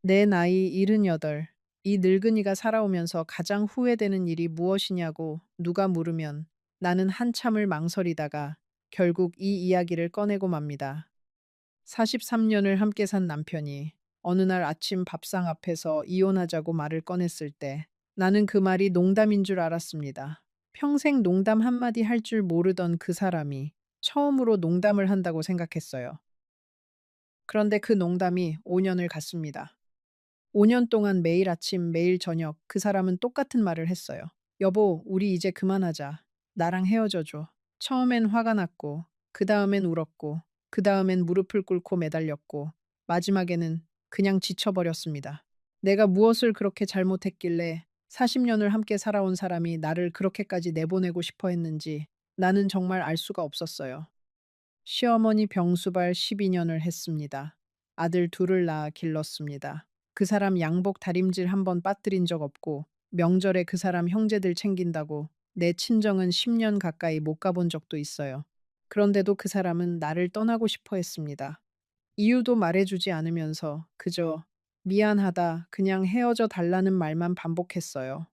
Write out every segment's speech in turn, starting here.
내 나이 78. 이 늙은이가 살아오면서 가장 후회되는 일이 무엇이냐고 누가 물으면 나는 한참을 망설이다가 결국 이 이야기를 꺼내고 맙니다. 43년을 함께 산 남편이 어느 날 아침 밥상 앞에서 이혼하자고 말을 꺼냈을 때 나는 그 말이 농담인 줄 알았습니다. 평생 농담 한마디 할 줄 모르던 그 사람이 처음으로 농담을 한다고 생각했어요. 그런데 그 농담이 5년을 갔습니다. 5년 동안 매일 아침, 매일 저녁 그 사람은 똑같은 말을 했어요. 여보, 우리 이제 그만하자. 나랑 헤어져 줘. 처음엔 화가 났고, 그 다음엔 울었고, 그 다음엔 무릎을 꿇고 매달렸고, 마지막에는 그냥 지쳐버렸습니다. 내가 무엇을 그렇게 잘못했길래 40년을 함께 살아온 사람이 나를 그렇게까지 내보내고 싶어 했는지 나는 정말 알 수가 없었어요. 시어머니 병수발 12년을 했습니다. 아들 둘을 낳아 길렀습니다. 그 사람 양복 다림질 한 번 빠뜨린 적 없고 명절에 그 사람 형제들 챙긴다고 내 친정은 10년 가까이 못 가본 적도 있어요. 그런데도 그 사람은 나를 떠나고 싶어 했습니다. 이유도 말해주지 않으면서 그저 미안하다, 그냥 헤어져 달라는 말만 반복했어요.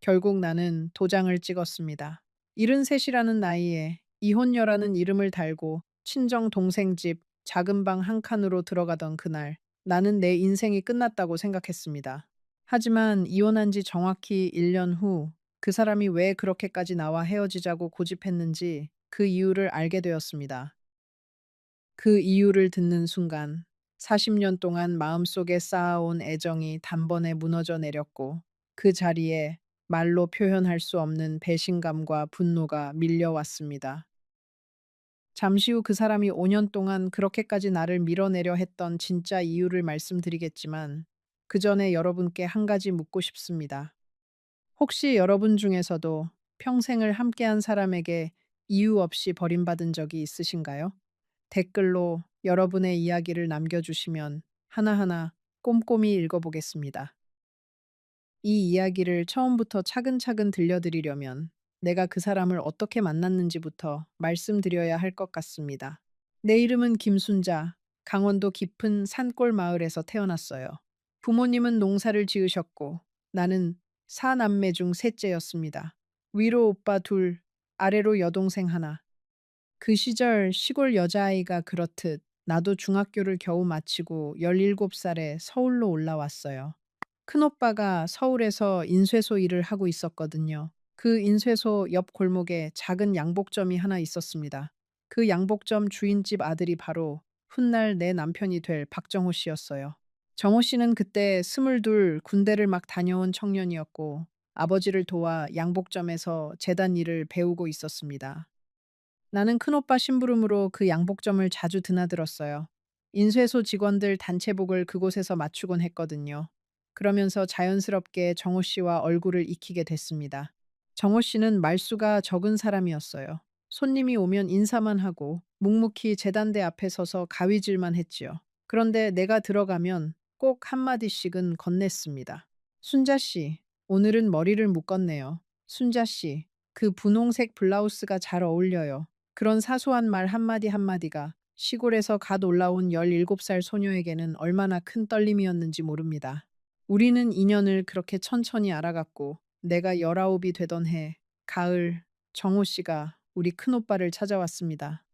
결국 나는 도장을 찍었습니다. 73이라는 나이에 이혼녀라는 이름을 달고 친정 동생 집 작은 방 한 칸으로 들어가던 그날, 나는 내 인생이 끝났다고 생각했습니다. 하지만 이혼한 지 정확히 1년 후, 그 사람이 왜 그렇게까지 나와 헤어지자고 고집했는지 그 이유를 알게 되었습니다. 그 이유를 듣는 순간, 40년 동안 마음속에 쌓아온 애정이 단번에 무너져 내렸고, 그 자리에 말로 표현할 수 없는 배신감과 분노가 밀려왔습니다. 잠시 후 그 사람이 5년 동안 그렇게까지 나를 밀어내려 했던 진짜 이유를 말씀드리겠지만, 그 전에 여러분께 한 가지 묻고 싶습니다. 혹시 여러분 중에서도 평생을 함께한 사람에게 이유 없이 버림받은 적이 있으신가요? 댓글로 여러분의 이야기를 남겨주시면 하나하나 꼼꼼히 읽어보겠습니다. 이 이야기를 처음부터 차근차근 들려드리려면 내가 그 사람을 어떻게 만났는지부터 말씀드려야 할 것 같습니다. 내 이름은 김순자, 강원도 깊은 산골 마을에서 태어났어요. 부모님은 농사를 지으셨고 나는 사남매 중 셋째였습니다. 위로 오빠 둘, 아래로 여동생 하나. 그 시절 시골 여자아이가 그렇듯 나도 중학교를 겨우 마치고 17살에 서울로 올라왔어요. 큰오빠가 서울에서 인쇄소 일을 하고 있었거든요. 그 인쇄소 옆 골목에 작은 양복점이 하나 있었습니다. 그 양복점 주인집 아들이 바로 훗날 내 남편이 될 박정호 씨였어요. 정호 씨는 그때 22 군대를 막 다녀온 청년이었고 아버지를 도와 양복점에서 재단 일을 배우고 있었습니다. 나는 큰오빠 심부름으로 그 양복점을 자주 드나들었어요. 인쇄소 직원들 단체복을 그곳에서 맞추곤 했거든요. 그러면서 자연스럽게 정호 씨와 얼굴을 익히게 됐습니다. 정호 씨는 말수가 적은 사람이었어요. 손님이 오면 인사만 하고 묵묵히 재단대 앞에 서서 가위질만 했지요. 그런데 내가 들어가면 꼭 한마디씩은 건넸습니다. 순자 씨, 오늘은 머리를 묶었네요. 순자 씨, 그 분홍색 블라우스가 잘 어울려요. 그런 사소한 말 한마디 한마디가 시골에서 갓 올라온 17살 소녀에게는 얼마나 큰 떨림이었는지 모릅니다. 우리는 인연을 그렇게 천천히 알아갔고 내가 19이 되던 해 가을 정호 씨가 우리 큰오빠를 찾아왔습니다.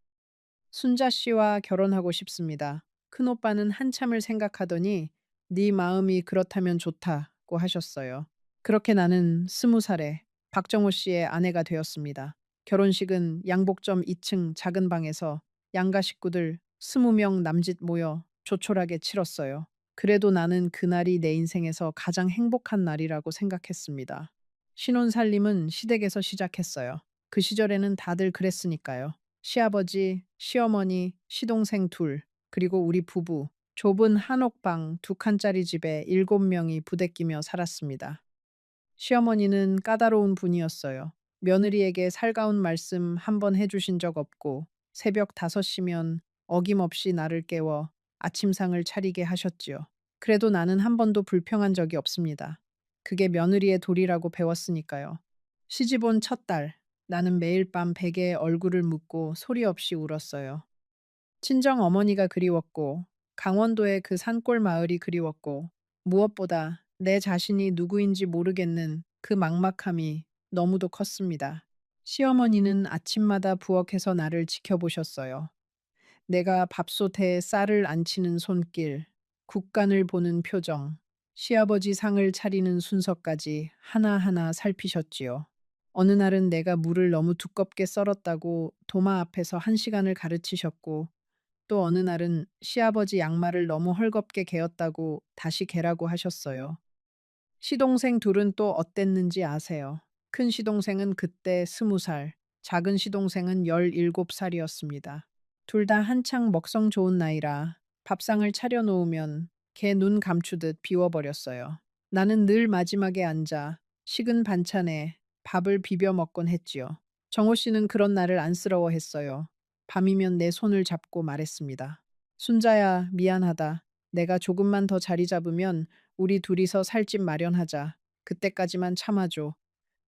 순자 씨와 결혼하고 싶습니다. 큰오빠는 한참을 생각하더니 네 마음이 그렇다면 좋다고 하셨어요. 그렇게 나는 20살에 박정호 씨의 아내가 되었습니다. 결혼식은 양복점 2층 작은 방에서 양가 식구들 20명 남짓 모여 조촐하게 치렀어요. 그래도 나는 그날이 내 인생에서 가장 행복한 날이라고 생각했습니다. 신혼살림은 시댁에서 시작했어요. 그 시절에는 다들 그랬으니까요. 시아버지, 시어머니, 시동생 둘, 그리고 우리 부부, 좁은 한옥방 2칸짜리 집에 7명이 부대끼며 살았습니다. 시어머니는 까다로운 분이었어요. 며느리에게 살가운 말씀 한 번 해주신 적 없고 새벽 5시면 어김없이 나를 깨워 아침상을 차리게 하셨지요. 그래도 나는 한 번도 불평한 적이 없습니다. 그게 며느리의 도리라고 배웠으니까요. 시집 온 첫 달, 나는 매일 밤 베개에 얼굴을 묻고 소리 없이 울었어요. 친정 어머니가 그리웠고 강원도의 그 산골 마을이 그리웠고, 무엇보다 내 자신이 누구인지 모르겠는 그 막막함이 너무도 컸습니다. 시어머니는 아침마다 부엌에서 나를 지켜보셨어요. 내가 밥솥에 쌀을 안치는 손길, 국간을 보는 표정, 시아버지 상을 차리는 순서까지 하나하나 살피셨지요. 어느 날은 내가 물을 너무 두껍게 썰었다고 도마 앞에서 1시간을 가르치셨고, 또 어느 날은 시아버지 양말을 너무 헐겁게 개었다고 다시 개라고 하셨어요. 시동생 둘은 또 어땠는지 아세요? 큰 시동생은 그때 20살, 작은 시동생은 17살이었습니다. 둘 다 한창 먹성 좋은 나이라 밥상을 차려놓으면 개 눈 감추듯 비워버렸어요. 나는 늘 마지막에 앉아 식은 반찬에 밥을 비벼 먹곤 했지요. 정호 씨는 그런 나를 안쓰러워했어요. 밤이면 내 손을 잡고 말했습니다. 순자야, 미안하다. 내가 조금만 더 자리 잡으면 우리 둘이서 살 집 마련하자. 그때까지만 참아줘.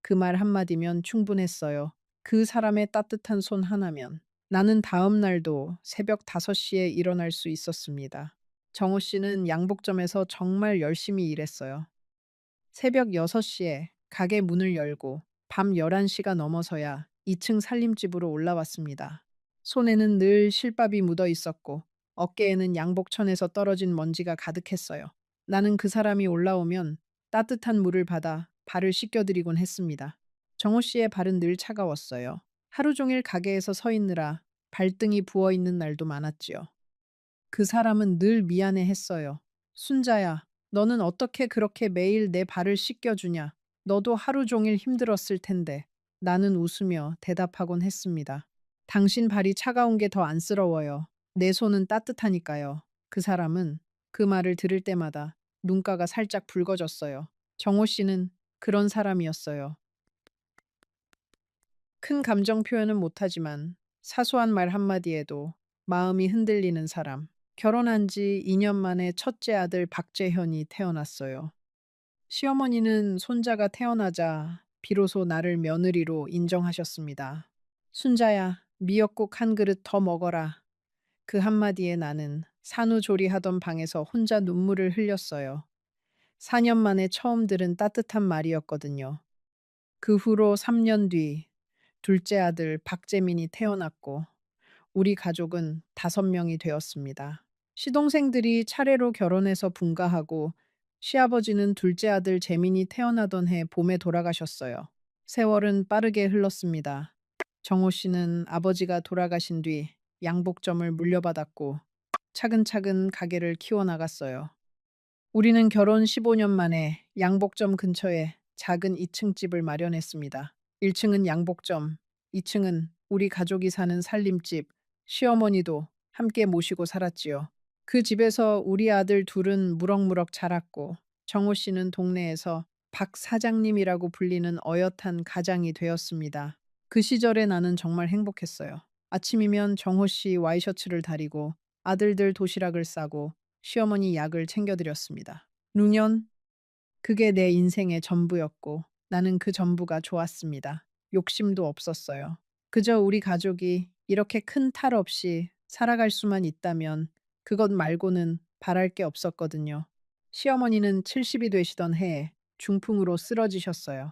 그 말 한마디면 충분했어요. 그 사람의 따뜻한 손 하나면. 나는 다음 날도 새벽 5시에 일어날 수 있었습니다. 정호 씨는 양복점에서 정말 열심히 일했어요. 새벽 6시에 가게 문을 열고 밤 11시가 넘어서야 2층 살림집으로 올라왔습니다. 손에는 늘 실밥이 묻어 있었고 어깨에는 양복천에서 떨어진 먼지가 가득했어요. 나는 그 사람이 올라오면 따뜻한 물을 받아 발을 씻겨드리곤 했습니다. 정호 씨의 발은 늘 차가웠어요. 하루 종일 가게에서 서 있느라 발등이 부어 있는 날도 많았지요. 그 사람은 늘 미안해 했어요. 순자야, 너는 어떻게 그렇게 매일 내 발을 씻겨주냐? 너도 하루 종일 힘들었을 텐데. 나는 웃으며 대답하곤 했습니다. 당신 발이 차가운 게 더 안쓰러워요. 내 손은 따뜻하니까요. 그 사람은 그 말을 들을 때마다 눈가가 살짝 붉어졌어요. 정호 씨는 그런 사람이었어요. 큰 감정 표현은 못하지만 사소한 말 한마디에도 마음이 흔들리는 사람. 결혼한 지 2년 만에 첫째 아들 박재현이 태어났어요. 시어머니는 손자가 태어나자 비로소 나를 며느리로 인정하셨습니다. 순자야, 미역국 한 그릇 더 먹어라. 그 한마디에 나는 산후조리하던 방에서 혼자 눈물을 흘렸어요. 4년 만에 처음 들은 따뜻한 말이었거든요. 그 후로 3년 뒤 둘째 아들 박재민이 태어났고 우리 가족은 5명이 되었습니다. 시동생들이 차례로 결혼해서 분가하고 시아버지는 둘째 아들 재민이 태어나던 해 봄에 돌아가셨어요. 세월은 빠르게 흘렀습니다. 정호 씨는 아버지가 돌아가신 뒤 양복점을 물려받았고 차근차근 가게를 키워나갔어요. 우리는 결혼 15년 만에 양복점 근처에 작은 2층 집을 마련했습니다. 1층은 양복점, 2층은 우리 가족이 사는 살림집, 시어머니도 함께 모시고 살았지요. 그 집에서 우리 아들 둘은 무럭무럭 자랐고 정호 씨는 동네에서 박 사장님이라고 불리는 어엿한 가장이 되었습니다. 그 시절에 나는 정말 행복했어요. 아침이면 정호 씨 와이셔츠를 다리고 아들들 도시락을 싸고 시어머니 약을 챙겨드렸습니다. 노년, 그게 내 인생의 전부였고 나는 그 전부가 좋았습니다. 욕심도 없었어요. 그저 우리 가족이 이렇게 큰 탈 없이 살아갈 수만 있다면 그것 말고는 바랄 게 없었거든요. 시어머니는 70이 되시던 해에 중풍으로 쓰러지셨어요.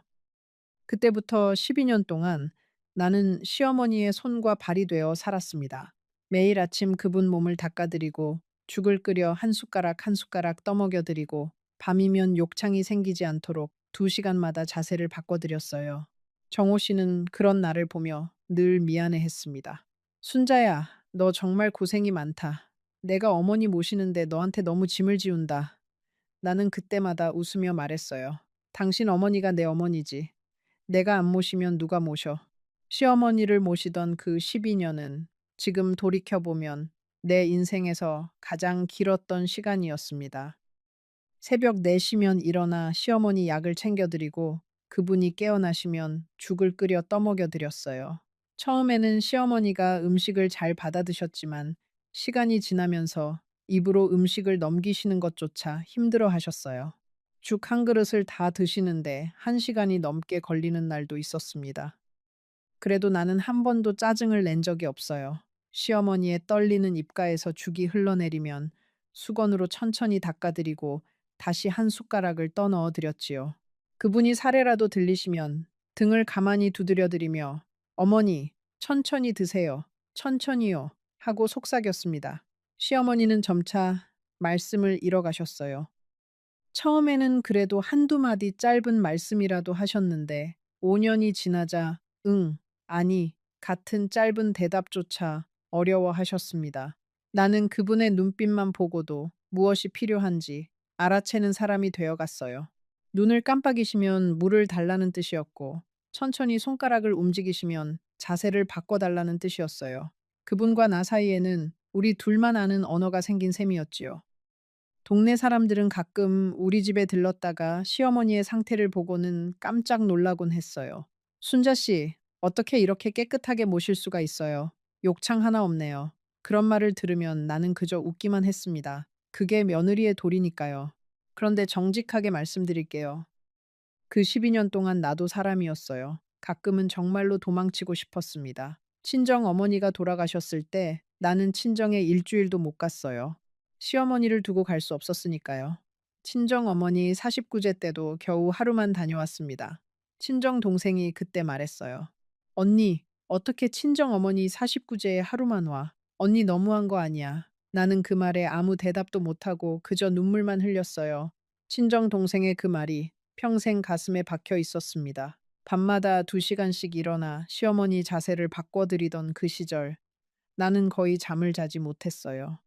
그때부터 12년 동안 나는 시어머니의 손과 발이 되어 살았습니다. 매일 아침 그분 몸을 닦아드리고 죽을 끓여 한 숟가락 한 숟가락 떠먹여드리고 밤이면 욕창이 생기지 않도록 2시간마다 자세를 바꿔드렸어요. 정호 씨는 그런 나를 보며 늘 미안해했습니다. 순자야, 너 정말 고생이 많다. 내가 어머니 모시는데 너한테 너무 짐을 지운다. 나는 그때마다 웃으며 말했어요. 당신 어머니가 내 어머니지. 내가 안 모시면 누가 모셔? 시어머니를 모시던 그 12년은 지금 돌이켜보면 내 인생에서 가장 길었던 시간이었습니다. 새벽 4시면 일어나 시어머니 약을 챙겨드리고 그분이 깨어나시면 죽을 끓여 떠먹여드렸어요. 처음에는 시어머니가 음식을 잘 받아드셨지만 시간이 지나면서 입으로 음식을 넘기시는 것조차 힘들어 하셨어요. 죽 한 그릇을 다 드시는데 1시간이 넘게 걸리는 날도 있었습니다. 그래도 나는 한 번도 짜증을 낸 적이 없어요. 시어머니의 떨리는 입가에서 죽이 흘러내리면 수건으로 천천히 닦아드리고 다시 한 숟가락을 떠넣어 드렸지요. 그분이 사례라도 들리시면 등을 가만히 두드려드리며 어머니, 천천히 드세요. 천천히요. 하고 속삭였습니다. 시어머니는 점차 말씀을 잃어가셨어요. 처음에는 그래도 한두 마디 짧은 말씀이라도 하셨는데 5년이 지나자 응, 아니 같은 짧은 대답조차 어려워하셨습니다. 나는 그분의 눈빛만 보고도 무엇이 필요한지 알아채는 사람이 되어갔어요. 눈을 깜빡이시면 물을 달라는 뜻이었고 천천히 손가락을 움직이시면 자세를 바꿔달라는 뜻이었어요. 그분과 나 사이에는 우리 둘만 아는 언어가 생긴 셈이었지요. 동네 사람들은 가끔 우리 집에 들렀다가 시어머니의 상태를 보고는 깜짝 놀라곤 했어요. 순자 씨, 어떻게 이렇게 깨끗하게 모실 수가 있어요? 욕창 하나 없네요. 그런 말을 들으면 나는 그저 웃기만 했습니다. 그게 며느리의 도리니까요. 그런데 정직하게 말씀드릴게요. 그 12년 동안 나도 사람이었어요. 가끔은 정말로 도망치고 싶었습니다. 친정 어머니가 돌아가셨을 때 나는 친정에 일주일도 못 갔어요. 시어머니를 두고 갈 수 없었으니까요. 친정 어머니 49제 때도 겨우 하루만 다녀왔습니다. 친정 동생이 그때 말했어요. 언니, 어떻게 친정 어머니 49제에 하루만 와? 언니 너무한 거 아니야. 나는 그 말에 아무 대답도 못하고 그저 눈물만 흘렸어요. 친정 동생의 그 말이 평생 가슴에 박혀 있었습니다. 밤마다 2시간씩 일어나 시어머니 자세를 바꿔드리던 그 시절, 나는 거의 잠을 자지 못했어요.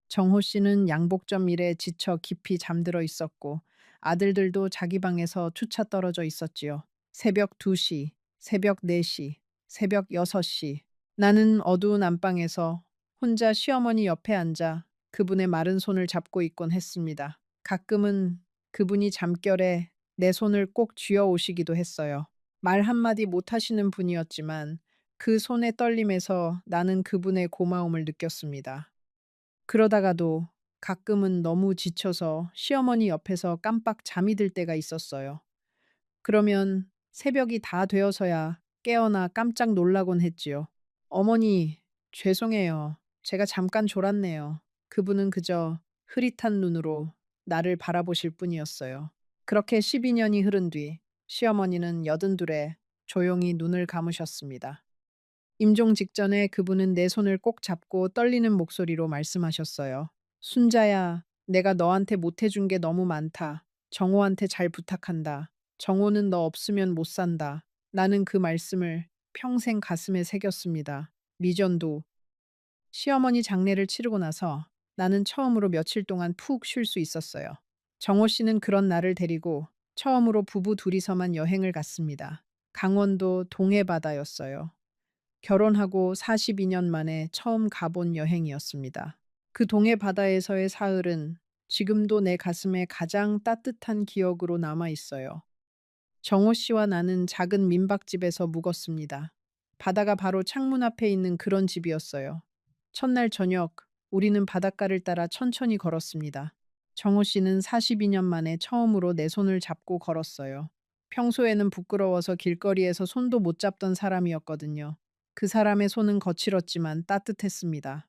정호 씨는 양복점 일에 지쳐 깊이 잠들어 있었고, 아들들도 자기 방에서 추차 떨어져 있었지요. 새벽 2시, 새벽 4시, 새벽 6시. 나는 어두운 안방에서 혼자 시어머니 옆에 앉아 그분의 마른 손을 잡고 있곤 했습니다. 가끔은 그분이 잠결에 내 손을 꼭 쥐어 오시기도 했어요. 말 한마디 못 하시는 분이었지만 그 손의 떨림에서 나는 그분의 고마움을 느꼈습니다. 그러다가도 가끔은 너무 지쳐서 시어머니 옆에서 깜빡 잠이 들 때가 있었어요. 그러면 새벽이 다 되어서야 깨어나 깜짝 놀라곤 했지요. 어머니, 죄송해요. 제가 잠깐 졸았네요. 그분은 그저 흐릿한 눈으로 나를 바라보실 뿐이었어요. 그렇게 12년이 흐른 뒤 시어머니는 82에 조용히 눈을 감으셨습니다. 임종 직전에 그분은 내 손을 꼭 잡고 떨리는 목소리로 말씀하셨어요. 순자야, 내가 너한테 못해준 게 너무 많다. 정호한테 잘 부탁한다. 정호는 너 없으면 못 산다. 나는 그 말씀을 평생 가슴에 새겼습니다. 미전도. 시어머니 장례를 치르고 나서 나는 처음으로 며칠 동안 푹 쉴 수 있었어요. 정호 씨는 그런 나를 데리고 처음으로 부부 둘이서만 여행을 갔습니다. 강원도 동해바다였어요. 결혼하고 42년 만에 처음 가본 여행이었습니다. 그 동해 바다에서의 사흘은 지금도 내 가슴에 가장 따뜻한 기억으로 남아 있어요. 정호 씨와 나는 작은 민박집에서 묵었습니다. 바다가 바로 창문 앞에 있는 그런 집이었어요. 첫날 저녁, 우리는 바닷가를 따라 천천히 걸었습니다. 정호 씨는 42년 만에 처음으로 내 손을 잡고 걸었어요. 평소에는 부끄러워서 길거리에서 손도 못 잡던 사람이었거든요. 그 사람의 손은 거칠었지만 따뜻했습니다.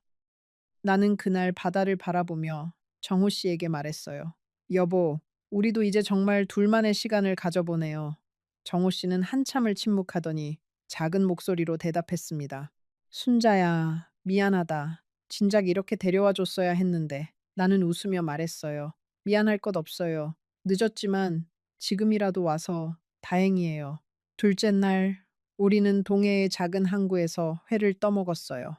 나는 그날 바다를 바라보며 정호 씨에게 말했어요. 여보, 우리도 이제 정말 둘만의 시간을 가져보네요. 정호 씨는 한참을 침묵하더니 작은 목소리로 대답했습니다. 순자야, 미안하다. 진작 이렇게 데려와 줬어야 했는데. 나는 웃으며 말했어요. 미안할 것 없어요. 늦었지만 지금이라도 와서 다행이에요. 둘째 날, 우리는 동해의 작은 항구에서 회를 떠먹었어요.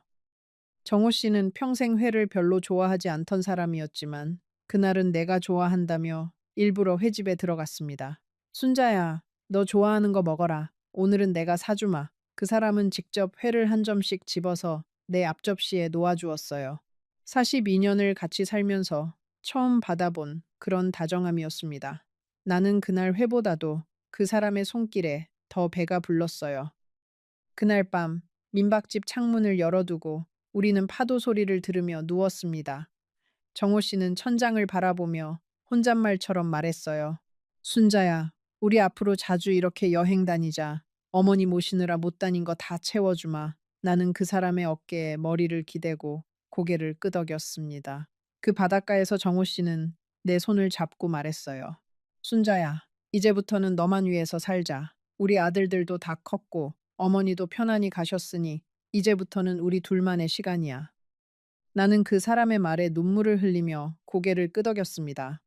정호 씨는 평생 회를 별로 좋아하지 않던 사람이었지만 그날은 내가 좋아한다며 일부러 회집에 들어갔습니다. 순자야, 너 좋아하는 거 먹어라. 오늘은 내가 사주마. 그 사람은 직접 회를 한 점씩 집어서 내 앞접시에 놓아주었어요. 42년을 같이 살면서 처음 받아본 그런 다정함이었습니다. 나는 그날 회보다도 그 사람의 손길에 더 배가 불렀어요. 그날 밤 민박집 창문을 열어두고 우리는 파도 소리를 들으며 누웠습니다. 정호 씨는 천장을 바라보며 혼잣말처럼 말했어요. 순자야, 우리 앞으로 자주 이렇게 여행 다니자. 어머니 모시느라 못 다닌 거 다 채워주마. 나는 그 사람의 어깨에 머리를 기대고 고개를 끄덕였습니다. 그 바닷가에서 정호 씨는 내 손을 잡고 말했어요. 순자야, 이제부터는 너만 위해서 살자. 우리 아들들도 다 컸고 어머니도 편안히 가셨으니 이제부터는 우리 둘만의 시간이야. 나는 그 사람의 말에 눈물을 흘리며 고개를 끄덕였습니다.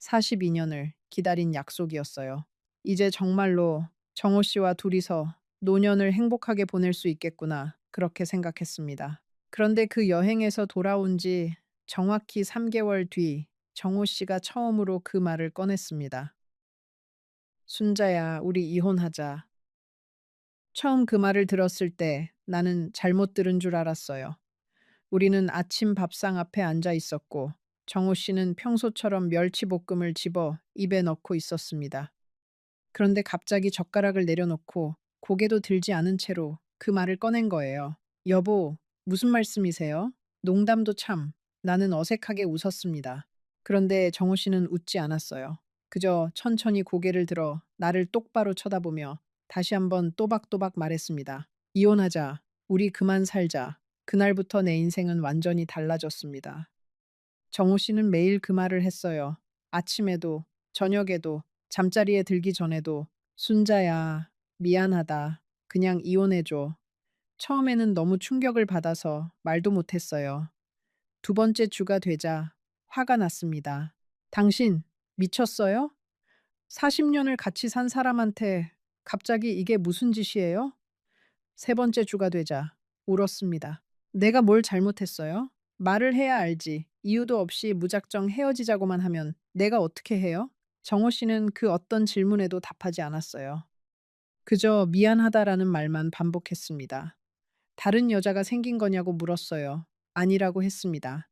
42년을 기다린 약속이었어요. 이제 정말로 정호 씨와 둘이서 노년을 행복하게 보낼 수 있겠구나, 그렇게 생각했습니다. 그런데 그 여행에서 돌아온 지 정확히 3개월 뒤 정호 씨가 처음으로 그 말을 꺼냈습니다. 순자야, 우리 이혼하자. 처음 그 말을 들었을 때 나는 잘못 들은 줄 알았어요. 우리는 아침 밥상 앞에 앉아 있었고 정호 씨는 평소처럼 멸치볶음을 집어 입에 넣고 있었습니다. 그런데 갑자기 젓가락을 내려놓고 고개도 들지 않은 채로 그 말을 꺼낸 거예요. 여보, 무슨 말씀이세요? 농담도 참. 나는 어색하게 웃었습니다. 그런데 정호 씨는 웃지 않았어요. 그저 천천히 고개를 들어 나를 똑바로 쳐다보며 다시 한번 또박또박 말했습니다. 이혼하자. 우리 그만 살자. 그날부터 내 인생은 완전히 달라졌습니다. 정호 씨는 매일 그 말을 했어요. 아침에도, 저녁에도, 잠자리에 들기 전에도, 순자야, 미안하다. 그냥 이혼해줘. 처음에는 너무 충격을 받아서 말도 못했어요. 두 번째 주가 되자 화가 났습니다. 당신, 미쳤어요? 40년을 같이 산 사람한테 갑자기 이게 무슨 짓이에요? 세 번째 주가 되자 울었습니다. 내가 뭘 잘못했어요? 말을 해야 알지. 이유도 없이 무작정 헤어지자고만 하면 내가 어떻게 해요? 정호 씨는 그 어떤 질문에도 답하지 않았어요. 그저 미안하다라는 말만 반복했습니다. 다른 여자가 생긴 거냐고 물었어요. 아니라고 했습니다.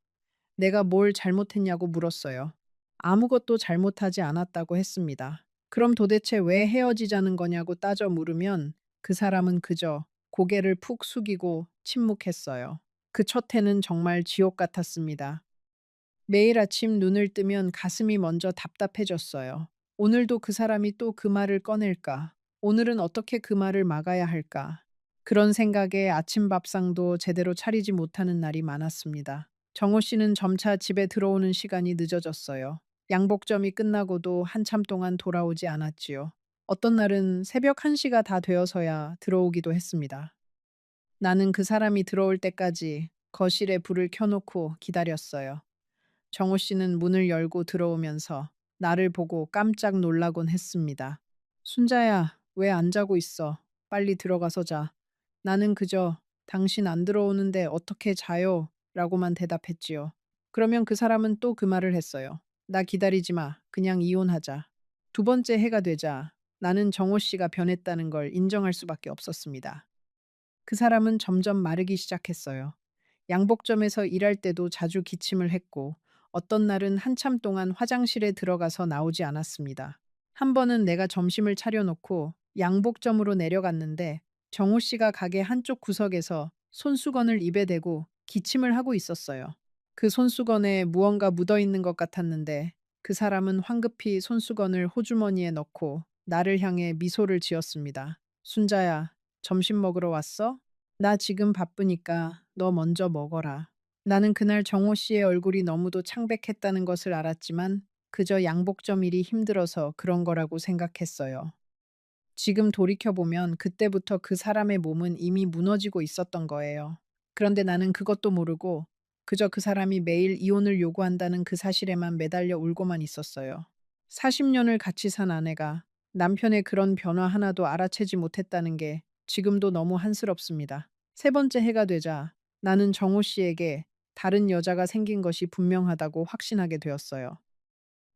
내가 뭘 잘못했냐고 물었어요. 아무것도 잘못하지 않았다고 했습니다. 그럼 도대체 왜 헤어지자는 거냐고 따져 물으면 그 사람은 그저 고개를 푹 숙이고 침묵했어요. 그 첫 해는 정말 지옥 같았습니다. 매일 아침 눈을 뜨면 가슴이 먼저 답답해졌어요. 오늘도 그 사람이 또 그 말을 꺼낼까? 오늘은 어떻게 그 말을 막아야 할까? 그런 생각에 아침 밥상도 제대로 차리지 못하는 날이 많았습니다. 정호 씨는 점차 집에 들어오는 시간이 늦어졌어요. 양복점이 끝나고도 한참 동안 돌아오지 않았지요. 어떤 날은 새벽 1시가 다 되어서야 들어오기도 했습니다. 나는 그 사람이 들어올 때까지 거실에 불을 켜놓고 기다렸어요. 정호 씨는 문을 열고 들어오면서 나를 보고 깜짝 놀라곤 했습니다. 순자야, 왜 안 자고 있어? 빨리 들어가서 자. 나는 그저 당신 안 들어오는데 어떻게 자요? 라고만 대답했지요. 그러면 그 사람은 또 그 말을 했어요. 나 기다리지 마. 그냥 이혼하자. 두 번째 해가 되자 나는 정호 씨가 변했다는 걸 인정할 수밖에 없었습니다. 그 사람은 점점 마르기 시작했어요. 양복점에서 일할 때도 자주 기침을 했고 어떤 날은 한참 동안 화장실에 들어가서 나오지 않았습니다. 한 번은 내가 점심을 차려놓고 양복점으로 내려갔는데 정호 씨가 가게 한쪽 구석에서 손수건을 입에 대고 기침을 하고 있었어요. 그 손수건에 무언가 묻어 있는 것 같았는데 그 사람은 황급히 손수건을 호주머니에 넣고 나를 향해 미소를 지었습니다. 순자야, 점심 먹으러 왔어? 나 지금 바쁘니까 너 먼저 먹어라. 나는 그날 정호 씨의 얼굴이 너무도 창백했다는 것을 알았지만 그저 양복점 일이 힘들어서 그런 거라고 생각했어요. 지금 돌이켜보면 그때부터 그 사람의 몸은 이미 무너지고 있었던 거예요. 그런데 나는 그것도 모르고 그저 그 사람이 매일 이혼을 요구한다는 그 사실에만 매달려 울고만 있었어요. 40년을 같이 산 아내가 남편의 그런 변화 하나도 알아채지 못했다는 게 지금도 너무 한스럽습니다. 세 번째 해가 되자 나는 정호 씨에게 다른 여자가 생긴 것이 분명하다고 확신하게 되었어요.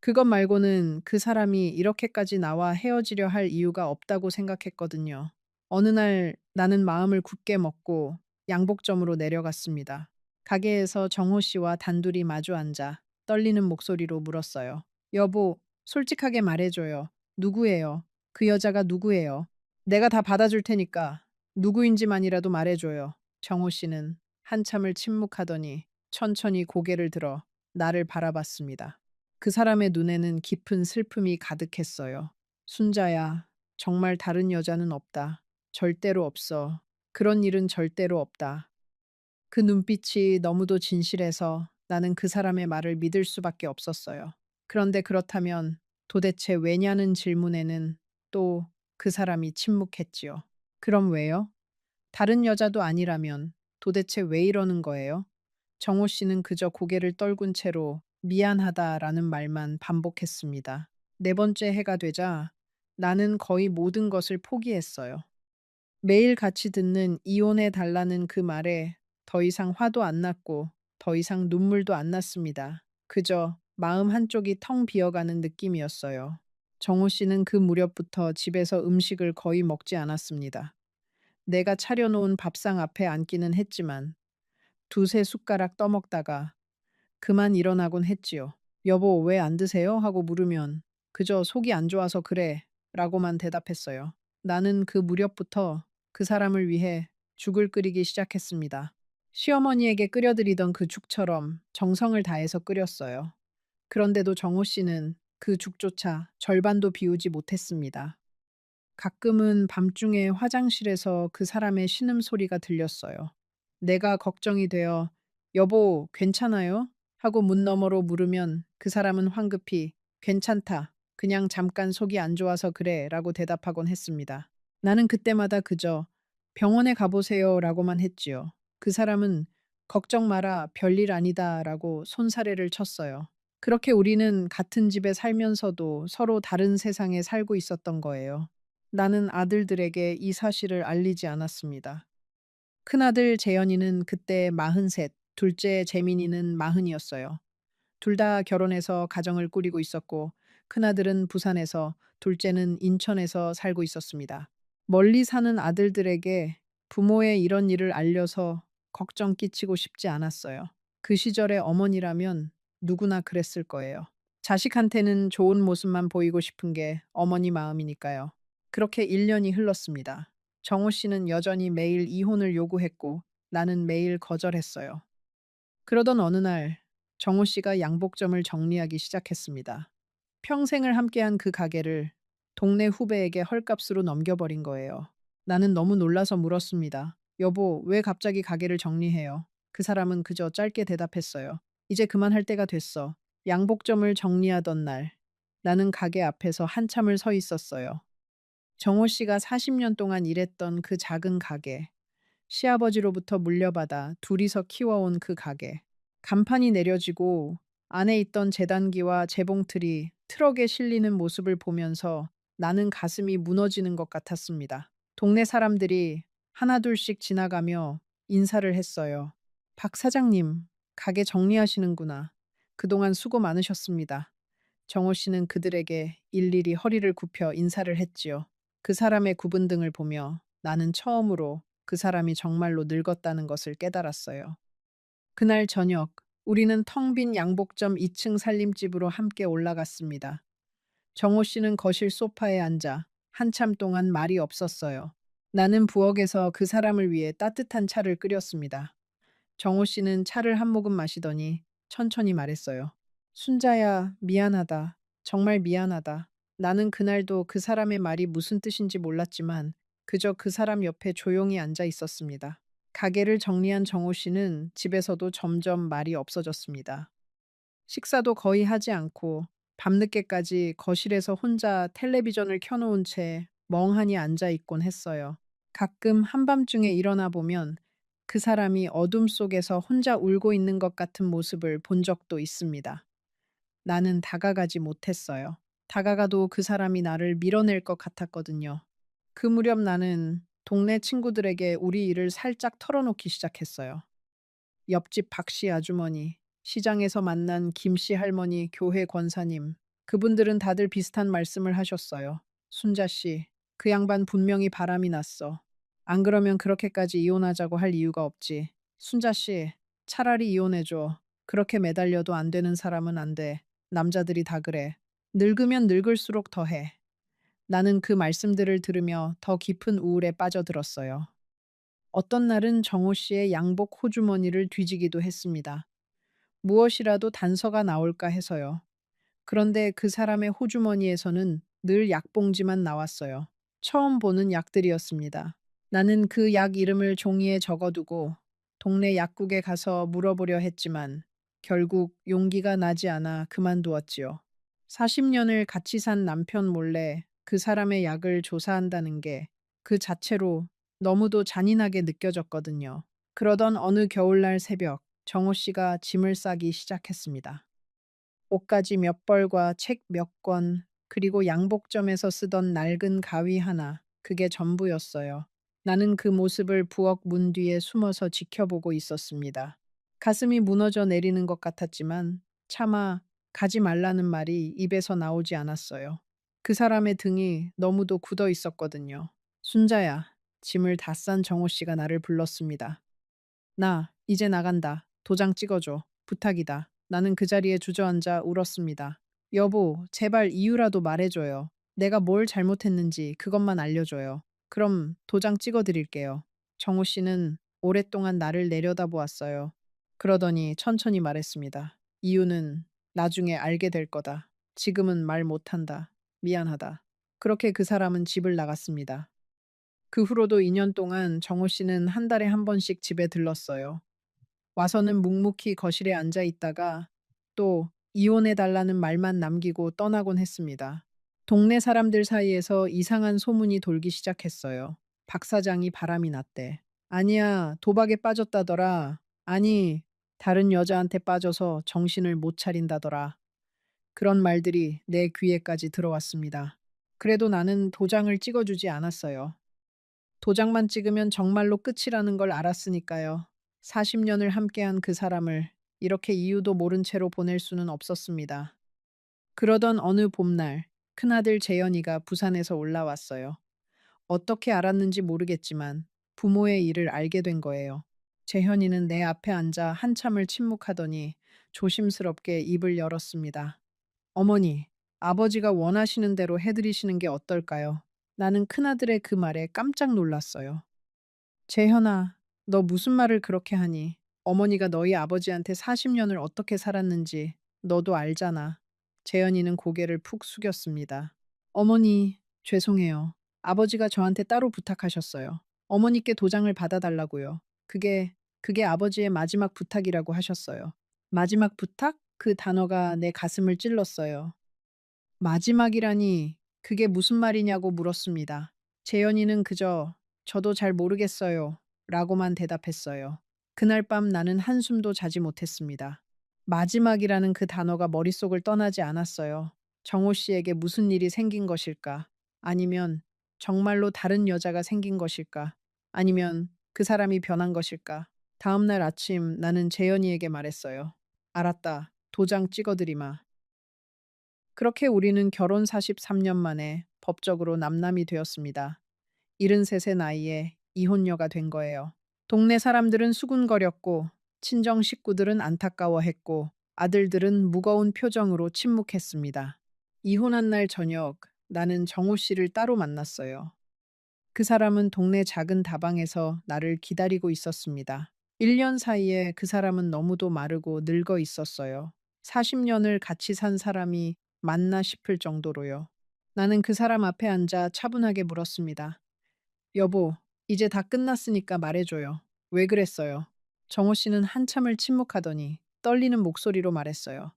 그것 말고는 그 사람이 이렇게까지 나와 헤어지려 할 이유가 없다고 생각했거든요. 어느 날 나는 마음을 굳게 먹고 양복점으로 내려갔습니다. 가게에서 정호 씨와 단둘이 마주 앉아 떨리는 목소리로 물었어요. 여보, 솔직하게 말해줘요. 누구예요? 그 여자가 누구예요? 내가 다 받아줄 테니까 누구인지만이라도 말해줘요. 정호 씨는 한참을 침묵하더니 천천히 고개를 들어 나를 바라봤습니다. 그 사람의 눈에는 깊은 슬픔이 가득했어요. 순자야, 정말 다른 여자는 없다. 절대로 없어. 그런 일은 절대로 없다. 그 눈빛이 너무도 진실해서 나는 그 사람의 말을 믿을 수밖에 없었어요. 그런데 그렇다면 도대체 왜냐는 질문에는 또 그 사람이 침묵했지요. 그럼 왜요? 다른 여자도 아니라면 도대체 왜 이러는 거예요? 정호 씨는 그저 고개를 떨군 채로 미안하다라는 말만 반복했습니다. 네 번째 해가 되자 나는 거의 모든 것을 포기했어요. 매일 같이 듣는 이혼해 달라는 그 말에 더 이상 화도 안 났고 더 이상 눈물도 안 났습니다. 그저 마음 한쪽이 텅 비어가는 느낌이었어요. 정호 씨는 그 무렵부터 집에서 음식을 거의 먹지 않았습니다. 내가 차려놓은 밥상 앞에 앉기는 했지만 두세 숟가락 떠먹다가 그만 일어나곤 했지요. 여보, 왜 안 드세요? 하고 물으면 그저 속이 안 좋아서 그래 라고만 대답했어요. 나는 그 무렵부터 그 사람을 위해 죽을 끓이기 시작했습니다. 시어머니에게 끓여드리던 그 죽처럼 정성을 다해서 끓였어요. 그런데도 정호 씨는 그 죽조차 절반도 비우지 못했습니다. 가끔은 밤중에 화장실에서 그 사람의 신음소리가 들렸어요. 내가 걱정이 되어 "여보, 괜찮아요?" 하고 문 너머로 물으면 그 사람은 황급히 "괜찮다. 그냥 잠깐 속이 안 좋아서 그래." 라고 대답하곤 했습니다. 나는 그때마다 그저 "병원에 가보세요." 라고만 했지요. 그 사람은 "걱정 마라. 별일 아니다." 라고 손사래를 쳤어요. 그렇게 우리는 같은 집에 살면서도 서로 다른 세상에 살고 있었던 거예요. 나는 아들들에게 이 사실을 알리지 않았습니다. 큰아들 재현이는 그때 43, 둘째 재민이는 40이었어요. 둘 다 결혼해서 가정을 꾸리고 있었고, 큰아들은 부산에서, 둘째는 인천에서 살고 있었습니다. 멀리 사는 아들들에게 부모의 이런 일을 알려서 걱정 끼치고 싶지 않았어요. 그 시절의 어머니라면 누구나 그랬을 거예요. 자식한테는 좋은 모습만 보이고 싶은 게 어머니 마음이니까요. 그렇게 1년이 흘렀습니다. 정호 씨는 여전히 매일 이혼을 요구했고 나는 매일 거절했어요. 그러던 어느 날 정호 씨가 양복점을 정리하기 시작했습니다. 평생을 함께한 그 가게를 동네 후배에게 헐값으로 넘겨버린 거예요. 나는 너무 놀라서 물었습니다. 여보, 왜 갑자기 가게를 정리해요? 그 사람은 그저 짧게 대답했어요. 이제 그만할 때가 됐어. 양복점을 정리하던 날, 나는 가게 앞에서 한참을 서 있었어요. 정호 씨가 40년 동안 일했던 그 작은 가게, 시아버지로부터 물려받아 둘이서 키워온 그 가게. 간판이 내려지고 안에 있던 재단기와 재봉틀이 트럭에 실리는 모습을 보면서 나는 가슴이 무너지는 것 같았습니다. 동네 사람들이 하나둘씩 지나가며 인사를 했어요. 박 사장님, 가게 정리하시는구나. 그동안 수고 많으셨습니다. 정호 씨는 그들에게 일일이 허리를 굽혀 인사를 했지요. 그 사람의 굽은 등을 보며 나는 처음으로 그 사람이 정말로 늙었다는 것을 깨달았어요. 그날 저녁, 우리는 텅 빈 양복점 2층 살림집으로 함께 올라갔습니다. 정호 씨는 거실 소파에 앉아 한참 동안 말이 없었어요. 나는 부엌에서 그 사람을 위해 따뜻한 차를 끓였습니다. 정호 씨는 차를 한 모금 마시더니 천천히 말했어요. 순자야, 미안하다. 정말 미안하다. 나는 그날도 그 사람의 말이 무슨 뜻인지 몰랐지만 그저 그 사람 옆에 조용히 앉아 있었습니다. 가게를 정리한 정호 씨는 집에서도 점점 말이 없어졌습니다. 식사도 거의 하지 않고 밤늦게까지 거실에서 혼자 텔레비전을 켜놓은 채 멍하니 앉아 있곤 했어요. 가끔 한밤중에 일어나 보면 그 사람이 어둠 속에서 혼자 울고 있는 것 같은 모습을 본 적도 있습니다. 나는 다가가지 못했어요. 다가가도 그 사람이 나를 밀어낼 것 같았거든요. 그 무렵 나는 동네 친구들에게 우리 일을 살짝 털어놓기 시작했어요. 옆집 박씨 아주머니, 시장에서 만난 김씨 할머니, 교회 권사님. 그분들은 다들 비슷한 말씀을 하셨어요. 순자 씨, 그 양반 분명히 바람이 났어. 안 그러면 그렇게까지 이혼하자고 할 이유가 없지. 순자 씨, 차라리 이혼해줘. 그렇게 매달려도 안 되는 사람은 안 돼. 남자들이 다 그래. 늙으면 늙을수록 더해. 나는 그 말씀들을 들으며 더 깊은 우울에 빠져들었어요. 어떤 날은 정호 씨의 양복 호주머니를 뒤지기도 했습니다. 무엇이라도 단서가 나올까 해서요. 그런데 그 사람의 호주머니에서는 늘 약봉지만 나왔어요. 처음 보는 약들이었습니다. 나는 그 약 이름을 종이에 적어두고 동네 약국에 가서 물어보려 했지만 결국 용기가 나지 않아 그만두었지요. 40년을 같이 산 남편 몰래 그 사람의 약을 조사한다는 게 그 자체로 너무도 잔인하게 느껴졌거든요. 그러던 어느 겨울날 새벽, 정호 씨가 짐을 싸기 시작했습니다. 옷가지 몇 벌과 책 몇 권, 그리고 양복점에서 쓰던 낡은 가위 하나, 그게 전부였어요. 나는 그 모습을 부엌 문 뒤에 숨어서 지켜보고 있었습니다. 가슴이 무너져 내리는 것 같았지만 차마 가지 말라는 말이 입에서 나오지 않았어요. 그 사람의 등이 너무도 굳어 있었거든요. 순자야, 짐을 다 싼 정호 씨가 나를 불렀습니다. 나 이제 나간다. 도장 찍어줘. 부탁이다. 나는 그 자리에 주저앉아 울었습니다. 여보, 제발 이유라도 말해줘요. 내가 뭘 잘못했는지 그것만 알려줘요. 그럼 도장 찍어드릴게요. 정호 씨는 오랫동안 나를 내려다보았어요. 그러더니 천천히 말했습니다. 이유는 나중에 알게 될 거다. 지금은 말 못한다. 미안하다. 그렇게 그 사람은 집을 나갔습니다. 그 후로도 2년 동안 정호 씨는 한 달에 한 번씩 집에 들렀어요. 와서는 묵묵히 거실에 앉아 있다가 또 이혼해 달라는 말만 남기고 떠나곤 했습니다. 동네 사람들 사이에서 이상한 소문이 돌기 시작했어요. 박 사장이 바람이 났대. 아니야, 도박에 빠졌다더라. 아니, 다른 여자한테 빠져서 정신을 못 차린다더라. 그런 말들이 내 귀에까지 들어왔습니다. 그래도 나는 도장을 찍어주지 않았어요. 도장만 찍으면 정말로 끝이라는 걸 알았으니까요. 40년을 함께한 그 사람을 이렇게 이유도 모른 채로 보낼 수는 없었습니다. 그러던 어느 봄날, 큰아들 재현이가 부산에서 올라왔어요. 어떻게 알았는지 모르겠지만 부모의 일을 알게 된 거예요. 재현이는 내 앞에 앉아 한참을 침묵하더니 조심스럽게 입을 열었습니다. 어머니, 아버지가 원하시는 대로 해드리시는 게 어떨까요? 나는 큰아들의 그 말에 깜짝 놀랐어요. 재현아, 너 무슨 말을 그렇게 하니? 어머니가 너희 아버지한테 40년을 어떻게 살았는지 너도 알잖아. 재현이는 고개를 푹 숙였습니다. 어머니, 죄송해요. 아버지가 저한테 따로 부탁하셨어요. 어머니께 도장을 받아달라고요. 그게 아버지의 마지막 부탁이라고 하셨어요. 마지막 부탁? 그 단어가 내 가슴을 찔렀어요. 마지막이라니 그게 무슨 말이냐고 물었습니다. 재현이는 그저 저도 잘 모르겠어요. 라고만 대답했어요. 그날 밤 나는 한숨도 자지 못했습니다. 마지막이라는 그 단어가 머릿속을 떠나지 않았어요. 정호 씨에게 무슨 일이 생긴 것일까? 아니면 정말로 다른 여자가 생긴 것일까? 아니면 그 사람이 변한 것일까? 다음날 아침 나는 재현이에게 말했어요. 알았다. 도장 찍어드리마. 그렇게 우리는 결혼 43년 만에 법적으로 남남이 되었습니다. 73의 나이에 이혼녀가 된 거예요. 동네 사람들은 수군거렸고, 친정 식구들은 안타까워했고, 아들들은 무거운 표정으로 침묵했습니다. 이혼한 날 저녁, 나는 정호 씨를 따로 만났어요. 그 사람은 동네 작은 다방에서 나를 기다리고 있었습니다. 1년 사이에 그 사람은 너무도 마르고 늙어 있었어요. 40년을 같이 산 사람이 맞나 싶을 정도로요. 나는 그 사람 앞에 앉아 차분하게 물었습니다. 여보, 이제 다 끝났으니까 말해줘요. 왜 그랬어요? 정호 씨는 한참을 침묵하더니 떨리는 목소리로 말했어요.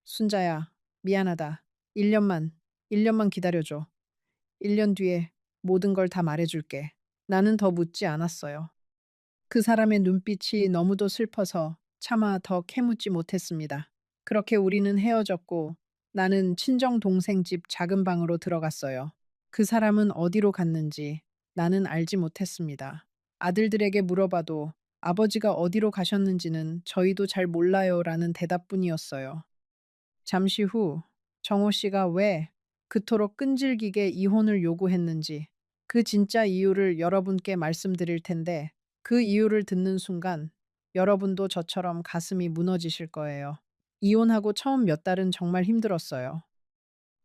순자야, 미안하다. 1년만, 1년만 기다려줘. 1년 뒤에 모든 걸 다 말해줄게. 나는 더 묻지 않았어요. 그 사람의 눈빛이 너무도 슬퍼서 차마 더 캐묻지 못했습니다. 그렇게 우리는 헤어졌고 나는 친정 동생 집 작은 방으로 들어갔어요. 그 사람은 어디로 갔는지 나는 알지 못했습니다. 아들들에게 물어봐도 아버지가 어디로 가셨는지는 저희도 잘 몰라요라는 대답뿐이었어요. 잠시 후 정호 씨가 왜 그토록 끈질기게 이혼을 요구했는지 그 진짜 이유를 여러분께 말씀드릴 텐데 그 이유를 듣는 순간 여러분도 저처럼 가슴이 무너지실 거예요. 이혼하고 처음 몇 달은 정말 힘들었어요.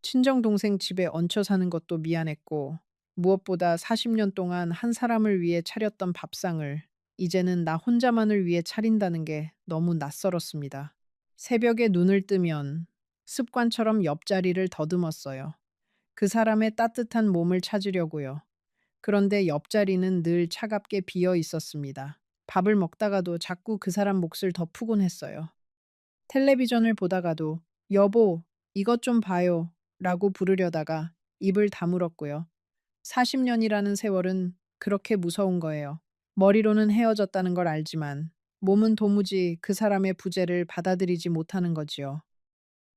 친정 동생 집에 얹혀 사는 것도 미안했고 무엇보다 40년 동안 한 사람을 위해 차렸던 밥상을 이제는 나 혼자만을 위해 차린다는 게 너무 낯설었습니다. 새벽에 눈을 뜨면 습관처럼 옆자리를 더듬었어요. 그 사람의 따뜻한 몸을 찾으려고요. 그런데 옆자리는 늘 차갑게 비어 있었습니다. 밥을 먹다가도 자꾸 그 사람 몫을 더 푸곤 했어요. 텔레비전을 보다가도 여보, 이것 좀 봐요 라고 부르려다가 입을 다물었고요. 40년이라는 세월은 그렇게 무서운 거예요. 머리로는 헤어졌다는 걸 알지만 몸은 도무지 그 사람의 부재를 받아들이지 못하는 거지요.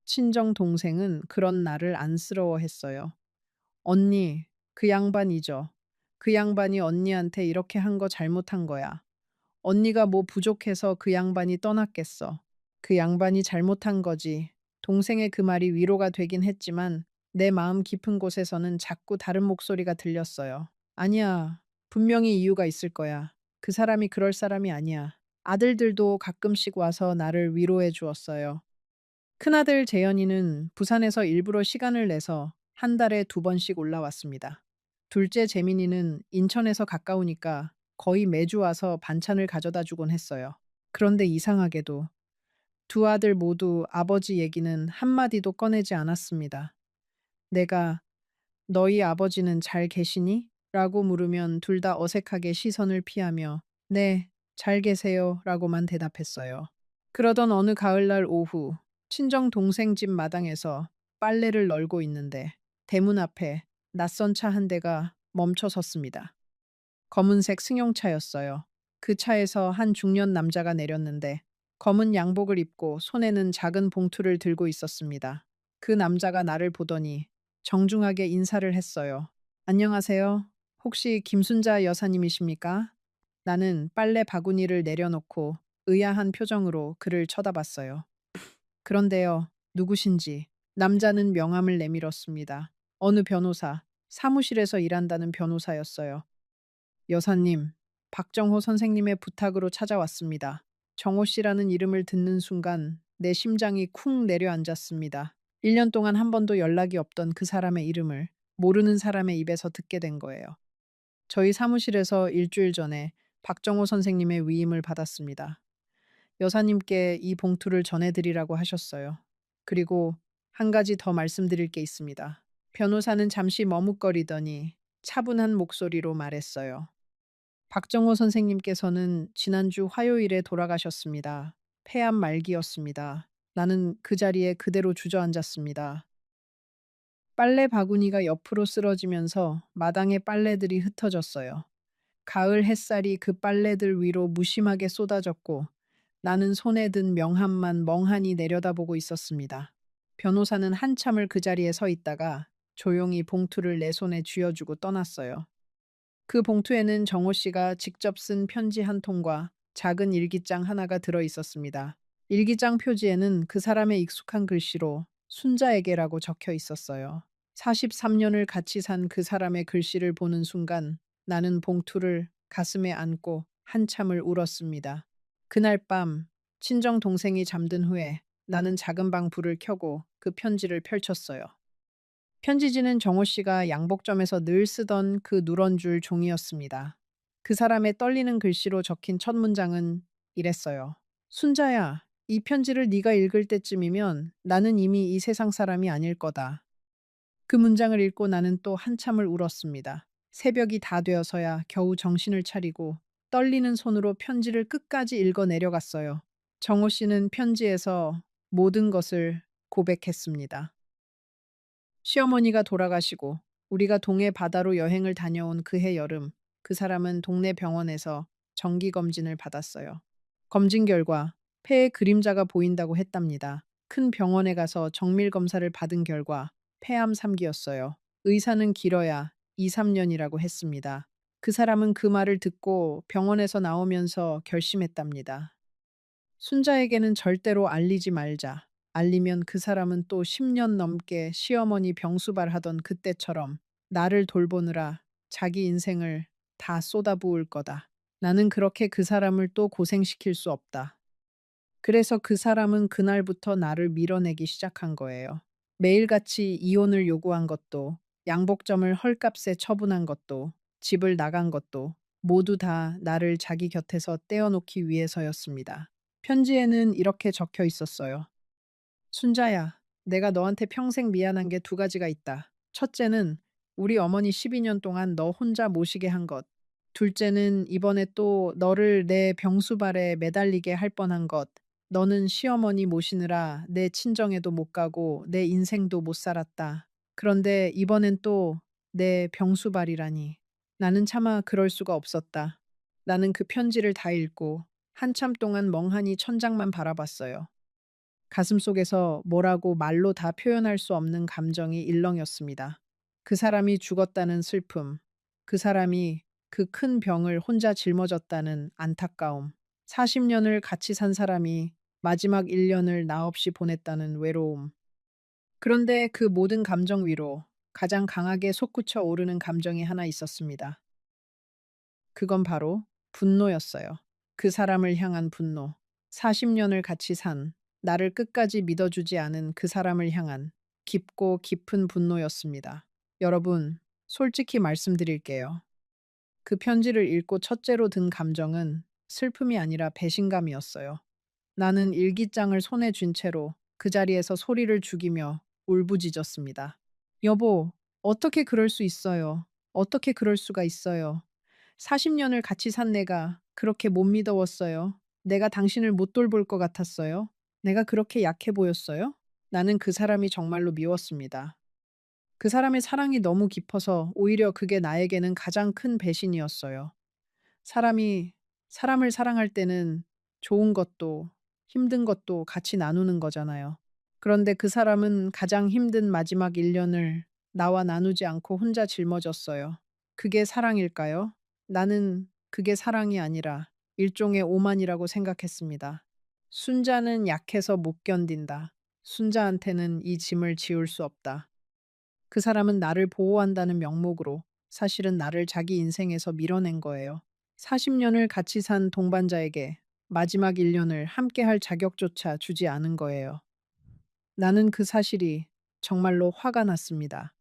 친정 동생은 그런 나를 안쓰러워했어요. 언니, 그 양반 잊어. 그 양반이 언니한테 이렇게 한 거 잘못한 거야. 언니가 뭐 부족해서 그 양반이 떠났겠어. 그 양반이 잘못한 거지. 동생의 그 말이 위로가 되긴 했지만 내 마음 깊은 곳에서는 자꾸 다른 목소리가 들렸어요. 아니야. 분명히 이유가 있을 거야. 그 사람이 그럴 사람이 아니야. 아들들도 가끔씩 와서 나를 위로해 주었어요. 큰아들 재현이는 부산에서 일부러 시간을 내서 한 달에 2번씩 올라왔습니다. 둘째 재민이는 인천에서 가까우니까 거의 매주 와서 반찬을 가져다 주곤 했어요. 그런데 이상하게도 두 아들 모두 아버지 얘기는 한마디도 꺼내지 않았습니다. 내가 너희 아버지는 잘 계시니? 라고 물으면 둘 다 어색하게 시선을 피하며 네, 잘 계세요 라고만 대답했어요. 그러던 어느 가을날 오후 친정 동생 집 마당에서 빨래를 널고 있는데 대문 앞에 낯선 차 한 대가 멈춰 섰습니다. 검은색 승용차였어요. 그 차에서 한 중년 남자가 내렸는데 검은 양복을 입고 손에는 작은 봉투를 들고 있었습니다. 그 남자가 나를 보더니 정중하게 인사를 했어요. 안녕하세요. 혹시 김순자 여사님이십니까? 나는 빨래 바구니를 내려놓고 의아한 표정으로 그를 쳐다봤어요. 그런데요, 누구신지 남자는 명함을 내밀었습니다. 어느 변호사, 사무실에서 일한다는 변호사였어요. 여사님, 박정호 선생님의 부탁으로 찾아왔습니다. 정호 씨라는 이름을 듣는 순간 내 심장이 쿵 내려앉았습니다. 1년 동안 한 번도 연락이 없던 그 사람의 이름을 모르는 사람의 입에서 듣게 된 거예요. 저희 사무실에서 일주일 전에 박정호 선생님의 위임을 받았습니다. 여사님께 이 봉투를 전해드리라고 하셨어요. 그리고 한 가지 더 말씀드릴 게 있습니다. 변호사는 잠시 머뭇거리더니 차분한 목소리로 말했어요. 박정호 선생님께서는 지난주 화요일에 돌아가셨습니다. 폐암 말기였습니다. 나는 그 자리에 그대로 주저앉았습니다. 빨래 바구니가 옆으로 쓰러지면서 마당에 빨래들이 흩어졌어요. 가을 햇살이 그 빨래들 위로 무심하게 쏟아졌고 나는 손에 든 명함만 멍하니 내려다보고 있었습니다. 변호사는 한참을 그 자리에 서 있다가 조용히 봉투를 내 손에 쥐어주고 떠났어요. 그 봉투에는 정호 씨가 직접 쓴 편지 한 통과 작은 일기장 하나가 들어 있었습니다. 일기장 표지에는 그 사람의 익숙한 글씨로 순자에게라고 적혀 있었어요. 43년을 같이 산 그 사람의 글씨를 보는 순간 나는 봉투를 가슴에 안고 한참을 울었습니다. 그날 밤 친정 동생이 잠든 후에 나는 작은 방 불을 켜고 그 편지를 펼쳤어요. 편지지는 정호 씨가 양복점에서 늘 쓰던 그 누런 줄 종이였습니다. 그 사람의 떨리는 글씨로 적힌 첫 문장은 이랬어요. 순자야, 이 편지를 네가 읽을 때쯤이면 나는 이미 이 세상 사람이 아닐 거다. 그 문장을 읽고 나는 또 한참을 울었습니다. 새벽이 다 되어서야 겨우 정신을 차리고 떨리는 손으로 편지를 끝까지 읽어 내려갔어요. 정호 씨는 편지에서 모든 것을 고백했습니다. 시어머니가 돌아가시고 우리가 동해 바다로 여행을 다녀온 그해 여름, 그 사람은 동네 병원에서 정기 검진을 받았어요. 검진 결과 폐에 그림자가 보인다고 했답니다. 큰 병원에 가서 정밀 검사를 받은 결과 폐암 3기였어요. 의사는 길어야 2, 3년이라고 했습니다. 그 사람은 그 말을 듣고 병원에서 나오면서 결심했답니다. 순자에게는 절대로 알리지 말자. 알리면 그 사람은 또 10년 넘게 시어머니 병수발하던 그때처럼 나를 돌보느라 자기 인생을 다 쏟아부을 거다. 나는 그렇게 그 사람을 또 고생시킬 수 없다. 그래서 그 사람은 그날부터 나를 밀어내기 시작한 거예요. 매일같이 이혼을 요구한 것도, 양복점을 헐값에 처분한 것도, 집을 나간 것도 모두 다 나를 자기 곁에서 떼어놓기 위해서였습니다. 편지에는 이렇게 적혀 있었어요. 순자야, 내가 너한테 평생 미안한 게 2가지가 있다. 첫째는 우리 어머니 12년 동안 너 혼자 모시게 한 것. 둘째는 이번에 또 너를 내 병수발에 매달리게 할 뻔한 것. 너는 시어머니 모시느라 내 친정에도 못 가고 내 인생도 못 살았다. 그런데 이번엔 또 내 병수발이라니. 나는 차마 그럴 수가 없었다. 나는 그 편지를 다 읽고 한참 동안 멍하니 천장만 바라봤어요. 가슴속에서 뭐라고 말로 다 표현할 수 없는 감정이 일렁였습니다. 그 사람이 죽었다는 슬픔, 그 사람이 그 큰 병을 혼자 짊어졌다는 안타까움, 40년을 같이 산 사람이 마지막 1년을 나 없이 보냈다는 외로움. 그런데 그 모든 감정 위로 가장 강하게 솟구쳐 오르는 감정이 하나 있었습니다. 그건 바로 분노였어요. 그 사람을 향한 분노. 40년을 같이 산, 나를 끝까지 믿어주지 않은 그 사람을 향한 깊고 깊은 분노였습니다. 여러분, 솔직히 말씀드릴게요. 그 편지를 읽고 첫째로 든 감정은 슬픔이 아니라 배신감이었어요. 나는 일기장을 손에 쥔 채로 그 자리에서 소리를 죽이며 울부짖었습니다. 여보, 어떻게 그럴 수 있어요? 어떻게 그럴 수가 있어요? 40년을 같이 산 내가 그렇게 못 믿어웠어요. 내가 당신을 못 돌볼 것 같았어요. 내가 그렇게 약해 보였어요? 나는 그 사람이 정말로 미웠습니다. 그 사람의 사랑이 너무 깊어서 오히려 그게 나에게는 가장 큰 배신이었어요. 사람이 사람을 사랑할 때는 좋은 것도 힘든 것도 같이 나누는 거잖아요. 그런데 그 사람은 가장 힘든 마지막 1년을 나와 나누지 않고 혼자 짊어졌어요. 그게 사랑일까요? 나는 그게 사랑이 아니라 일종의 오만이라고 생각했습니다. 순자는 약해서 못 견딘다. 순자한테는 이 짐을 지울 수 없다. 그 사람은 나를 보호한다는 명목으로 사실은 나를 자기 인생에서 밀어낸 거예요. 40년을 같이 산 동반자에게 마지막 1년을 함께 할 자격조차 주지 않은 거예요. 나는 그 사실이 정말로 화가 났습니다.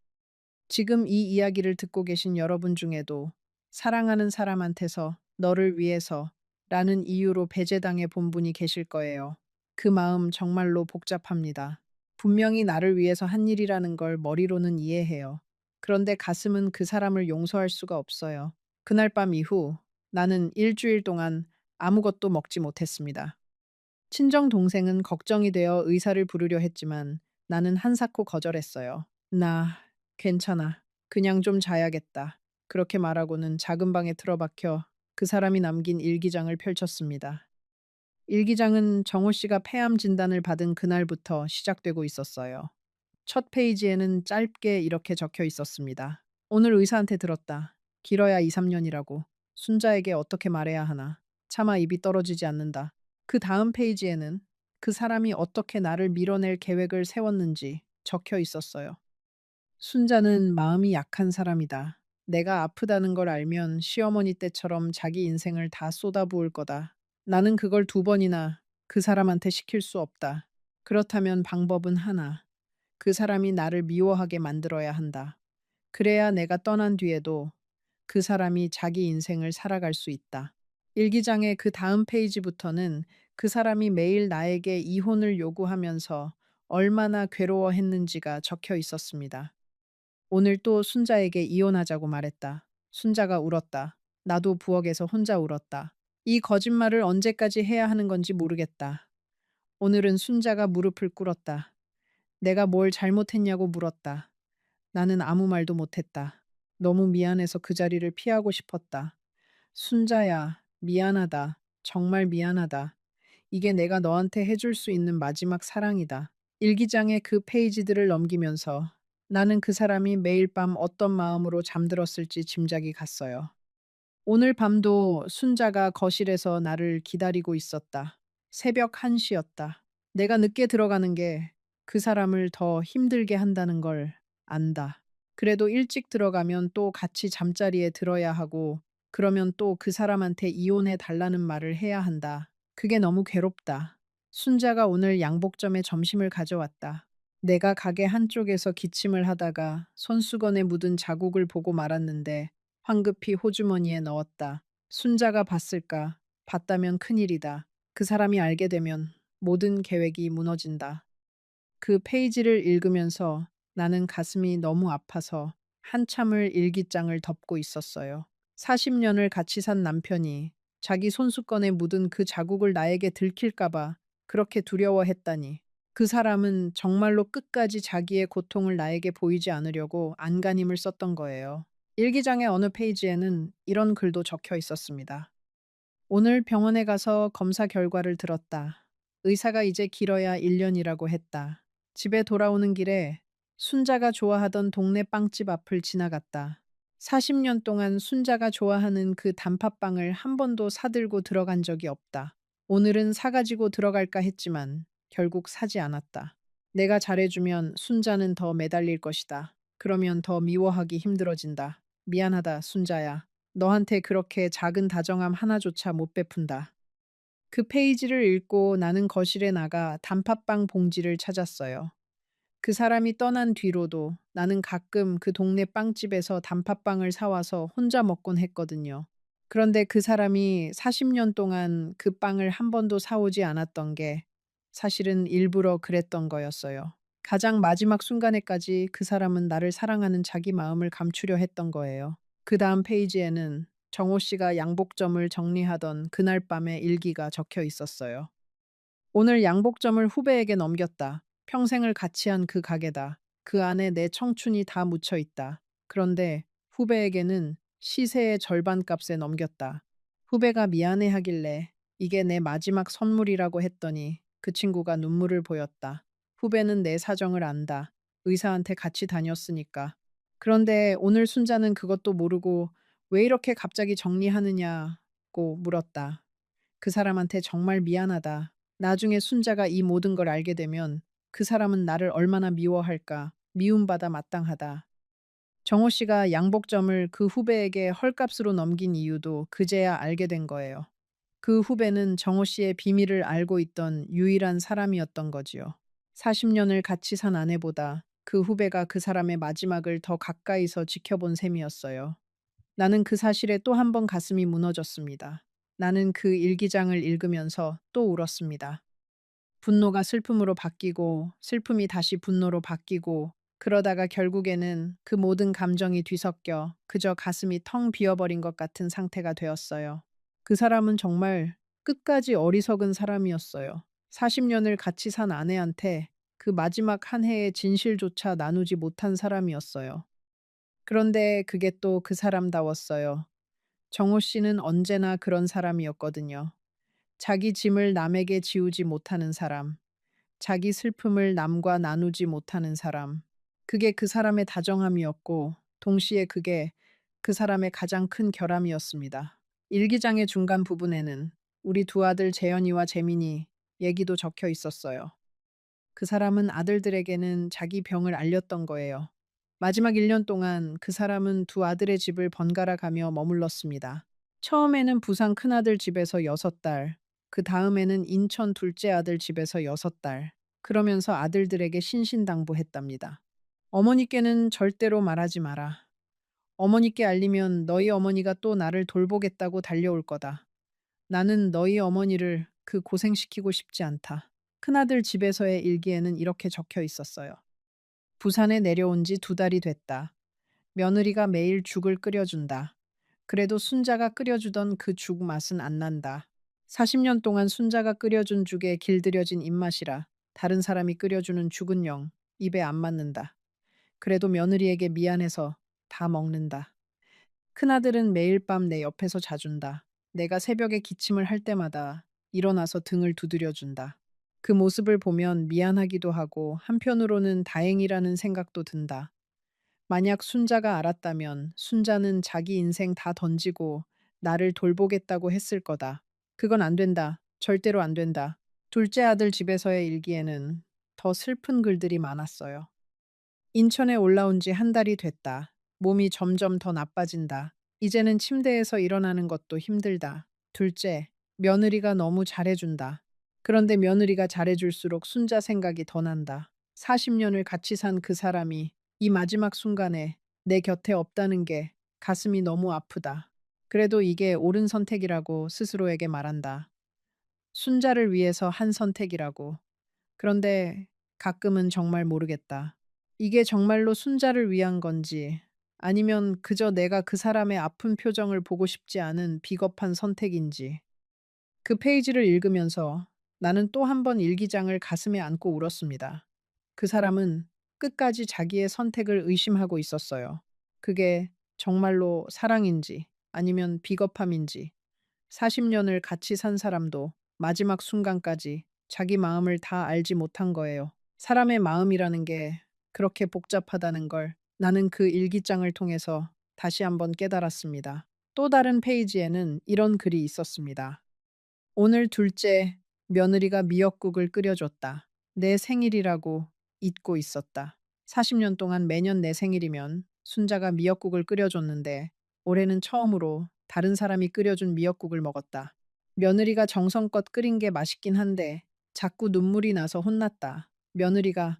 지금 이 이야기를 듣고 계신 여러분 중에도 사랑하는 사람한테서 너를 위해서 라는 이유로 배제당해 본 분이 계실 거예요. 그 마음 정말로 복잡합니다. 분명히 나를 위해서 한 일이라는 걸 머리로는 이해해요. 그런데 가슴은 그 사람을 용서할 수가 없어요. 그날 밤 이후 나는 일주일 동안 아무것도 먹지 못했습니다. 친정 동생은 걱정이 되어 의사를 부르려 했지만 나는 한사코 거절했어요. 나 괜찮아. 그냥 좀 자야겠다. 그렇게 말하고는 작은 방에 틀어박혀 그 사람이 남긴 일기장을 펼쳤습니다. 일기장은 정호 씨가 폐암 진단을 받은 그날부터 시작되고 있었어요. 첫 페이지에는 짧게 이렇게 적혀 있었습니다. 오늘 의사한테 들었다. 길어야 2, 3년이라고. 순자에게 어떻게 말해야 하나. 차마 입이 떨어지지 않는다. 그 다음 페이지에는 그 사람이 어떻게 나를 밀어낼 계획을 세웠는지 적혀 있었어요. 순자는 마음이 약한 사람이다. 내가 아프다는 걸 알면 시어머니 때처럼 자기 인생을 다 쏟아부을 거다. 나는 그걸 2번이나 그 사람한테 시킬 수 없다. 그렇다면 방법은 하나. 그 사람이 나를 미워하게 만들어야 한다. 그래야 내가 떠난 뒤에도 그 사람이 자기 인생을 살아갈 수 있다. 일기장의 그 다음 페이지부터는 그 사람이 매일 나에게 이혼을 요구하면서 얼마나 괴로워했는지가 적혀 있었습니다. 오늘 또 순자에게 이혼하자고 말했다. 순자가 울었다. 나도 부엌에서 혼자 울었다. 이 거짓말을 언제까지 해야 하는 건지 모르겠다. 오늘은 순자가 무릎을 꿇었다. 내가 뭘 잘못했냐고 물었다. 나는 아무 말도 못했다. 너무 미안해서 그 자리를 피하고 싶었다. 순자야, 미안하다. 정말 미안하다. 이게 내가 너한테 해줄 수 있는 마지막 사랑이다. 일기장의 그 페이지들을 넘기면서 나는 그 사람이 매일 밤 어떤 마음으로 잠들었을지 짐작이 갔어요. 오늘 밤도 순자가 거실에서 나를 기다리고 있었다. 새벽 1시였다. 내가 늦게 들어가는 게 그 사람을 더 힘들게 한다는 걸 안다. 그래도 일찍 들어가면 또 같이 잠자리에 들어야 하고, 그러면 또 그 사람한테 이혼해 달라는 말을 해야 한다. 그게 너무 괴롭다. 순자가 오늘 양복점에 점심을 가져왔다. 내가 가게 한쪽에서 기침을 하다가 손수건에 묻은 자국을 보고 말았는데 황급히 호주머니에 넣었다. 순자가 봤을까? 봤다면 큰일이다. 그 사람이 알게 되면 모든 계획이 무너진다. 그 페이지를 읽으면서 나는 가슴이 너무 아파서 한참을 일기장을 덮고 있었어요. 40년을 같이 산 남편이 자기 손수건에 묻은 그 자국을 나에게 들킬까봐 그렇게 두려워했다니. 그 사람은 정말로 끝까지 자기의 고통을 나에게 보이지 않으려고 안간힘을 썼던 거예요. 일기장의 어느 페이지에는 이런 글도 적혀 있었습니다. 오늘 병원에 가서 검사 결과를 들었다. 의사가 이제 길어야 1년이라고 했다. 집에 돌아오는 길에 순자가 좋아하던 동네 빵집 앞을 지나갔다. 40년 동안 순자가 좋아하는 그 단팥빵을 한 번도 사들고 들어간 적이 없다. 오늘은 사가지고 들어갈까 했지만 결국 사지 않았다. 내가 잘해주면 순자는 더 매달릴 것이다. 그러면 더 미워하기 힘들어진다. 미안하다, 순자야. 너한테 그렇게 작은 다정함 하나조차 못 베푼다. 그 페이지를 읽고 나는 거실에 나가 단팥빵 봉지를 찾았어요. 그 사람이 떠난 뒤로도 나는 가끔 그 동네 빵집에서 단팥빵을 사와서 혼자 먹곤 했거든요. 그런데 그 사람이 40년 동안 그 빵을 한 번도 사오지 않았던 게 사실은 일부러 그랬던 거였어요. 가장 마지막 순간에까지 그 사람은 나를 사랑하는 자기 마음을 감추려 했던 거예요. 그 다음 페이지에는 정호 씨가 양복점을 정리하던 그날 밤의 일기가 적혀 있었어요. 오늘 양복점을 후배에게 넘겼다. 평생을 같이 한 그 가게다. 그 안에 내 청춘이 다 묻혀 있다. 그런데 후배에게는 시세의 절반 값에 넘겼다. 후배가 미안해 하길래 이게 내 마지막 선물이라고 했더니 그 친구가 눈물을 보였다. 후배는 내 사정을 안다. 의사한테 같이 다녔으니까. 그런데 오늘 순자는 그것도 모르고 왜 이렇게 갑자기 정리하느냐고 물었다. 그 사람한테 정말 미안하다. 나중에 순자가 이 모든 걸 알게 되면 그 사람은 나를 얼마나 미워할까. 미움받아 마땅하다. 정호 씨가 양복점을 그 후배에게 헐값으로 넘긴 이유도 그제야 알게 된 거예요. 그 후배는 정호 씨의 비밀을 알고 있던 유일한 사람이었던 거지요. 40년을 같이 산 아내보다 그 후배가 그 사람의 마지막을 더 가까이서 지켜본 셈이었어요. 나는 그 사실에 또 한 번 가슴이 무너졌습니다. 나는 그 일기장을 읽으면서 또 울었습니다. 분노가 슬픔으로 바뀌고 슬픔이 다시 분노로 바뀌고 그러다가 결국에는 그 모든 감정이 뒤섞여 그저 가슴이 텅 비어버린 것 같은 상태가 되었어요. 그 사람은 정말 끝까지 어리석은 사람이었어요. 40년을 같이 산 아내한테 그 마지막 한 해의 진실조차 나누지 못한 사람이었어요. 그런데 그게 또 그 사람다웠어요. 정호 씨는 언제나 그런 사람이었거든요. 자기 짐을 남에게 지우지 못하는 사람, 자기 슬픔을 남과 나누지 못하는 사람. 그게 그 사람의 다정함이었고, 동시에 그게 그 사람의 가장 큰 결함이었습니다. 일기장의 중간 부분에는 우리 두 아들 재현이와 재민이 얘기도 적혀 있었어요. 그 사람은 아들들에게는 자기 병을 알렸던 거예요. 마지막 1년 동안 그 사람은 두 아들의 집을 번갈아 가며 머물렀습니다. 처음에는 부산 큰아들 집에서 6달, 그 다음에는 인천 둘째 아들 집에서 6달, 그러면서 아들들에게 신신당부했답니다. 어머니께는 절대로 말하지 마라. 어머니께 알리면 너희 어머니가 또 나를 돌보겠다고 달려올 거다. 나는 너희 어머니를 그 고생시키고 싶지 않다. 큰아들 집에서의 일기에는 이렇게 적혀 있었어요. 부산에 내려온 지 2달이 됐다. 며느리가 매일 죽을 끓여준다. 그래도 순자가 끓여주던 그 죽 맛은 안 난다. 40년 동안 순자가 끓여준 죽에 길들여진 입맛이라 다른 사람이 끓여주는 죽은 영 입에 안 맞는다. 그래도 며느리에게 미안해서 다 먹는다. 큰아들은 매일 밤 내 옆에서 자준다. 내가 새벽에 기침을 할 때마다 일어나서 등을 두드려준다. 그 모습을 보면 미안하기도 하고 한편으로는 다행이라는 생각도 든다. 만약 순자가 알았다면 순자는 자기 인생 다 던지고 나를 돌보겠다고 했을 거다. 그건 안 된다. 절대로 안 된다. 둘째 아들 집에서의 일기에는 더 슬픈 글들이 많았어요. 인천에 올라온 지 1달이 됐다. 몸이 점점 더 나빠진다. 이제는 침대에서 일어나는 것도 힘들다. 둘째, 며느리가 너무 잘해준다. 그런데 며느리가 잘해줄수록 순자 생각이 더 난다. 40년을 같이 산 그 사람이 이 마지막 순간에 내 곁에 없다는 게 가슴이 너무 아프다. 그래도 이게 옳은 선택이라고 스스로에게 말한다. 순자를 위해서 한 선택이라고. 그런데 가끔은 정말 모르겠다. 이게 정말로 순자를 위한 건지 아니면 그저 내가 그 사람의 아픈 표정을 보고 싶지 않은 비겁한 선택인지. 그 페이지를 읽으면서 나는 또 한 번 일기장을 가슴에 안고 울었습니다. 그 사람은 끝까지 자기의 선택을 의심하고 있었어요. 그게 정말로 사랑인지 아니면 비겁함인지 40년을 같이 산 사람도 마지막 순간까지 자기 마음을 다 알지 못한 거예요. 사람의 마음이라는 게 그렇게 복잡하다는 걸 나는 그 일기장을 통해서 다시 한번 깨달았습니다. 또 다른 페이지에는 이런 글이 있었습니다. 오늘 둘째, 며느리가 미역국을 끓여줬다. 내 생일이라고 잊고 있었다. 40년 동안 매년 내 생일이면 순자가 미역국을 끓여줬는데 올해는 처음으로 다른 사람이 끓여준 미역국을 먹었다. 며느리가 정성껏 끓인 게 맛있긴 한데 자꾸 눈물이 나서 혼났다. 며느리가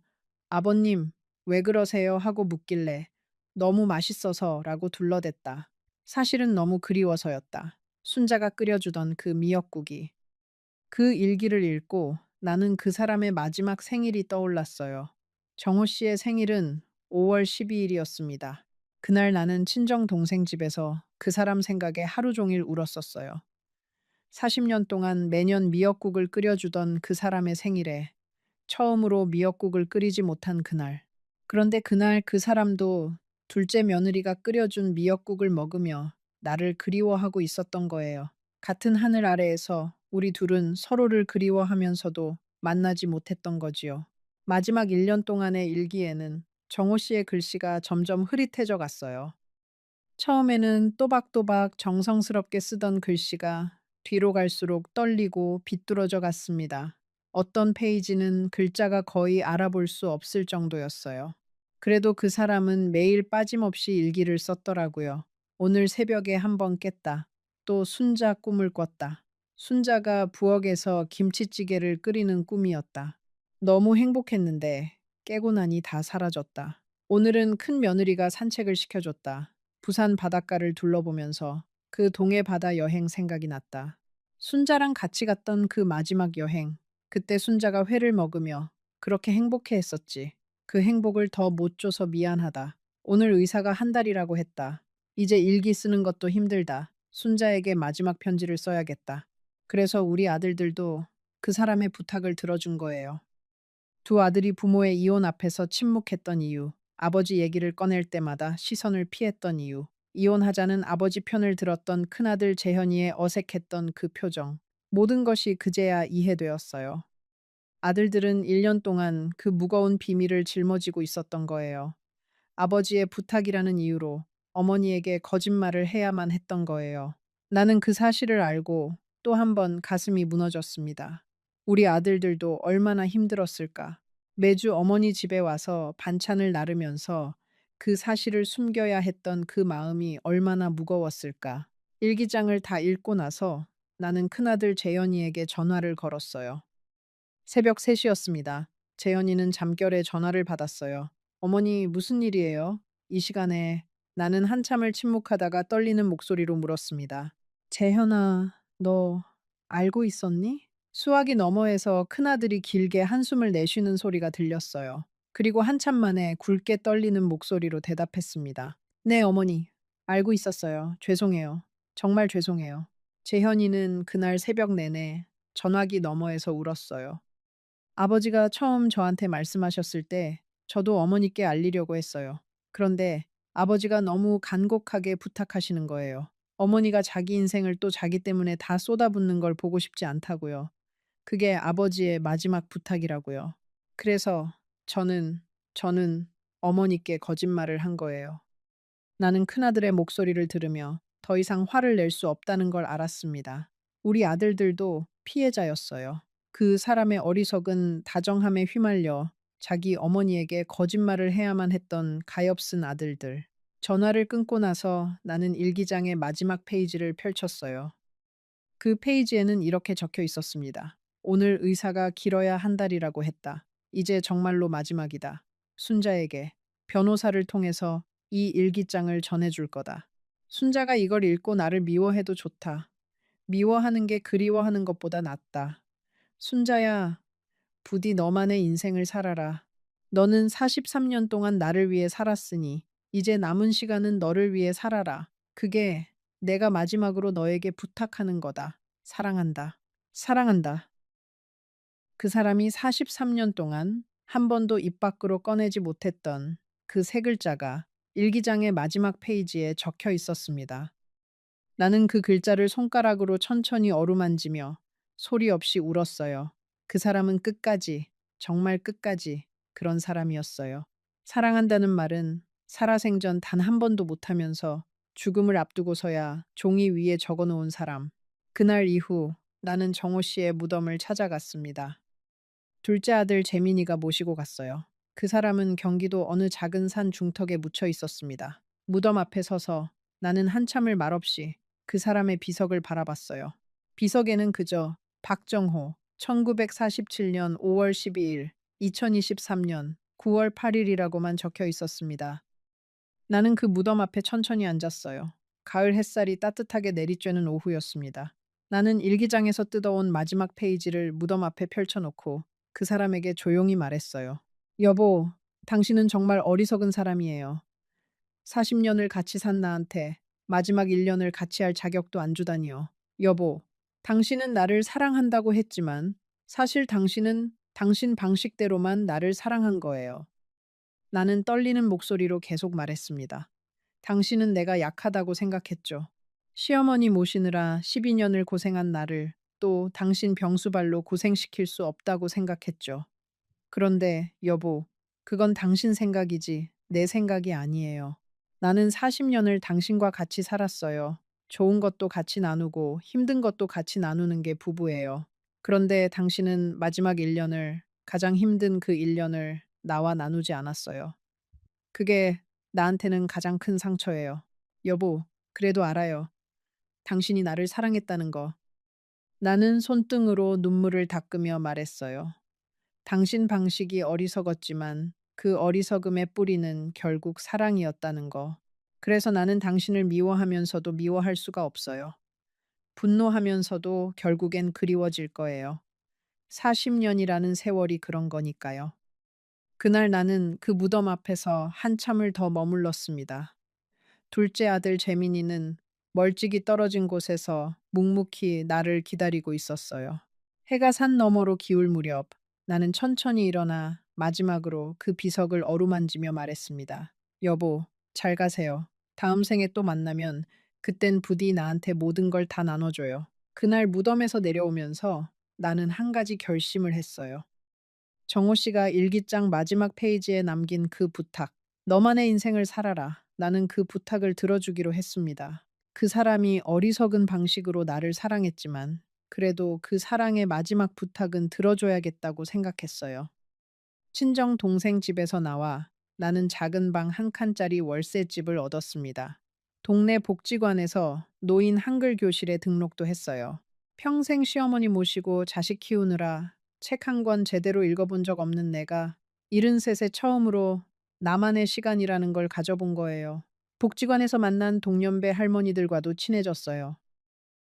아버님, 왜 그러세요? 하고 묻길래 너무 맛있어서 라고 둘러댔다. 사실은 너무 그리워서였다. 순자가 끓여주던 그 미역국이. 그 일기를 읽고 나는 그 사람의 마지막 생일이 떠올랐어요. 정호 씨의 생일은 5월 12일이었습니다. 그날 나는 친정 동생 집에서 그 사람 생각에 하루 종일 울었었어요. 40년 동안 매년 미역국을 끓여주던 그 사람의 생일에 처음으로 미역국을 끓이지 못한 그날. 그런데 그날 그 사람도 둘째 며느리가 끓여준 미역국을 먹으며 나를 그리워하고 있었던 거예요. 같은 하늘 아래에서 우리 둘은 서로를 그리워하면서도 만나지 못했던 거지요. 마지막 1년 동안의 일기에는 정호 씨의 글씨가 점점 흐릿해져 갔어요. 처음에는 또박또박 정성스럽게 쓰던 글씨가 뒤로 갈수록 떨리고 비뚤어져 갔습니다. 어떤 페이지는 글자가 거의 알아볼 수 없을 정도였어요. 그래도 그 사람은 매일 빠짐없이 일기를 썼더라고요. 오늘 새벽에 한번 깼다. 또 순자 꿈을 꿨다. 순자가 부엌에서 김치찌개를 끓이는 꿈이었다. 너무 행복했는데 깨고 나니 다 사라졌다. 오늘은 큰 며느리가 산책을 시켜줬다. 부산 바닷가를 둘러보면서 그 동해 바다 여행 생각이 났다. 순자랑 같이 갔던 그 마지막 여행. 그때 순자가 회를 먹으며 그렇게 행복해 했었지. 그 행복을 더 못 줘서 미안하다. 오늘 의사가 한 달이라고 했다. 이제 일기 쓰는 것도 힘들다. 순자에게 마지막 편지를 써야겠다. 그래서 우리 아들들도 그 사람의 부탁을 들어준 거예요. 두 아들이 부모의 이혼 앞에서 침묵했던 이유, 아버지 얘기를 꺼낼 때마다 시선을 피했던 이유, 이혼하자는 아버지 편을 들었던 큰아들 재현이의 어색했던 그 표정, 모든 것이 그제야 이해되었어요. 아들들은 1년 동안 그 무거운 비밀을 짊어지고 있었던 거예요. 아버지의 부탁이라는 이유로 어머니에게 거짓말을 해야만 했던 거예요. 나는 그 사실을 알고 또 한 번 가슴이 무너졌습니다. 우리 아들들도 얼마나 힘들었을까. 매주 어머니 집에 와서 반찬을 나르면서 그 사실을 숨겨야 했던 그 마음이 얼마나 무거웠을까. 일기장을 다 읽고 나서 나는 큰아들 재현이에게 전화를 걸었어요. 새벽 3시였습니다. 재현이는 잠결에 전화를 받았어요. 어머니, 무슨 일이에요? 이 시간에 나는 한참을 침묵하다가 떨리는 목소리로 물었습니다. 재현아, 너 알고 있었니? 수화기 너머에서 큰아들이 길게 한숨을 내쉬는 소리가 들렸어요. 그리고 한참 만에 굵게 떨리는 목소리로 대답했습니다. 네, 어머니. 알고 있었어요. 죄송해요. 정말 죄송해요. 재현이는 그날 새벽 내내 전화기 너머에서 울었어요. 아버지가 처음 저한테 말씀하셨을 때 저도 어머니께 알리려고 했어요. 그런데 아버지가 너무 간곡하게 부탁하시는 거예요. 어머니가 자기 인생을 또 자기 때문에 다 쏟아붓는 걸 보고 싶지 않다고요. 그게 아버지의 마지막 부탁이라고요. 그래서 저는 어머니께 거짓말을 한 거예요. 나는 큰아들의 목소리를 들으며 더 이상 화를 낼 수 없다는 걸 알았습니다. 우리 아들들도 피해자였어요. 그 사람의 어리석은 다정함에 휘말려 자기 어머니에게 거짓말을 해야만 했던 가엾은 아들들. 전화를 끊고 나서 나는 일기장의 마지막 페이지를 펼쳤어요. 그 페이지에는 이렇게 적혀 있었습니다. 오늘 의사가 길어야 한 달이라고 했다. 이제 정말로 마지막이다. 순자에게 변호사를 통해서 이 일기장을 전해줄 거다. 순자가 이걸 읽고 나를 미워해도 좋다. 미워하는 게 그리워하는 것보다 낫다. 순자야, 부디 너만의 인생을 살아라. 너는 43년 동안 나를 위해 살았으니 이제 남은 시간은 너를 위해 살아라. 그게 내가 마지막으로 너에게 부탁하는 거다. 사랑한다. 사랑한다. 그 사람이 43년 동안 한 번도 입 밖으로 꺼내지 못했던 그 세 글자가 일기장의 마지막 페이지에 적혀 있었습니다. 나는 그 글자를 손가락으로 천천히 어루만지며 소리 없이 울었어요. 그 사람은 끝까지, 정말 끝까지 그런 사람이었어요. 사랑한다는 말은 살아생전 단 한 번도 못하면서 죽음을 앞두고서야 종이 위에 적어 놓은 사람. 그날 이후 나는 정호 씨의 무덤을 찾아갔습니다. 둘째 아들 재민이가 모시고 갔어요. 그 사람은 경기도 어느 작은 산 중턱에 묻혀 있었습니다. 무덤 앞에 서서 나는 한참을 말없이 그 사람의 비석을 바라봤어요. 비석에는 그저 박정호 1947년 5월 12일, 2023년 9월 8일이라고만 적혀 있었습니다. 나는 그 무덤 앞에 천천히 앉았어요. 가을 햇살이 따뜻하게 내리쬐는 오후였습니다. 나는 일기장에서 뜯어온 마지막 페이지를 무덤 앞에 펼쳐놓고 그 사람에게 조용히 말했어요. 여보, 당신은 정말 어리석은 사람이에요. 40년을 같이 산 나한테 마지막 1년을 같이 할 자격도 안 주다니요. 여보, 당신은 나를 사랑한다고 했지만 사실 당신은 당신 방식대로만 나를 사랑한 거예요. 나는 떨리는 목소리로 계속 말했습니다. 당신은 내가 약하다고 생각했죠. 시어머니 모시느라 12년을 고생한 나를 또 당신 병수발로 고생시킬 수 없다고 생각했죠. 그런데 여보, 그건 당신 생각이지 내 생각이 아니에요. 나는 40년을 당신과 같이 살았어요. 좋은 것도 같이 나누고 힘든 것도 같이 나누는 게 부부예요. 그런데 당신은 마지막 1년을, 가장 힘든 그 1년을 나와 나누지 않았어요. 그게 나한테는 가장 큰 상처예요. 여보, 그래도 알아요. 당신이 나를 사랑했다는 거. 나는 손등으로 눈물을 닦으며 말했어요. 당신 방식이 어리석었지만 그 어리석음의 뿌리는 결국 사랑이었다는 거. 그래서 나는 당신을 미워하면서도 미워할 수가 없어요. 분노하면서도 결국엔 그리워질 거예요. 40년이라는 세월이 그런 거니까요. 그날 나는 그 무덤 앞에서 한참을 더 머물렀습니다. 둘째 아들 재민이는 멀찍이 떨어진 곳에서 묵묵히 나를 기다리고 있었어요. 해가 산 너머로 기울 무렵 나는 천천히 일어나 마지막으로 그 비석을 어루만지며 말했습니다. 여보, 잘 가세요. 다음 생에 또 만나면 그땐 부디 나한테 모든 걸 다 나눠줘요. 그날 무덤에서 내려오면서 나는 한 가지 결심을 했어요. 정호 씨가 일기장 마지막 페이지에 남긴 그 부탁. 너만의 인생을 살아라. 나는 그 부탁을 들어주기로 했습니다. 그 사람이 어리석은 방식으로 나를 사랑했지만 그래도 그 사랑의 마지막 부탁은 들어줘야겠다고 생각했어요. 친정 동생 집에서 나와 나는 작은 방 한 칸짜리 월세집을 얻었습니다. 동네 복지관에서 노인 한글 교실에 등록도 했어요. 평생 시어머니 모시고 자식 키우느라 책 한 권 제대로 읽어본 적 없는 내가 73세 처음으로 나만의 시간이라는 걸 가져본 거예요. 복지관에서 만난 동년배 할머니들과도 친해졌어요.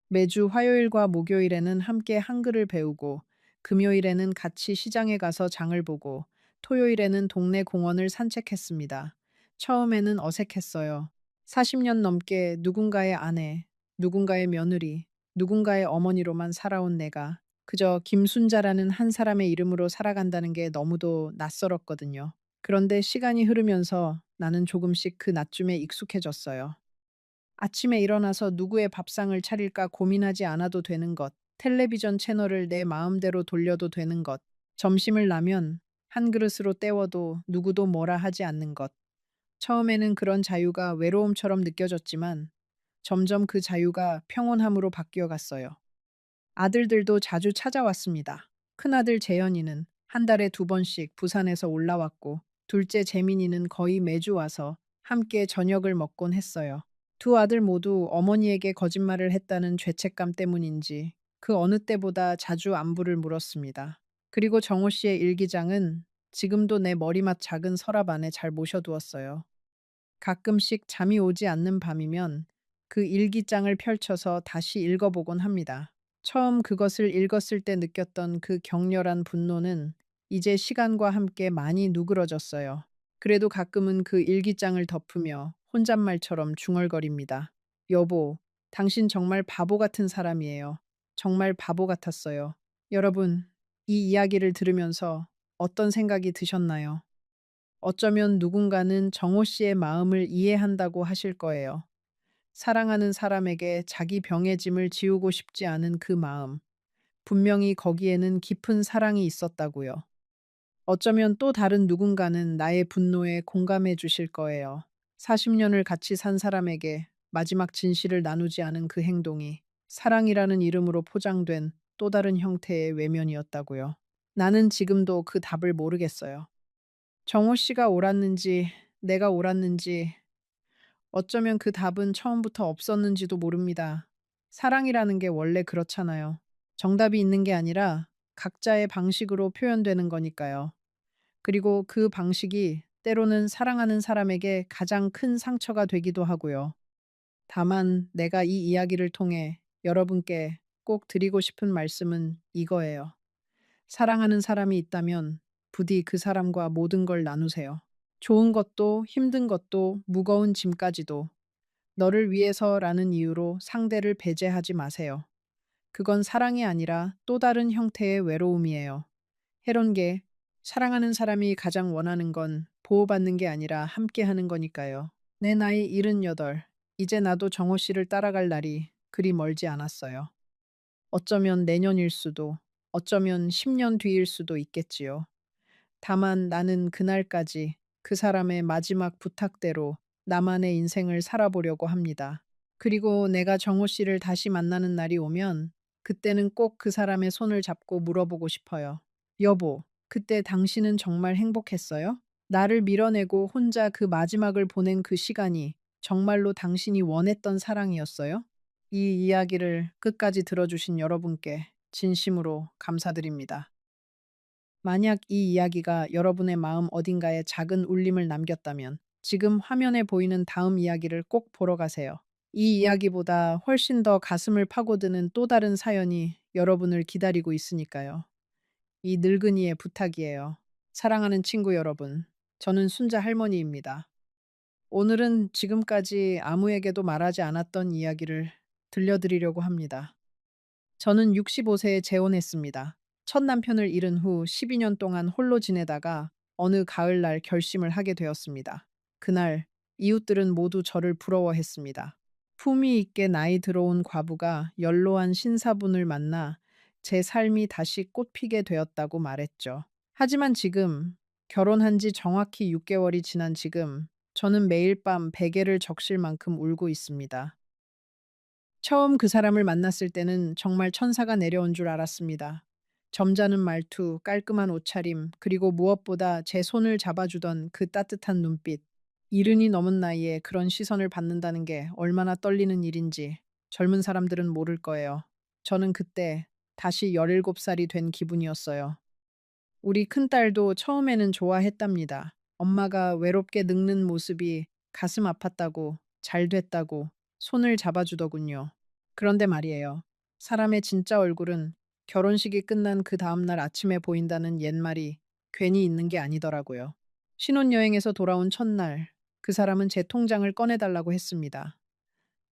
매주 화요일과 목요일에는 함께 한글을 배우고, 금요일에는 같이 시장에 가서 장을 보고, 토요일에는 동네 공원을 산책했습니다. 처음에는 어색했어요. 40년 넘게 누군가의 아내, 누군가의 며느리, 누군가의 어머니로만 살아온 내가 그저 김순자라는 한 사람의 이름으로 살아간다는 게 너무도 낯설었거든요. 그런데 시간이 흐르면서 나는 조금씩 그 낯쭌에 익숙해졌어요. 아침에 일어나서 누구의 밥상을 차릴까 고민하지 않아도 되는 것, 텔레비전 채널을 내 마음대로 돌려도 되는 것, 점심을 라면 한 그릇으로 때워도 누구도 뭐라 하지 않는 것. 처음에는 그런 자유가 외로움처럼 느껴졌지만 점점 그 자유가 평온함으로 바뀌어 갔어요. 아들들도 자주 찾아왔습니다. 큰아들 재현이는 한 달에 2번씩 부산에서 올라왔고, 둘째 재민이는 거의 매주 와서 함께 저녁을 먹곤 했어요. 두 아들 모두 어머니에게 거짓말을 했다는 죄책감 때문인지 그 어느 때보다 자주 안부를 물었습니다. 그리고 정호 씨의 일기장은 지금도 내 머리맡 작은 서랍 안에 잘 모셔두었어요. 가끔씩 잠이 오지 않는 밤이면 그 일기장을 펼쳐서 다시 읽어보곤 합니다. 처음 그것을 읽었을 때 느꼈던 그 격렬한 분노는 이제 시간과 함께 많이 누그러졌어요. 그래도 가끔은 그 일기장을 덮으며 혼잣말처럼 중얼거립니다. 여보, 당신 정말 바보 같은 사람이에요. 정말 바보 같았어요. 여러분, 이 이야기를 들으면서 어떤 생각이 드셨나요? 어쩌면 누군가는 정호 씨의 마음을 이해한다고 하실 거예요. 사랑하는 사람에게 자기 병의 짐을 지우고 싶지 않은 그 마음. 분명히 거기에는 깊은 사랑이 있었다고요. 어쩌면 또 다른 누군가는 나의 분노에 공감해 주실 거예요. 40년을 같이 산 사람에게 마지막 진실을 나누지 않은 그 행동이 사랑이라는 이름으로 포장된 또 다른 형태의 외면이었다고요. 나는 지금도 그 답을 모르겠어요. 정호 씨가 옳았는지, 내가 옳았는지, 어쩌면 그 답은 처음부터 없었는지도 모릅니다. 사랑이라는 게 원래 그렇잖아요. 정답이 있는 게 아니라 각자의 방식으로 표현되는 거니까요. 그리고 그 방식이 때로는 사랑하는 사람에게 가장 큰 상처가 되기도 하고요. 다만 내가 이 이야기를 통해 여러분께 꼭 드리고 싶은 말씀은 이거예요. 사랑하는 사람이 있다면 부디 그 사람과 모든 걸 나누세요. 좋은 것도 힘든 것도 무거운 짐까지도 너를 위해서라는 이유로 상대를 배제하지 마세요. 그건 사랑이 아니라 또 다른 형태의 외로움이에요. 해론 게 사랑하는 사람이 가장 원하는 건 보호받는 게 아니라 함께 하는 거니까요. 내 나이 78. 이제 나도 정호 씨를 따라갈 날이 그리 멀지 않았어요. 어쩌면 내년일 수도, 어쩌면 10년 뒤일 수도 있겠지요. 다만 나는 그날까지 그 사람의 마지막 부탁대로 나만의 인생을 살아보려고 합니다. 그리고 내가 정호 씨를 다시 만나는 날이 오면 그때는 꼭 그 사람의 손을 잡고 물어보고 싶어요. 여보, 그때 당신은 정말 행복했어요? 나를 밀어내고 혼자 그 마지막을 보낸 그 시간이 정말로 당신이 원했던 사랑이었어요? 이 이야기를 끝까지 들어주신 여러분께 진심으로 감사드립니다. 만약 이 이야기가 여러분의 마음 어딘가에 작은 울림을 남겼다면 지금 화면에 보이는 다음 이야기를 꼭 보러 가세요. 이 이야기보다 훨씬 더 가슴을 파고드는 또 다른 사연이 여러분을 기다리고 있으니까요. 이 늙은이의 부탁이에요. 사랑하는 친구 여러분, 저는 순자 할머니입니다. 오늘은 지금까지 아무에게도 말하지 않았던 이야기를 들려드리려고 합니다. 저는 65세에 재혼했습니다. 첫 남편을 잃은 후 12년 동안 홀로 지내다가 어느 가을날 결심을 하게 되었습니다. 그날 이웃들은 모두 저를 부러워했습니다. 품위 있게 나이 들어온 과부가 연로한 신사분을 만나 제 삶이 다시 꽃피게 되었다고 말했죠. 하지만 지금 결혼한 지 정확히 6개월이 지난 지금 저는 매일 밤 베개를 적실 만큼 울고 있습니다. 처음 그 사람을 만났을 때는 정말 천사가 내려온 줄 알았습니다. 점잖은 말투, 깔끔한 옷차림, 그리고 무엇보다 제 손을 잡아주던 그 따뜻한 눈빛. 이른이 넘은 나이에 그런 시선을 받는다는 게 얼마나 떨리는 일인지 젊은 사람들은 모를 거예요. 저는 그때 다시 17살이 된 기분이었어요. 우리 큰딸도 처음에는 좋아했답니다. 엄마가 외롭게 늙는 모습이 가슴 아팠다고, 잘 됐다고, 손을 잡아주더군요. 그런데 말이에요. 사람의 진짜 얼굴은 결혼식이 끝난 그 다음날 아침에 보인다는 옛말이 괜히 있는 게 아니더라고요. 신혼여행에서 돌아온 첫날, 그 사람은 제 통장을 꺼내달라고 했습니다.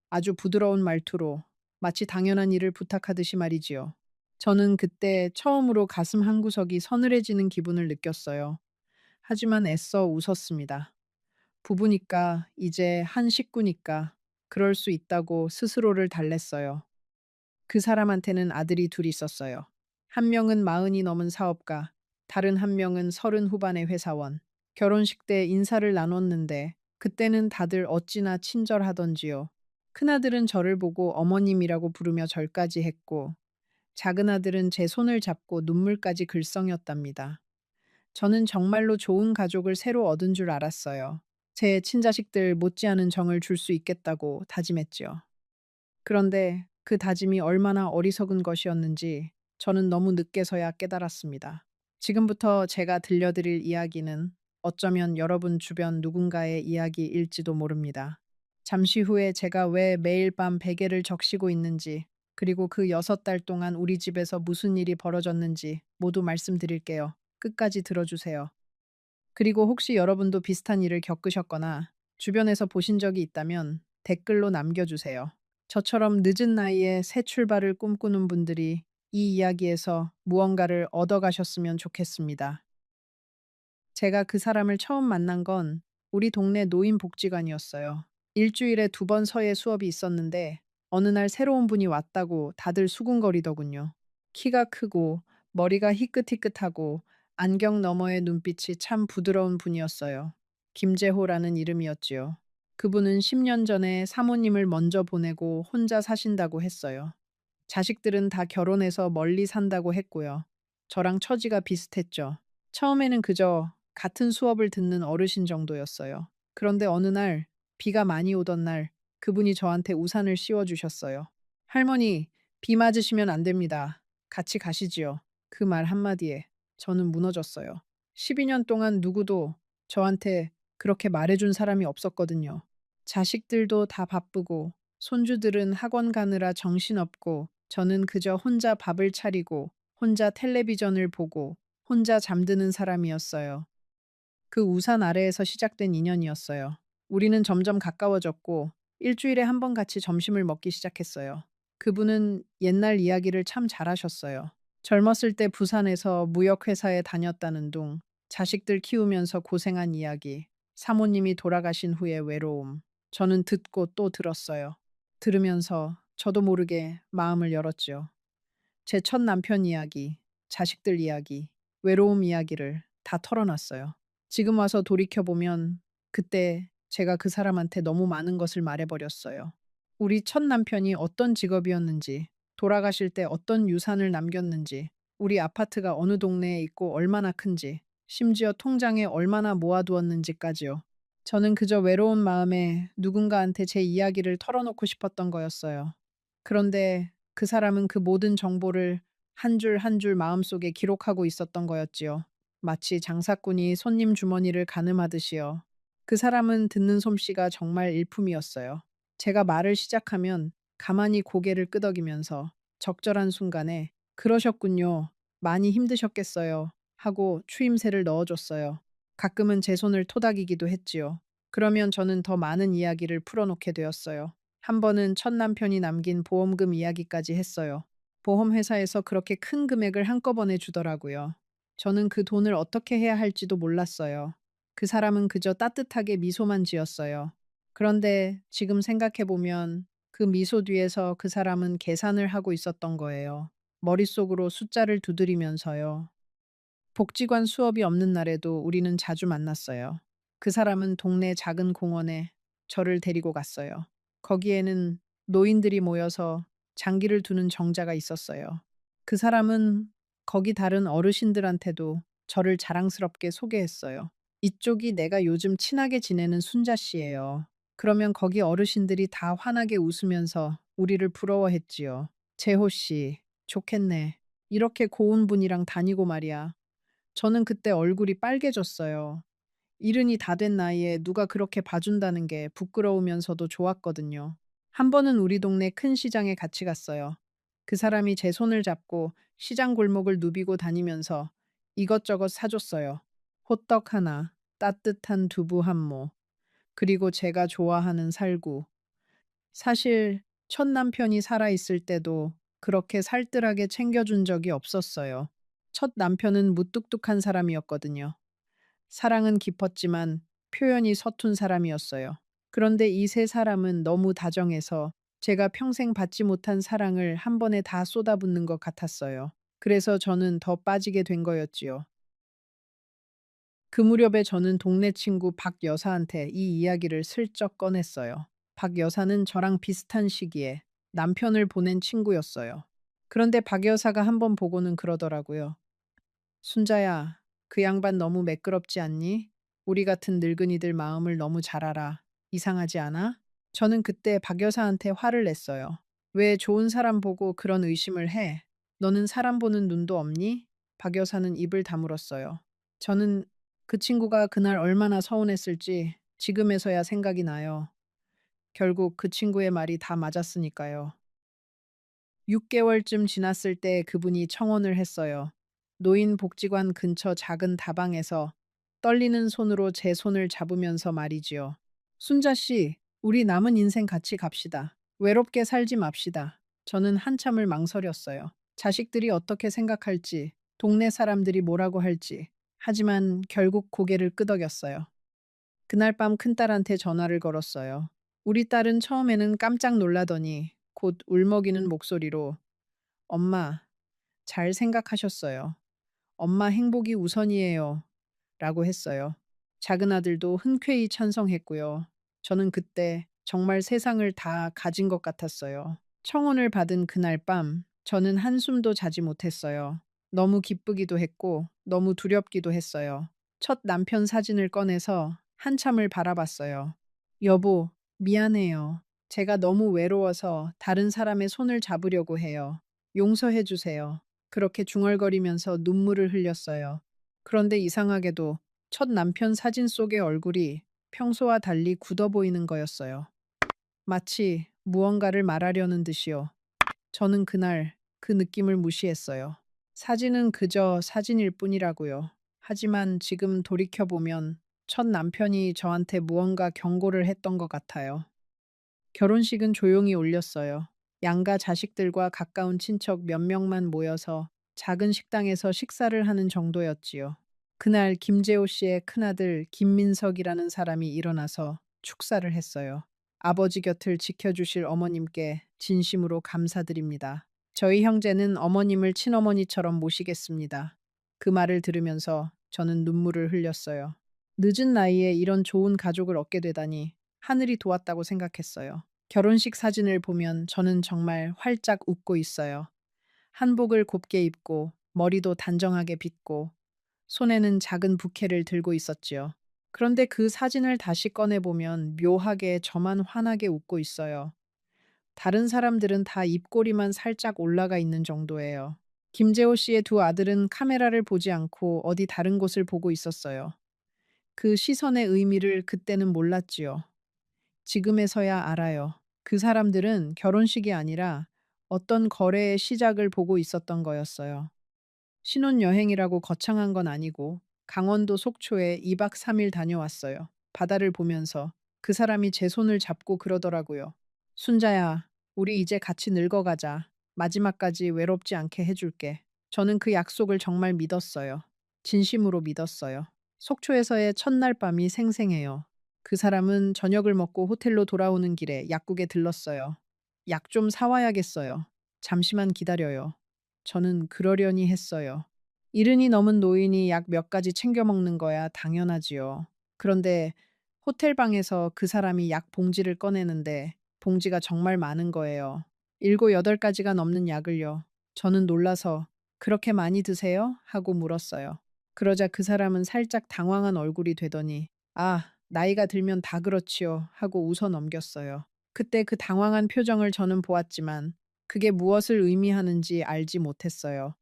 아주 부드러운 말투로 마치 당연한 일을 부탁하듯이 말이지요. 저는 그때 처음으로 가슴 한구석이 서늘해지는 기분을 느꼈어요. 하지만 애써 웃었습니다. 부부니까 이제 한 식구니까 그럴 수 있다고 스스로를 달랬어요. 그 사람한테는 아들이 둘 있었어요. 한 명은 40이 넘은 사업가, 다른 한 명은 30 후반의 회사원. 결혼식 때 인사를 나눴는데 그때는 다들 어찌나 친절하던지요. 큰아들은 저를 보고 어머님이라고 부르며 절까지 했고 작은 아들은 제 손을 잡고 눈물까지 글썽였답니다. 저는 정말로 좋은 가족을 새로 얻은 줄 알았어요. 제 친자식들 못지않은 정을 줄 수 있겠다고 다짐했지요. 그런데 그 다짐이 얼마나 어리석은 것이었는지 저는 너무 늦게서야 깨달았습니다. 지금부터 제가 들려드릴 이야기는 어쩌면 여러분 주변 누군가의 이야기일지도 모릅니다. 잠시 후에 제가 왜 매일 밤 베개를 적시고 있는지, 그리고 그 6달 동안 우리 집에서 무슨 일이 벌어졌는지 모두 말씀드릴게요. 끝까지 들어주세요. 그리고 혹시 여러분도 비슷한 일을 겪으셨거나 주변에서 보신 적이 있다면 댓글로 남겨주세요. 저처럼 늦은 나이에 새 출발을 꿈꾸는 분들이 이 이야기에서 무언가를 얻어가셨으면 좋겠습니다. 제가 그 사람을 처음 만난 건 우리 동네 노인복지관이었어요. 일주일에 2번 서예 수업이 있었는데 어느 날 새로운 분이 왔다고 다들 수군거리더군요. 키가 크고 머리가 희끗희끗하고 안경 너머의 눈빛이 참 부드러운 분이었어요. 김재호라는 이름이었지요. 그분은 10년 전에 사모님을 먼저 보내고 혼자 사신다고 했어요. 자식들은 다 결혼해서 멀리 산다고 했고요. 저랑 처지가 비슷했죠. 처음에는 그저 같은 수업을 듣는 어르신 정도였어요. 그런데 어느 날 비가 많이 오던 날 그분이 저한테 우산을 씌워주셨어요. 할머니, 비 맞으시면 안 됩니다. 같이 가시지요. 그 말 한마디에 저는 무너졌어요. 12년 동안 누구도 저한테 그렇게 말해준 사람이 없었거든요. 자식들도 다 바쁘고 손주들은 학원 가느라 정신없고 저는 그저 혼자 밥을 차리고 혼자 텔레비전을 보고 혼자 잠드는 사람이었어요. 그 우산 아래에서 시작된 인연이었어요. 우리는 점점 가까워졌고 일주일에 한 번 같이 점심을 먹기 시작했어요. 그분은 옛날 이야기를 참 잘하셨어요. 젊었을 때 부산에서 무역회사에 다녔다는 둥, 자식들 키우면서 고생한 이야기, 사모님이 돌아가신 후의 외로움. 저는 듣고 또 들었어요. 들으면서 저도 모르게 마음을 열었지요. 제 첫 남편 이야기, 자식들 이야기, 외로움 이야기를 다 털어놨어요. 지금 와서 돌이켜보면 그때 제가 그 사람한테 너무 많은 것을 말해버렸어요. 우리 첫 남편이 어떤 직업이었는지, 돌아가실 때 어떤 유산을 남겼는지, 우리 아파트가 어느 동네에 있고 얼마나 큰지, 심지어 통장에 얼마나 모아두었는지까지요. 저는 그저 외로운 마음에 누군가한테 제 이야기를 털어놓고 싶었던 거였어요. 그런데 그 사람은 그 모든 정보를 한 줄 한 줄 마음속에 기록하고 있었던 거였지요. 마치 장사꾼이 손님 주머니를 가늠하듯이요. 그 사람은 듣는 솜씨가 정말 일품이었어요. 제가 말을 시작하면 가만히 고개를 끄덕이면서 적절한 순간에 그러셨군요. 많이 힘드셨겠어요. 하고 추임새를 넣어줬어요. 가끔은 제 손을 토닥이기도 했지요. 그러면 저는 더 많은 이야기를 풀어놓게 되었어요. 한 번은 첫 남편이 남긴 보험금 이야기까지 했어요. 보험회사에서 그렇게 큰 금액을 한꺼번에 주더라고요. 저는 그 돈을 어떻게 해야 할지도 몰랐어요. 그 사람은 그저 따뜻하게 미소만 지었어요. 그런데 지금 생각해보면 그 미소 뒤에서 그 사람은 계산을 하고 있었던 거예요. 머릿속으로 숫자를 두드리면서요. 복지관 수업이 없는 날에도 우리는 자주 만났어요. 그 사람은 동네 작은 공원에 저를 데리고 갔어요. 거기에는 노인들이 모여서 장기를 두는 정자가 있었어요. 그 사람은 거기 다른 어르신들한테도 저를 자랑스럽게 소개했어요. 이쪽이 내가 요즘 친하게 지내는 순자 씨예요. 그러면 거기 어르신들이 다 환하게 웃으면서 우리를 부러워했지요. 재호 씨, 좋겠네. 이렇게 고운 분이랑 다니고 말이야. 저는 그때 얼굴이 빨개졌어요. 이른이 다 된 나이에 누가 그렇게 봐준다는 게 부끄러우면서도 좋았거든요. 한 번은 우리 동네 큰 시장에 같이 갔어요. 그 사람이 제 손을 잡고 시장 골목을 누비고 다니면서 이것저것 사줬어요. 호떡 하나, 따뜻한 두부 한 모, 그리고 제가 좋아하는 살구. 사실 첫 남편이 살아있을 때도 그렇게 살뜰하게 챙겨준 적이 없었어요. 첫 남편은 무뚝뚝한 사람이었거든요. 사랑은 깊었지만 표현이 서툰 사람이었어요. 그런데 이 세 사람은 너무 다정해서 제가 평생 받지 못한 사랑을 한 번에 다 쏟아붓는 것 같았어요. 그래서 저는 더 빠지게 된 거였지요. 그 무렵에 저는 동네 친구 박 여사한테 이 이야기를 슬쩍 꺼냈어요. 박 여사는 저랑 비슷한 시기에 남편을 보낸 친구였어요. 그런데 박 여사가 한 번 보고는 그러더라고요. 순자야, 그 양반 너무 매끄럽지 않니? 우리 같은 늙은이들 마음을 너무 잘 알아. 이상하지 않아? 저는 그때 박 여사한테 화를 냈어요. 왜 좋은 사람 보고 그런 의심을 해? 너는 사람 보는 눈도 없니? 박 여사는 입을 다물었어요. 저는 그 친구가 그날 얼마나 서운했을지 지금에서야 생각이 나요. 결국 그 친구의 말이 다 맞았으니까요. 6개월쯤 지났을 때 그분이 청혼을 했어요. 노인복지관 근처 작은 다방에서 떨리는 손으로 제 손을 잡으면서 말이지요. 순자 씨, 우리 남은 인생 같이 갑시다. 외롭게 살지 맙시다. 저는 한참을 망설였어요. 자식들이 어떻게 생각할지, 동네 사람들이 뭐라고 할지. 하지만 결국 고개를 끄덕였어요. 그날 밤 큰딸한테 전화를 걸었어요. 우리 딸은 처음에는 깜짝 놀라더니 곧 울먹이는 목소리로 엄마, 잘 생각하셨어요. 엄마 행복이 우선이에요. 라고 했어요. 작은 아들도 흔쾌히 찬성했고요. 저는 그때 정말 세상을 다 가진 것 같았어요. 청혼을 받은 그날 밤, 저는 한숨도 자지 못했어요. 너무 기쁘기도 했고, 너무 두렵기도 했어요. 첫 남편 사진을 꺼내서 한참을 바라봤어요. 여보, 미안해요. 제가 너무 외로워서 다른 사람의 손을 잡으려고 해요. 용서해 주세요. 그렇게 중얼거리면서 눈물을 흘렸어요. 그런데 이상하게도 첫 남편 사진 속의 얼굴이 평소와 달리 굳어 보이는 거였어요. 마치 무언가를 말하려는 듯이요. 저는 그날 그 느낌을 무시했어요. 사진은 그저 사진일 뿐이라고요. 하지만 지금 돌이켜보면 첫 남편이 저한테 무언가 경고를 했던 것 같아요. 결혼식은 조용히 올렸어요. 양가 자식들과 가까운 친척 몇 명만 모여서 작은 식당에서 식사를 하는 정도였지요. 그날 김재호 씨의 큰아들 김민석이라는 사람이 일어나서 축사를 했어요. 아버지 곁을 지켜주실 어머님께 진심으로 감사드립니다. 저희 형제는 어머님을 친어머니처럼 모시겠습니다. 그 말을 들으면서 저는 눈물을 흘렸어요. 늦은 나이에 이런 좋은 가족을 얻게 되다니 하늘이 도왔다고 생각했어요. 결혼식 사진을 보면 저는 정말 활짝 웃고 있어요. 한복을 곱게 입고 머리도 단정하게 빗고 손에는 작은 부케를 들고 있었지요. 그런데 그 사진을 다시 꺼내보면 묘하게 저만 환하게 웃고 있어요. 다른 사람들은 다 입꼬리만 살짝 올라가 있는 정도예요. 김재호 씨의 두 아들은 카메라를 보지 않고 어디 다른 곳을 보고 있었어요. 그 시선의 의미를 그때는 몰랐지요. 지금에서야 알아요. 그 사람들은 결혼식이 아니라 어떤 거래의 시작을 보고 있었던 거였어요. 신혼여행이라고 거창한 건 아니고 강원도 속초에 2박 3일 다녀왔어요. 바다를 보면서 그 사람이 제 손을 잡고 그러더라고요. 순자야, 우리 이제 같이 늙어가자. 마지막까지 외롭지 않게 해줄게. 저는 그 약속을 정말 믿었어요. 진심으로 믿었어요. 속초에서의 첫날 밤이 생생해요. 그 사람은 저녁을 먹고 호텔로 돌아오는 길에 약국에 들렀어요. 약 좀 사와야겠어요. 잠시만 기다려요. 저는 그러려니 했어요. 이른이 넘은 노인이 약 몇 가지 챙겨 먹는 거야 당연하지요. 그런데 호텔 방에서 그 사람이 약 봉지를 꺼내는데 봉지가 정말 많은 거예요. 7, 8가지가 넘는 약을요. 저는 놀라서 그렇게 많이 드세요? 하고 물었어요. 그러자 그 사람은 살짝 당황한 얼굴이 되더니 아, 나이가 들면 다 그렇지요. 하고 웃어 넘겼어요. 그때 그 당황한 표정을 저는 보았지만 그게 무엇을 의미하는지 알지 못했어요.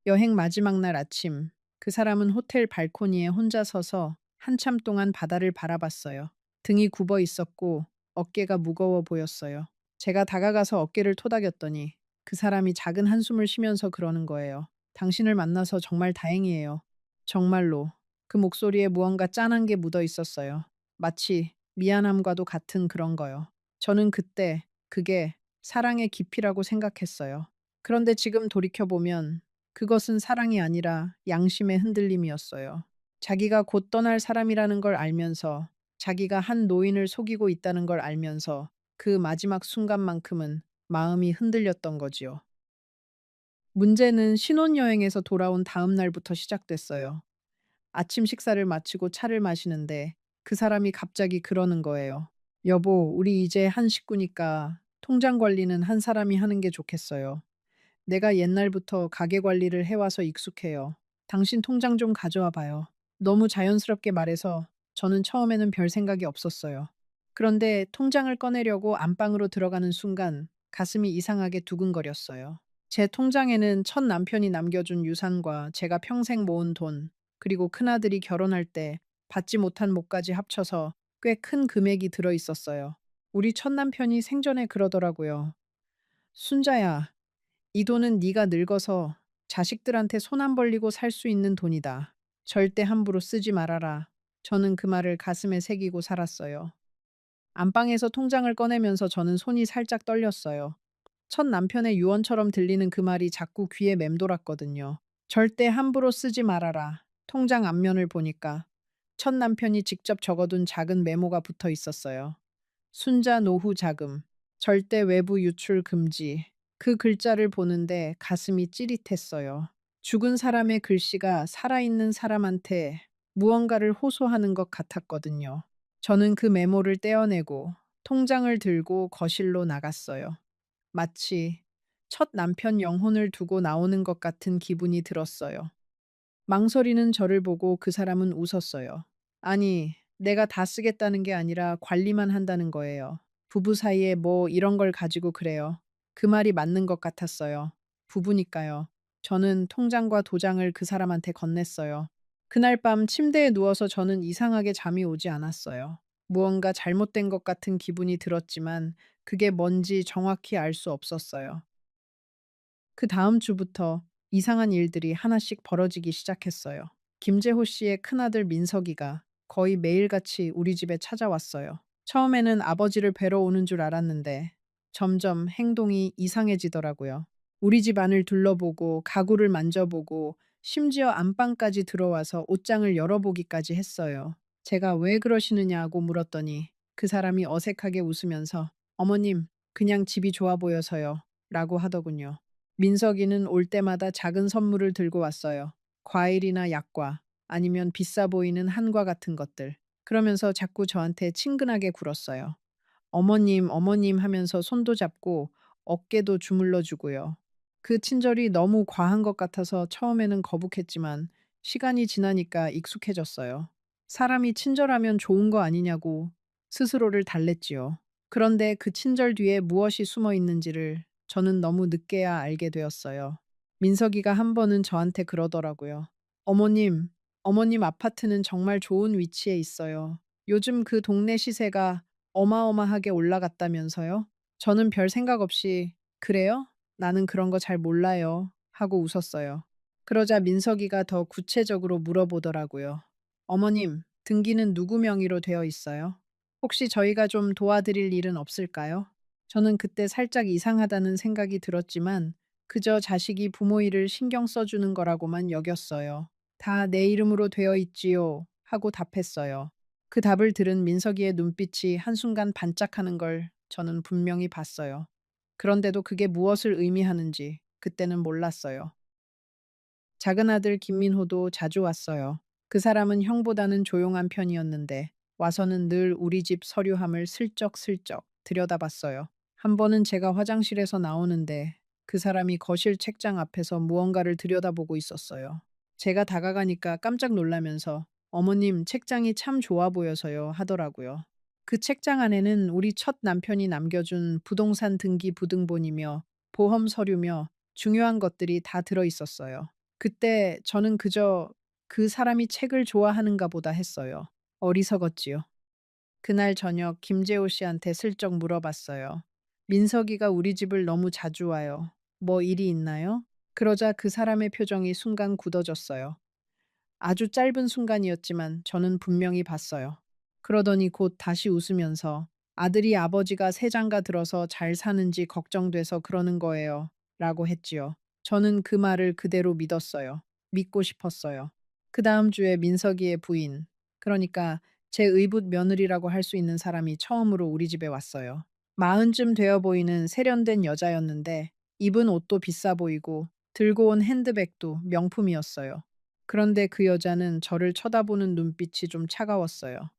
여행 마지막 날 아침, 그 사람은 호텔 발코니에 혼자 서서 한참 동안 바다를 바라봤어요. 등이 굽어 있었고 어깨가 무거워 보였어요. 제가 다가가서 어깨를 토닥였더니 그 사람이 작은 한숨을 쉬면서 그러는 거예요. 당신을 만나서 정말 다행이에요. 정말로. 그 목소리에 무언가 짠한 게 묻어 있었어요. 마치 미안함과도 같은 그런 거요. 저는 그때 그게 사랑의 깊이라고 생각했어요. 그런데 지금 돌이켜보면 그것은 사랑이 아니라 양심의 흔들림이었어요. 자기가 곧 떠날 사람이라는 걸 알면서 자기가 한 노인을 속이고 있다는 걸 알면서 그 마지막 순간만큼은 마음이 흔들렸던 거지요. 문제는 신혼여행에서 돌아온 다음 날부터 시작됐어요. 아침 식사를 마치고 차를 마시는데 그 사람이 갑자기 그러는 거예요. 여보, 우리 이제 한 식구니까 통장 관리는 한 사람이 하는 게 좋겠어요. 내가 옛날부터 가게 관리를 해와서 익숙해요. 당신 통장 좀 가져와 봐요. 너무 자연스럽게 말해서 저는 처음에는 별 생각이 없었어요. 그런데 통장을 꺼내려고 안방으로 들어가는 순간 가슴이 이상하게 두근거렸어요. 제 통장에는 첫 남편이 남겨준 유산과 제가 평생 모은 돈, 그리고 큰아들이 결혼할 때 받지 못한 몫까지 합쳐서 꽤 큰 금액이 들어 있었어요. 우리 첫 남편이 생전에 그러더라고요. 순자야, 이 돈은 네가 늙어서 자식들한테 손 안 벌리고 살 수 있는 돈이다. 절대 함부로 쓰지 말아라. 저는 그 말을 가슴에 새기고 살았어요. 안방에서 통장을 꺼내면서 저는 손이 살짝 떨렸어요. 첫 남편의 유언처럼 들리는 그 말이 자꾸 귀에 맴돌았거든요. 절대 함부로 쓰지 말아라. 통장 앞면을 보니까 첫 남편이 직접 적어둔 작은 메모가 붙어 있었어요. 순자 노후 자금, 절대 외부 유출 금지. 그 글자를 보는데 가슴이 찌릿했어요. 죽은 사람의 글씨가 살아있는 사람한테 무언가를 호소하는 것 같았거든요. 저는 그 메모를 떼어내고 통장을 들고 거실로 나갔어요. 마치 첫 남편 영혼을 두고 나오는 것 같은 기분이 들었어요. 망설이는 저를 보고 그 사람은 웃었어요. 아니, 내가 다 쓰겠다는 게 아니라 관리만 한다는 거예요. 부부 사이에 뭐 이런 걸 가지고 그래요. 그 말이 맞는 것 같았어요. 부부니까요. 저는 통장과 도장을 그 사람한테 건넸어요. 그날 밤 침대에 누워서 저는 이상하게 잠이 오지 않았어요. 무언가 잘못된 것 같은 기분이 들었지만 그게 뭔지 정확히 알 수 없었어요. 그 다음 주부터 이상한 일들이 하나씩 벌어지기 시작했어요. 김재호 씨의 큰아들 민석이가 거의 매일같이 우리 집에 찾아왔어요. 처음에는 아버지를 뵈러 오는 줄 알았는데 점점 행동이 이상해지더라고요. 우리 집 안을 둘러보고 가구를 만져보고 심지어 안방까지 들어와서 옷장을 열어보기까지 했어요. 제가 왜 그러시느냐고 물었더니 그 사람이 어색하게 웃으면서 어머님, 그냥 집이 좋아 보여서요. 라고 하더군요. 민석이는 올 때마다 작은 선물을 들고 왔어요. 과일이나 약과 아니면 비싸 보이는 한과 같은 것들. 그러면서 자꾸 저한테 친근하게 굴었어요. 어머님, 어머님 하면서 손도 잡고 어깨도 주물러 주고요. 그 친절이 너무 과한 것 같아서 처음에는 거북했지만 시간이 지나니까 익숙해졌어요. 사람이 친절하면 좋은 거 아니냐고 스스로를 달랬지요. 그런데 그 친절 뒤에 무엇이 숨어 있는지를 저는 너무 늦게야 알게 되었어요. 민석이가 한 번은 저한테 그러더라고요. 어머님, 어머님 아파트는 정말 좋은 위치에 있어요. 요즘 그 동네 시세가 어마어마하게 올라갔다면서요? 저는 별 생각 없이 그래요? 나는 그런 거 잘 몰라요. 하고 웃었어요. 그러자 민석이가 더 구체적으로 물어보더라고요. 어머님, 등기는 누구 명의로 되어 있어요? 혹시 저희가 좀 도와드릴 일은 없을까요? 저는 그때 살짝 이상하다는 생각이 들었지만 그저 자식이 부모 일을 신경 써주는 거라고만 여겼어요. 다 내 이름으로 되어 있지요. 하고 답했어요. 그 답을 들은 민석이의 눈빛이 한순간 반짝하는 걸 저는 분명히 봤어요. 그런데도 그게 무엇을 의미하는지 그때는 몰랐어요. 작은 아들 김민호도 자주 왔어요. 그 사람은 형보다는 조용한 편이었는데 와서는 늘 우리 집 서류함을 슬쩍슬쩍 들여다봤어요. 한 번은 제가 화장실에서 나오는데 그 사람이 거실 책장 앞에서 무언가를 들여다보고 있었어요. 제가 다가가니까 깜짝 놀라면서 어머님 책장이 참 좋아 보여서요 하더라고요. 그 책장 안에는 우리 첫 남편이 남겨준 부동산 등기 부등본이며 보험 서류며 중요한 것들이 다 들어 있었어요. 그때 저는 그저 '그 사람이 책을 좋아하는가 보다.' 했어요. 어리석었지요. 그날 저녁 김재호 씨한테 슬쩍 물어봤어요. "민석이가 우리 집을 너무 자주 와요. 뭐 일이 있나요?" 그러자 그 사람의 표정이 순간 굳어졌어요. 아주 짧은 순간이었지만 저는 분명히 봤어요. 그러더니 곧 다시 웃으면서 "아들이 아버지가 새 장가 들어서 잘 사는지 걱정돼서 그러는 거예요." 라고 했지요. 저는 그 말을 그대로 믿었어요. 믿고 싶었어요. 그다음 주에 민석이의 부인, 그러니까 제 의붓 며느리라고 할 수 있는 사람이 처음으로 우리 집에 왔어요. 마흔쯤 되어 보이는 세련된 여자였는데 입은 옷도 비싸 보이고 들고 온 핸드백도 명품이었어요. 그런데 그 여자는 저를 쳐다보는 눈빛이 좀 차가웠어요.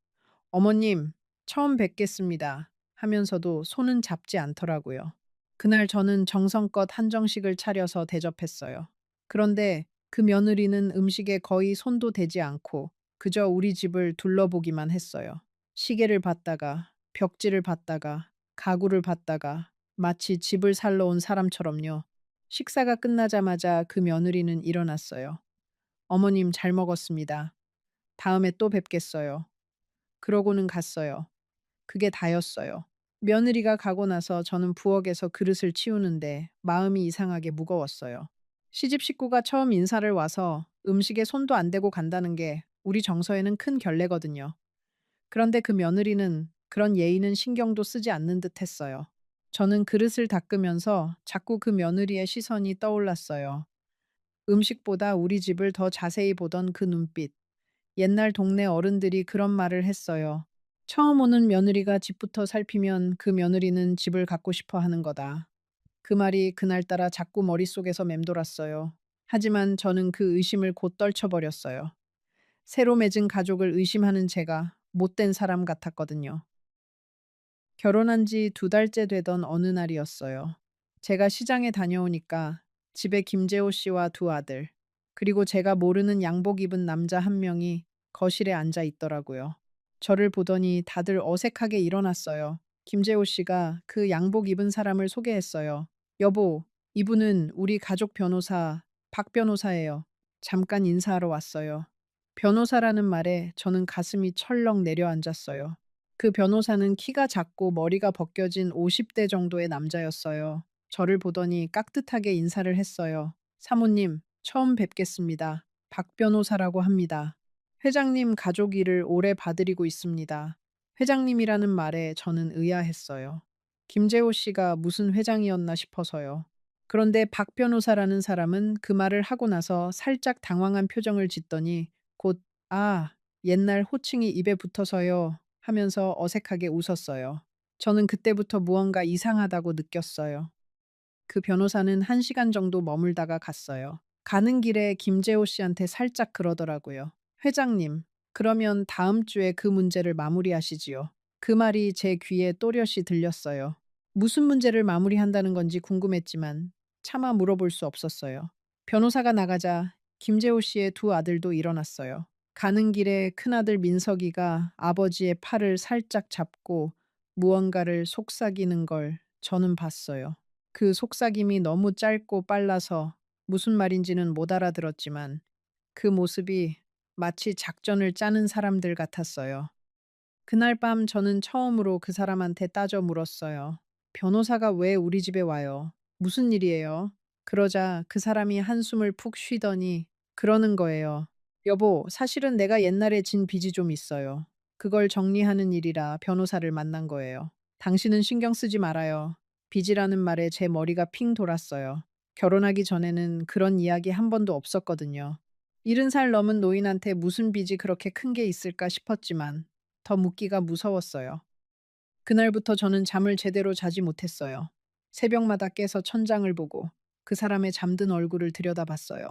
어머님, 처음 뵙겠습니다. 하면서도 손은 잡지 않더라고요. 그날 저는 정성껏 한정식을 차려서 대접했어요. 그런데 그 며느리는 음식에 거의 손도 대지 않고 그저 우리 집을 둘러보기만 했어요. 시계를 봤다가, 벽지를 봤다가, 가구를 봤다가, 마치 집을 살러 온 사람처럼요. 식사가 끝나자마자 그 며느리는 일어났어요. 어머님 잘 먹었습니다. 다음에 또 뵙겠어요. 그러고는 갔어요. 그게 다였어요. 며느리가 가고 나서 저는 부엌에서 그릇을 치우는데 마음이 이상하게 무거웠어요. 시집 식구가 처음 인사를 와서 음식에 손도 안 대고 간다는 게 우리 정서에는 큰 결례거든요. 그런데 그 며느리는 그런 예의는 신경도 쓰지 않는 듯 했어요. 저는 그릇을 닦으면서 자꾸 그 며느리의 시선이 떠올랐어요. 음식보다 우리 집을 더 자세히 보던 그 눈빛. 옛날 동네 어른들이 그런 말을 했어요. 처음 오는 며느리가 집부터 살피면 그 며느리는 집을 갖고 싶어 하는 거다. 그 말이 그날따라 자꾸 머릿속에서 맴돌았어요. 하지만 저는 그 의심을 곧 떨쳐버렸어요. 새로 맺은 가족을 의심하는 제가 못된 사람 같았거든요. 결혼한 지 2달째 되던 어느 날이었어요. 제가 시장에 다녀오니까 집에 김재호 씨와 2아들, 그리고 제가 모르는 양복 입은 남자 한 명이 거실에 앉아 있더라고요. 저를 보더니 다들 어색하게 일어났어요. 김재호 씨가 그 양복 입은 사람을 소개했어요. 여보, 이분은 우리 가족 변호사 박 변호사예요. 잠깐 인사하러 왔어요. 변호사라는 말에 저는 가슴이 철렁 내려앉았어요. 그 변호사는 키가 작고 머리가 벗겨진 50대 정도의 남자였어요. 저를 보더니 깍듯하게 인사를 했어요. 사모님, 처음 뵙겠습니다. 박 변호사라고 합니다. 회장님 가족 일을 오래 봐드리고 있습니다. 회장님이라는 말에 저는 의아했어요. 김재호 씨가 무슨 회장이었나 싶어서요. 그런데 박 변호사라는 사람은 그 말을 하고 나서 살짝 당황한 표정을 짓더니 곧, 아, 옛날 호칭이 입에 붙어서요. 하면서 어색하게 웃었어요. 저는 그때부터 무언가 이상하다고 느꼈어요. 그 변호사는 1시간 정도 머물다가 갔어요. 가는 길에 김재호 씨한테 살짝 그러더라고요. 회장님, 그러면 다음 주에 그 문제를 마무리하시지요. 그 말이 제 귀에 또렷이 들렸어요. 무슨 문제를 마무리한다는 건지 궁금했지만 차마 물어볼 수 없었어요. 변호사가 나가자 김재호 씨의 2아들도 일어났어요. 가는 길에 큰아들 민석이가 아버지의 팔을 살짝 잡고 무언가를 속삭이는 걸 저는 봤어요. 그 속삭임이 너무 짧고 빨라서 무슨 말인지는 못 알아들었지만 그 모습이 마치 작전을 짜는 사람들 같았어요. 그날 밤 저는 처음으로 그 사람한테 따져 물었어요. 변호사가 왜 우리 집에 와요? 무슨 일이에요? 그러자 그 사람이 한숨을 푹 쉬더니 그러는 거예요. 여보, 사실은 내가 옛날에 진 빚이 좀 있어요. 그걸 정리하는 일이라 변호사를 만난 거예요. 당신은 신경 쓰지 말아요. 빚이라는 말에 제 머리가 핑 돌았어요. 결혼하기 전에는 그런 이야기 한 번도 없었거든요. 70살 넘은 노인한테 무슨 빚이 그렇게 큰 게 있을까 싶었지만 더 묻기가 무서웠어요. 그날부터 저는 잠을 제대로 자지 못했어요. 새벽마다 깨서 천장을 보고 그 사람의 잠든 얼굴을 들여다봤어요.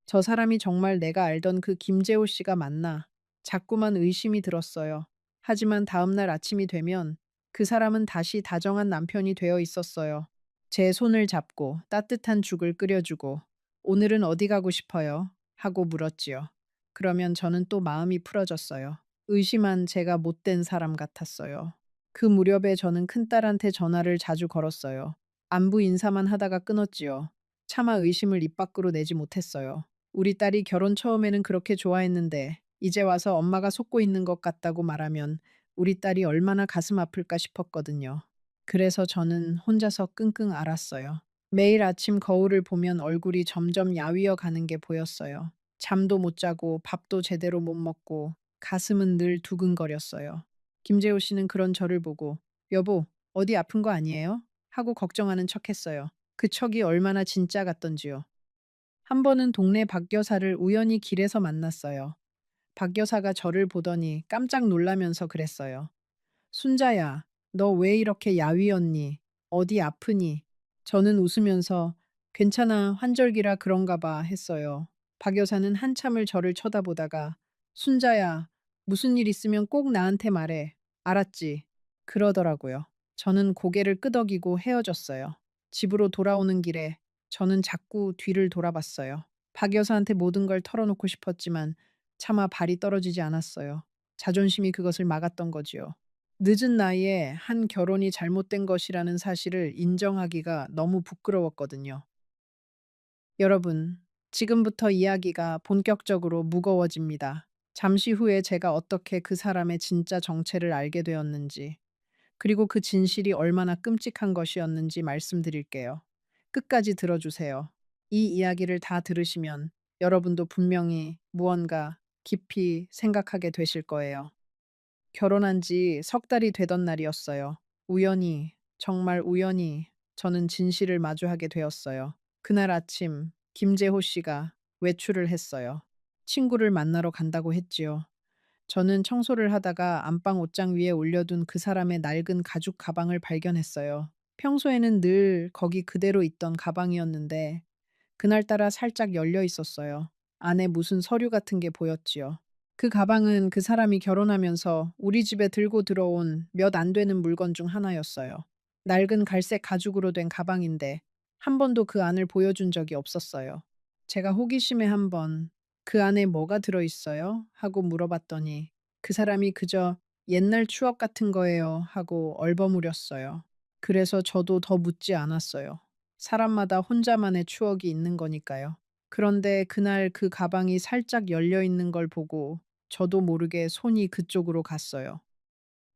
저 사람이 정말 내가 알던 그 김재호 씨가 맞나? 자꾸만 의심이 들었어요. 하지만 다음날 아침이 되면 그 사람은 다시 다정한 남편이 되어 있었어요. 제 손을 잡고 따뜻한 죽을 끓여주고 오늘은 어디 가고 싶어요? 하고 물었지요. 그러면 저는 또 마음이 풀어졌어요. 의심한 제가 못된 사람 같았어요. 그 무렵에 저는 큰딸한테 전화를 자주 걸었어요. 안부 인사만 하다가 끊었지요. 차마 의심을 입 밖으로 내지 못했어요. 우리 딸이 결혼 처음에는 그렇게 좋아했는데 이제 와서 엄마가 속고 있는 것 같다고 말하면 우리 딸이 얼마나 가슴 아플까 싶었거든요. 그래서 저는 혼자서 끙끙 앓았어요. 매일 아침 거울을 보면 얼굴이 점점 야위어 가는 게 보였어요. 잠도 못 자고 밥도 제대로 못 먹고 가슴은 늘 두근거렸어요. 김재호 씨는 그런 저를 보고 여보, 어디 아픈 거 아니에요? 하고 걱정하는 척했어요. 그 척이 얼마나 진짜 같던지요. 한 번은 동네 박 여사를 우연히 길에서 만났어요. 박 여사가 저를 보더니 깜짝 놀라면서 그랬어요. 순자야, 너 왜 이렇게 야위었니? 어디 아프니? 저는 웃으면서 괜찮아, 환절기라 그런가 봐 했어요. 박 여사는 한참을 저를 쳐다보다가 순자야, 무슨 일 있으면 꼭 나한테 말해. 알았지? 그러더라고요. 저는 고개를 끄덕이고 헤어졌어요. 집으로 돌아오는 길에 저는 자꾸 뒤를 돌아봤어요. 박 여사한테 모든 걸 털어놓고 싶었지만 차마 발이 떨어지지 않았어요. 자존심이 그것을 막았던 거지요. 늦은 나이에 한 결혼이 잘못된 것이라는 사실을 인정하기가 너무 부끄러웠거든요. 여러분, 지금부터 이야기가 본격적으로 무거워집니다. 잠시 후에 제가 어떻게 그 사람의 진짜 정체를 알게 되었는지, 그리고 그 진실이 얼마나 끔찍한 것이었는지 말씀드릴게요. 끝까지 들어주세요. 이 이야기를 다 들으시면 여러분도 분명히 무언가 깊이 생각하게 되실 거예요. 결혼한 지 석 달이 되던 날이었어요. 우연히 정말 우연히 저는 진실을 마주하게 되었어요. 그날 아침 김재호 씨가 외출을 했어요. 친구를 만나러 간다고 했지요. 저는 청소를 하다가 안방 옷장 위에 올려둔 그 사람의 낡은 가죽 가방을 발견했어요. 평소에는 늘 거기 그대로 있던 가방이었는데 그날따라 살짝 열려 있었어요. 안에 무슨 서류 같은 게 보였지요. 그 가방은 그 사람이 결혼하면서 우리 집에 들고 들어온 몇 안 되는 물건 중 하나였어요. 낡은 갈색 가죽으로 된 가방인데 한 번도 그 안을 보여준 적이 없었어요. 제가 호기심에 한번 그 안에 뭐가 들어있어요? 하고 물어봤더니 그 사람이 그저 옛날 추억 같은 거예요 하고 얼버무렸어요. 그래서 저도 더 묻지 않았어요. 사람마다 혼자만의 추억이 있는 거니까요. 그런데 그날 그 가방이 살짝 열려 있는 걸 보고 저도 모르게 손이 그쪽으로 갔어요.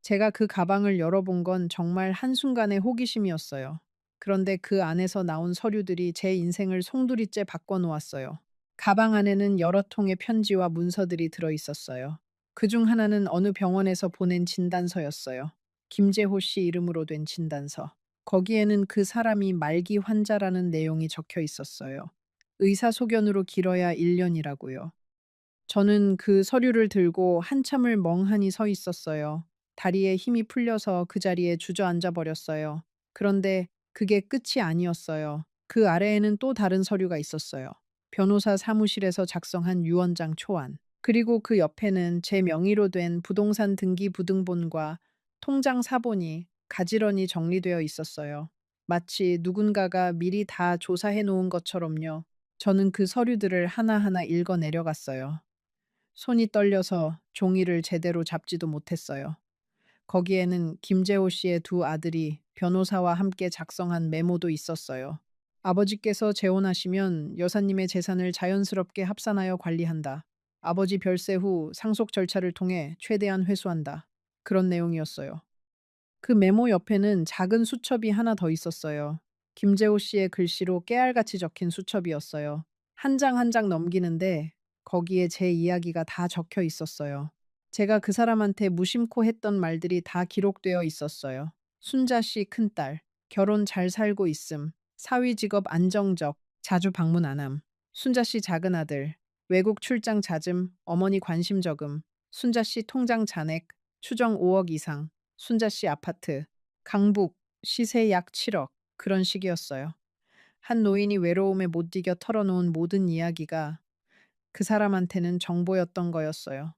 제가 그 가방을 열어본 건 정말 한순간의 호기심이었어요. 그런데 그 안에서 나온 서류들이 제 인생을 송두리째 바꿔놓았어요. 가방 안에는 여러 통의 편지와 문서들이 들어 있었어요. 그중 하나는 어느 병원에서 보낸 진단서였어요. 김재호 씨 이름으로 된 진단서. 거기에는 그 사람이 말기 환자라는 내용이 적혀 있었어요. 의사 소견으로 길어야 1년이라고요. 저는 그 서류를 들고 한참을 멍하니 서 있었어요. 다리에 힘이 풀려서 그 자리에 주저앉아 버렸어요. 그런데 그게 끝이 아니었어요. 그 아래에는 또 다른 서류가 있었어요. 변호사 사무실에서 작성한 유언장 초안. 그리고 그 옆에는 제 명의로 된 부동산 등기 부등본과 통장 사본이 가지런히 정리되어 있었어요. 마치 누군가가 미리 다 조사해 놓은 것처럼요. 저는 그 서류들을 하나하나 읽어 내려갔어요. 손이 떨려서 종이를 제대로 잡지도 못했어요. 거기에는 김재호 씨의 두 아들이 변호사와 함께 작성한 메모도 있었어요. 아버지께서 재혼하시면 여사님의 재산을 자연스럽게 합산하여 관리한다. 아버지 별세 후 상속 절차를 통해 최대한 회수한다. 그런 내용이었어요. 그 메모 옆에는 작은 수첩이 하나 더 있었어요. 김재호 씨의 글씨로 깨알같이 적힌 수첩이었어요. 한 장 한 장 넘기는데 거기에 제 이야기가 다 적혀 있었어요. 제가 그 사람한테 무심코 했던 말들이 다 기록되어 있었어요. 순자 씨 큰딸, 결혼 잘 살고 있음, 사위 직업 안정적, 자주 방문 안 함. 순자 씨 작은 아들, 외국 출장 잦음, 어머니 관심 적음. 순자 씨 통장 잔액, 추정 5억 이상. 순자 씨 아파트, 강북, 시세 약 7억. 그런 식이었어요. 한 노인이 외로움에 못 이겨 털어놓은 모든 이야기가 그 사람한테는 정보였던 거였어요.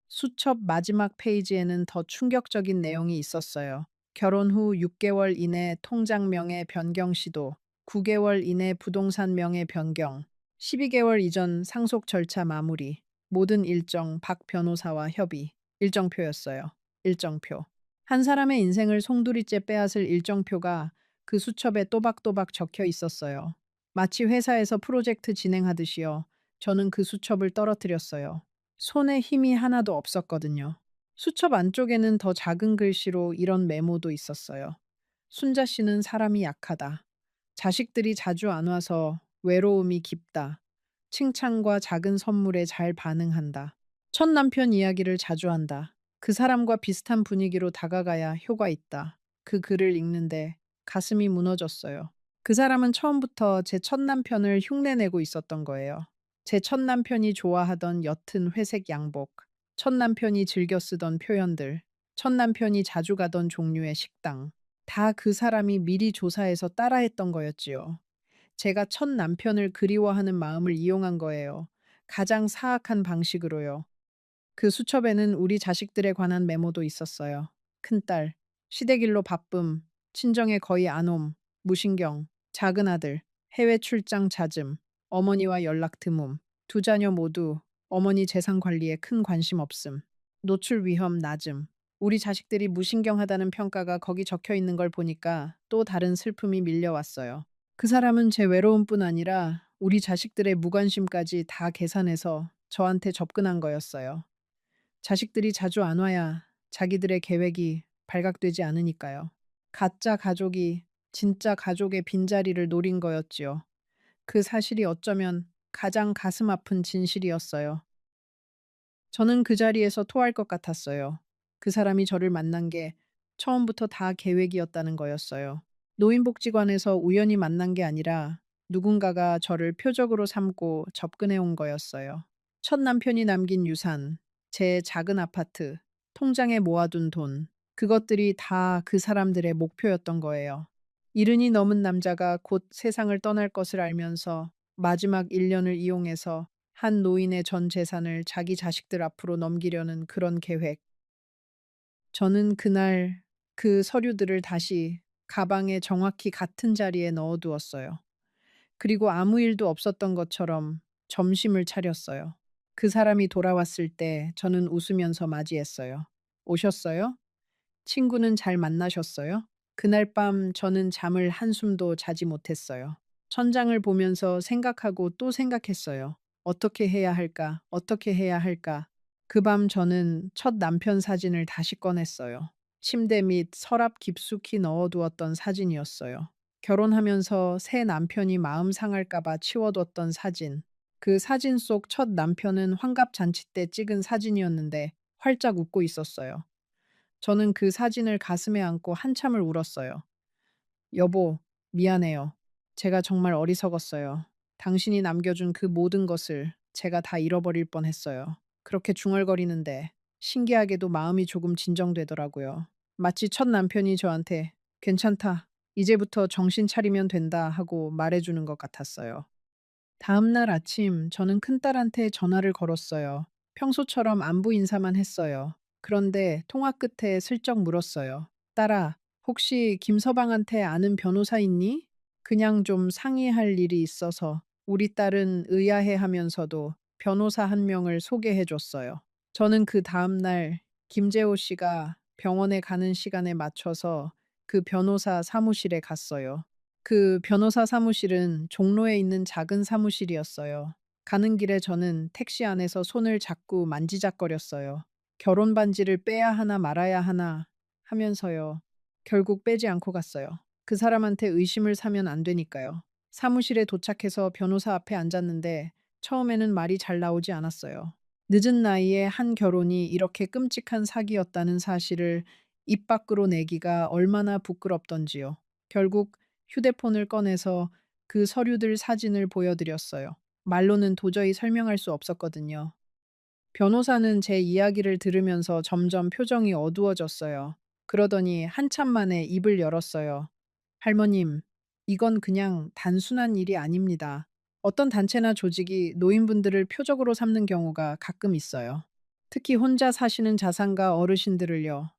수첩 마지막 페이지에는 더 충격적인 내용이 있었어요. 결혼 후 6개월 이내 통장 명의 변경 시도, 9개월 이내 부동산 명의 변경, 12개월 이전 상속 절차 마무리, 모든 일정 박 변호사와 협의, 일정표였어요. 일정표. 한 사람의 인생을 송두리째 빼앗을 일정표가 그 수첩에 또박또박 적혀 있었어요. 마치 회사에서 프로젝트 진행하듯이요. 저는 그 수첩을 떨어뜨렸어요. 손에 힘이 하나도 없었거든요. 수첩 안쪽에는 더 작은 글씨로 이런 메모도 있었어요. 순자 씨는 사람이 약하다. 자식들이 자주 안 와서 외로움이 깊다. 칭찬과 작은 선물에 잘 반응한다. 첫 남편 이야기를 자주 한다. 그 사람과 비슷한 분위기로 다가가야 효과 있다. 그 글을 읽는데 가슴이 무너졌어요. 그 사람은 처음부터 제 첫 남편을 흉내내고 있었던 거예요. 제 첫 남편이 좋아하던 옅은 회색 양복, 첫 남편이 즐겨 쓰던 표현들, 첫 남편이 자주 가던 종류의 식당, 다 그 사람이 미리 조사해서 따라했던 거였지요. 제가 첫 남편을 그리워하는 마음을 이용한 거예요. 가장 사악한 방식으로요. 그 수첩에는 우리 자식들에 관한 메모도 있었어요. 큰딸, 시댁일로 바쁨, 친정에 거의 안 옴, 무신경, 작은 아들, 해외 출장 잦음, 어머니와 연락 드문, 두 자녀 모두 어머니 재산 관리에 큰 관심 없음, 노출 위험 낮음. 우리 자식들이 무신경하다는 평가가 거기 적혀 있는 걸 보니까 또 다른 슬픔이 밀려왔어요. 그 사람은 제 외로움뿐 아니라 우리 자식들의 무관심까지 다 계산해서 저한테 접근한 거였어요. 자식들이 자주 안 와야 자기들의 계획이 발각되지 않으니까요. 가짜 가족이 진짜 가족의 빈자리를 노린 거였지요. 그 사실이 어쩌면 가장 가슴 아픈 진실이었어요. 저는 그 자리에서 토할 것 같았어요. 그 사람이 저를 만난 게 처음부터 다 계획이었다는 거였어요. 노인복지관에서 우연히 만난 게 아니라 누군가가 저를 표적으로 삼고 접근해 온 거였어요. 첫 남편이 남긴 유산, 제 작은 아파트, 통장에 모아둔 돈, 그것들이 다 그 사람들의 목표였던 거예요. 이른이 넘은 남자가 곧 세상을 떠날 것을 알면서 마지막 1년을 이용해서 한 노인의 전 재산을 자기 자식들 앞으로 넘기려는 그런 계획. 저는 그날 그 서류들을 다시 가방에 정확히 같은 자리에 넣어두었어요. 그리고 아무 일도 없었던 것처럼 점심을 차렸어요. 그 사람이 돌아왔을 때 저는 웃으면서 맞이했어요. 오셨어요? 친구는 잘 만나셨어요? 그날 밤 저는 잠을 한숨도 자지 못했어요. 천장을 보면서 생각하고 또 생각했어요. 어떻게 해야 할까? 어떻게 해야 할까? 그 밤 저는 첫 남편 사진을 다시 꺼냈어요. 침대 밑 서랍 깊숙이 넣어두었던 사진이었어요. 결혼하면서 새 남편이 마음 상할까봐 치워뒀던 사진. 그 사진 속 첫 남편은 환갑잔치 때 찍은 사진이었는데 활짝 웃고 있었어요. 저는 그 사진을 가슴에 안고 한참을 울었어요. 여보, 미안해요. 제가 정말 어리석었어요. 당신이 남겨준 그 모든 것을 제가 다 잃어버릴 뻔했어요. 그렇게 중얼거리는데 신기하게도 마음이 조금 진정되더라고요. 마치 첫 남편이 저한테 괜찮다. 이제부터 정신 차리면 된다 하고 말해주는 것 같았어요. 다음 날 아침 저는 큰딸한테 전화를 걸었어요. 평소처럼 안부 인사만 했어요. 그런데 통화 끝에 슬쩍 물었어요. 딸아, 혹시 김서방한테 아는 변호사 있니? 그냥 좀 상의할 일이 있어서 우리 딸은 의아해 하면서도 변호사 한 명을 소개해 줬어요. 저는 그 다음 날 김재호 씨가 병원에 가는 시간에 맞춰서 그 변호사 사무실에 갔어요. 그 변호사 사무실은 종로에 있는 작은 사무실이었어요. 가는 길에 저는 택시 안에서 손을 잡고 만지작거렸어요. 결혼 반지를 빼야 하나 말아야 하나 하면서요. 결국 빼지 않고 갔어요. 그 사람한테 의심을 사면 안 되니까요. 사무실에 도착해서 변호사 앞에 앉았는데 처음에는 말이 잘 나오지 않았어요. 늦은 나이에 한 결혼이 이렇게 끔찍한 사기였다는 사실을 입 밖으로 내기가 얼마나 부끄럽던지요. 결국 휴대폰을 꺼내서 그 서류들 사진을 보여드렸어요. 말로는 도저히 설명할 수 없었거든요. 변호사는 제 이야기를 들으면서 점점 표정이 어두워졌어요. 그러더니 한참 만에 입을 열었어요. 할머님, 이건 그냥 단순한 일이 아닙니다. 어떤 단체나 조직이 노인분들을 표적으로 삼는 경우가 가끔 있어요. 특히 혼자 사시는 자산가 어르신들을요.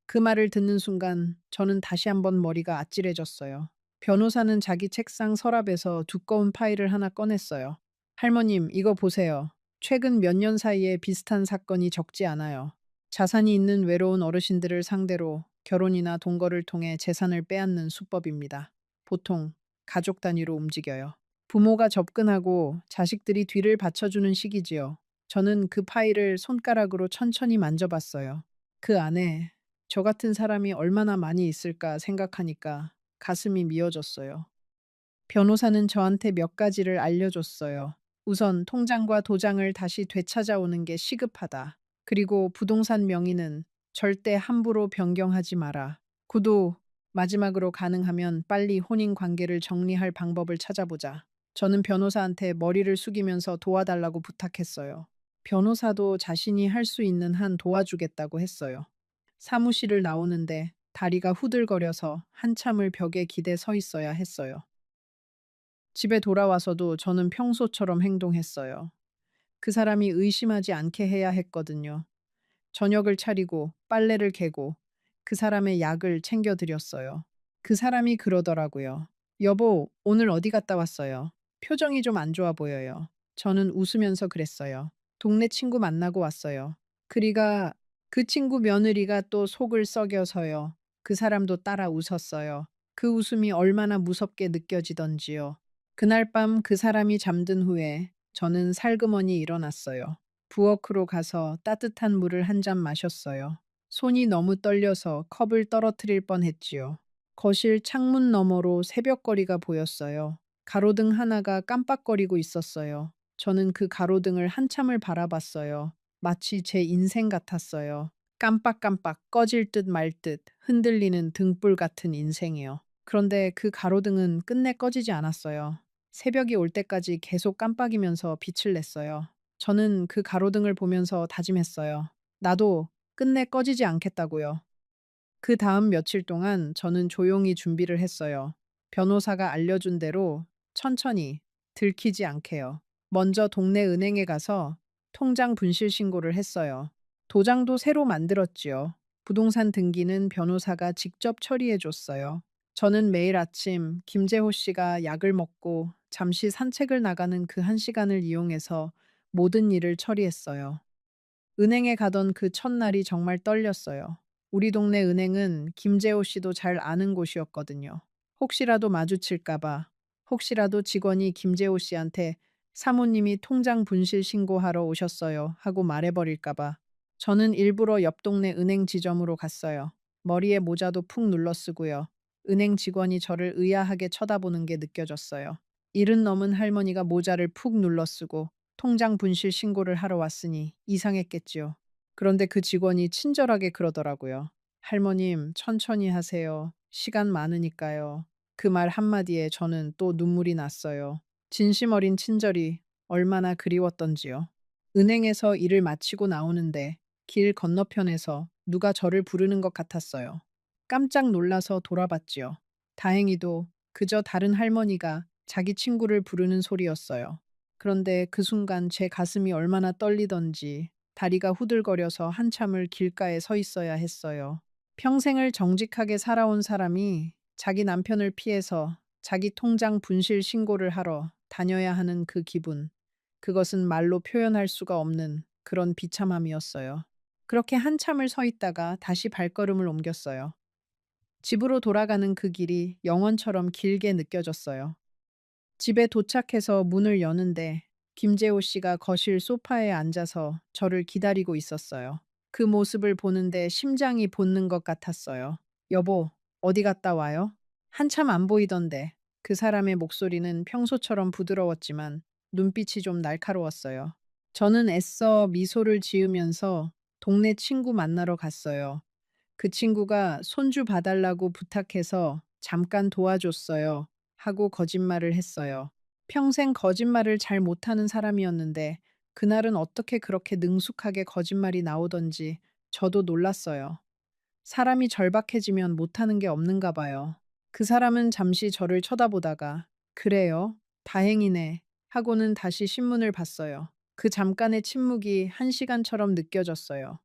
그 말을 듣는 순간 저는 다시 한번 머리가 아찔해졌어요. 변호사는 자기 책상 서랍에서 두꺼운 파일을 하나 꺼냈어요. 할머님, 이거 보세요. 최근 몇 년 사이에 비슷한 사건이 적지 않아요. 자산이 있는 외로운 어르신들을 상대로 결혼이나 동거를 통해 재산을 빼앗는 수법입니다. 보통 가족 단위로 움직여요. 부모가 접근하고 자식들이 뒤를 받쳐주는 시기지요. 저는 그 파일을 손가락으로 천천히 만져봤어요. 그 안에 저 같은 사람이 얼마나 많이 있을까 생각하니까 가슴이 미어졌어요. 변호사는 저한테 몇 가지를 알려줬어요. 우선 통장과 도장을 다시 되찾아오는 게 시급하다. 그리고 부동산 명의는 절대 함부로 변경하지 마라. 구도 마지막으로 가능하면 빨리 혼인 관계를 정리할 방법을 찾아보자. 저는 변호사한테 머리를 숙이면서 도와달라고 부탁했어요. 변호사도 자신이 할 수 있는 한 도와주겠다고 했어요. 사무실을 나오는데 다리가 후들거려서 한참을 벽에 기대 서 있어야 했어요. 집에 돌아와서도 저는 평소처럼 행동했어요. 그 사람이 의심하지 않게 해야 했거든요. 저녁을 차리고 빨래를 개고 그 사람의 약을 챙겨드렸어요. 그 사람이 그러더라고요. 여보, 오늘 어디 갔다 왔어요? 표정이 좀 안 좋아 보여요. 저는 웃으면서 그랬어요. 동네 친구 만나고 왔어요. 그리가 그 친구 며느리가 또 속을 썩여서요. 그 사람도 따라 웃었어요. 그 웃음이 얼마나 무섭게 느껴지던지요. 그날 밤 그 사람이 잠든 후에 저는 살그머니 일어났어요. 부엌으로 가서 따뜻한 물을 한 잔 마셨어요. 손이 너무 떨려서 컵을 떨어뜨릴 뻔했지요. 거실 창문 너머로 새벽거리가 보였어요. 가로등 하나가 깜빡거리고 있었어요. 저는 그 가로등을 한참을 바라봤어요. 마치 제 인생 같았어요. 깜빡깜빡 꺼질 듯 말 듯 흔들리는 등불 같은 인생이요. 그런데 그 가로등은 끝내 꺼지지 않았어요. 새벽이 올 때까지 계속 깜빡이면서 빛을 냈어요. 저는 그 가로등을 보면서 다짐했어요. 나도 끝내 꺼지지 않겠다고요. 그 다음 며칠 동안 저는 조용히 준비를 했어요. 변호사가 알려준 대로 천천히 들키지 않게요. 먼저 동네 은행에 가서 통장 분실 신고를 했어요. 도장도 새로 만들었지요. 부동산 등기는 변호사가 직접 처리해 줬어요. 저는 매일 아침 김재호 씨가 약을 먹고 잠시 산책을 나가는 그 한 시간을 이용해서 모든 일을 처리했어요. 은행에 가던 그 첫날이 정말 떨렸어요. 우리 동네 은행은 김재호 씨도 잘 아는 곳이었거든요. 혹시라도 마주칠까봐, 혹시라도 직원이 김재호 씨한테 사모님이 통장 분실 신고하러 오셨어요 하고 말해버릴까봐 저는 일부러 옆 동네 은행 지점으로 갔어요. 머리에 모자도 푹 눌러 쓰고요. 은행 직원이 저를 의아하게 쳐다보는 게 느껴졌어요. 일흔 넘은 할머니가 모자를 푹 눌러 쓰고 통장 분실 신고를 하러 왔으니 이상했겠지요. 그런데 그 직원이 친절하게 그러더라고요. 할머님, 천천히 하세요. 시간 많으니까요. 그 말 한마디에 저는 또 눈물이 났어요. 진심 어린 친절이 얼마나 그리웠던지요. 은행에서 일을 마치고 나오는데 길 건너편에서 누가 저를 부르는 것 같았어요. 깜짝 놀라서 돌아봤지요. 다행히도 그저 다른 할머니가 자기 친구를 부르는 소리였어요. 그런데 그 순간 제 가슴이 얼마나 떨리던지 다리가 후들거려서 한참을 길가에 서 있어야 했어요. 평생을 정직하게 살아온 사람이 자기 남편을 피해서 자기 통장 분실 신고를 하러 다녀야 하는 그 기분. 그것은 말로 표현할 수가 없는 그런 비참함이었어요. 그렇게 한참을 서 있다가 다시 발걸음을 옮겼어요. 집으로 돌아가는 그 길이 영원처럼 길게 느껴졌어요. 집에 도착해서 문을 여는데 김재호 씨가 거실 소파에 앉아서 저를 기다리고 있었어요. 그 모습을 보는데 심장이 돋는 것 같았어요. 여보, 어디 갔다 와요? 한참 안 보이던데 그 사람의 목소리는 평소처럼 부드러웠지만 눈빛이 좀 날카로웠어요. 저는 애써 미소를 지으면서 동네 친구 만나러 갔어요. 그 친구가 손주 봐달라고 부탁해서 잠깐 도와줬어요. 하고 거짓말을 했어요. 평생 거짓말을 잘 못하는 사람이었는데 그날은 어떻게 그렇게 능숙하게 거짓말이 나오던지 저도 놀랐어요. 사람이 절박해지면 못하는 게 없는가 봐요. 그 사람은 잠시 저를 쳐다보다가 그래요? 다행이네. 하고는 다시 신문을 봤어요. 그 잠깐의 침묵이 한 시간처럼 느껴졌어요.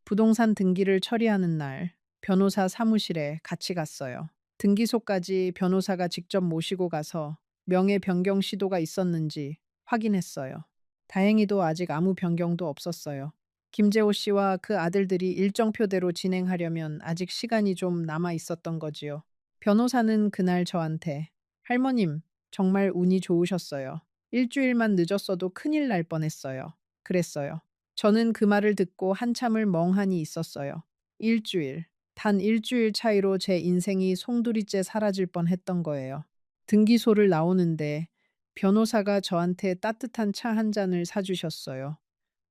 부동산 등기를 처리하는 날, 변호사 사무실에 같이 갔어요. 등기소까지 변호사가 직접 모시고 가서 명예 변경 시도가 있었는지 확인했어요. 다행히도 아직 아무 변경도 없었어요. 김재호 씨와 그 아들들이 일정표대로 진행하려면 아직 시간이 좀 남아 있었던 거지요. 변호사는 그날 저한테 할머님, 정말 운이 좋으셨어요. 일주일만 늦었어도 큰일 날 뻔했어요. 그랬어요. 저는 그 말을 듣고 한참을 멍하니 있었어요. 일주일. 단 일주일 차이로 제 인생이 송두리째 사라질 뻔했던 거예요. 등기소를 나오는데 변호사가 저한테 따뜻한 차 한 잔을 사주셨어요.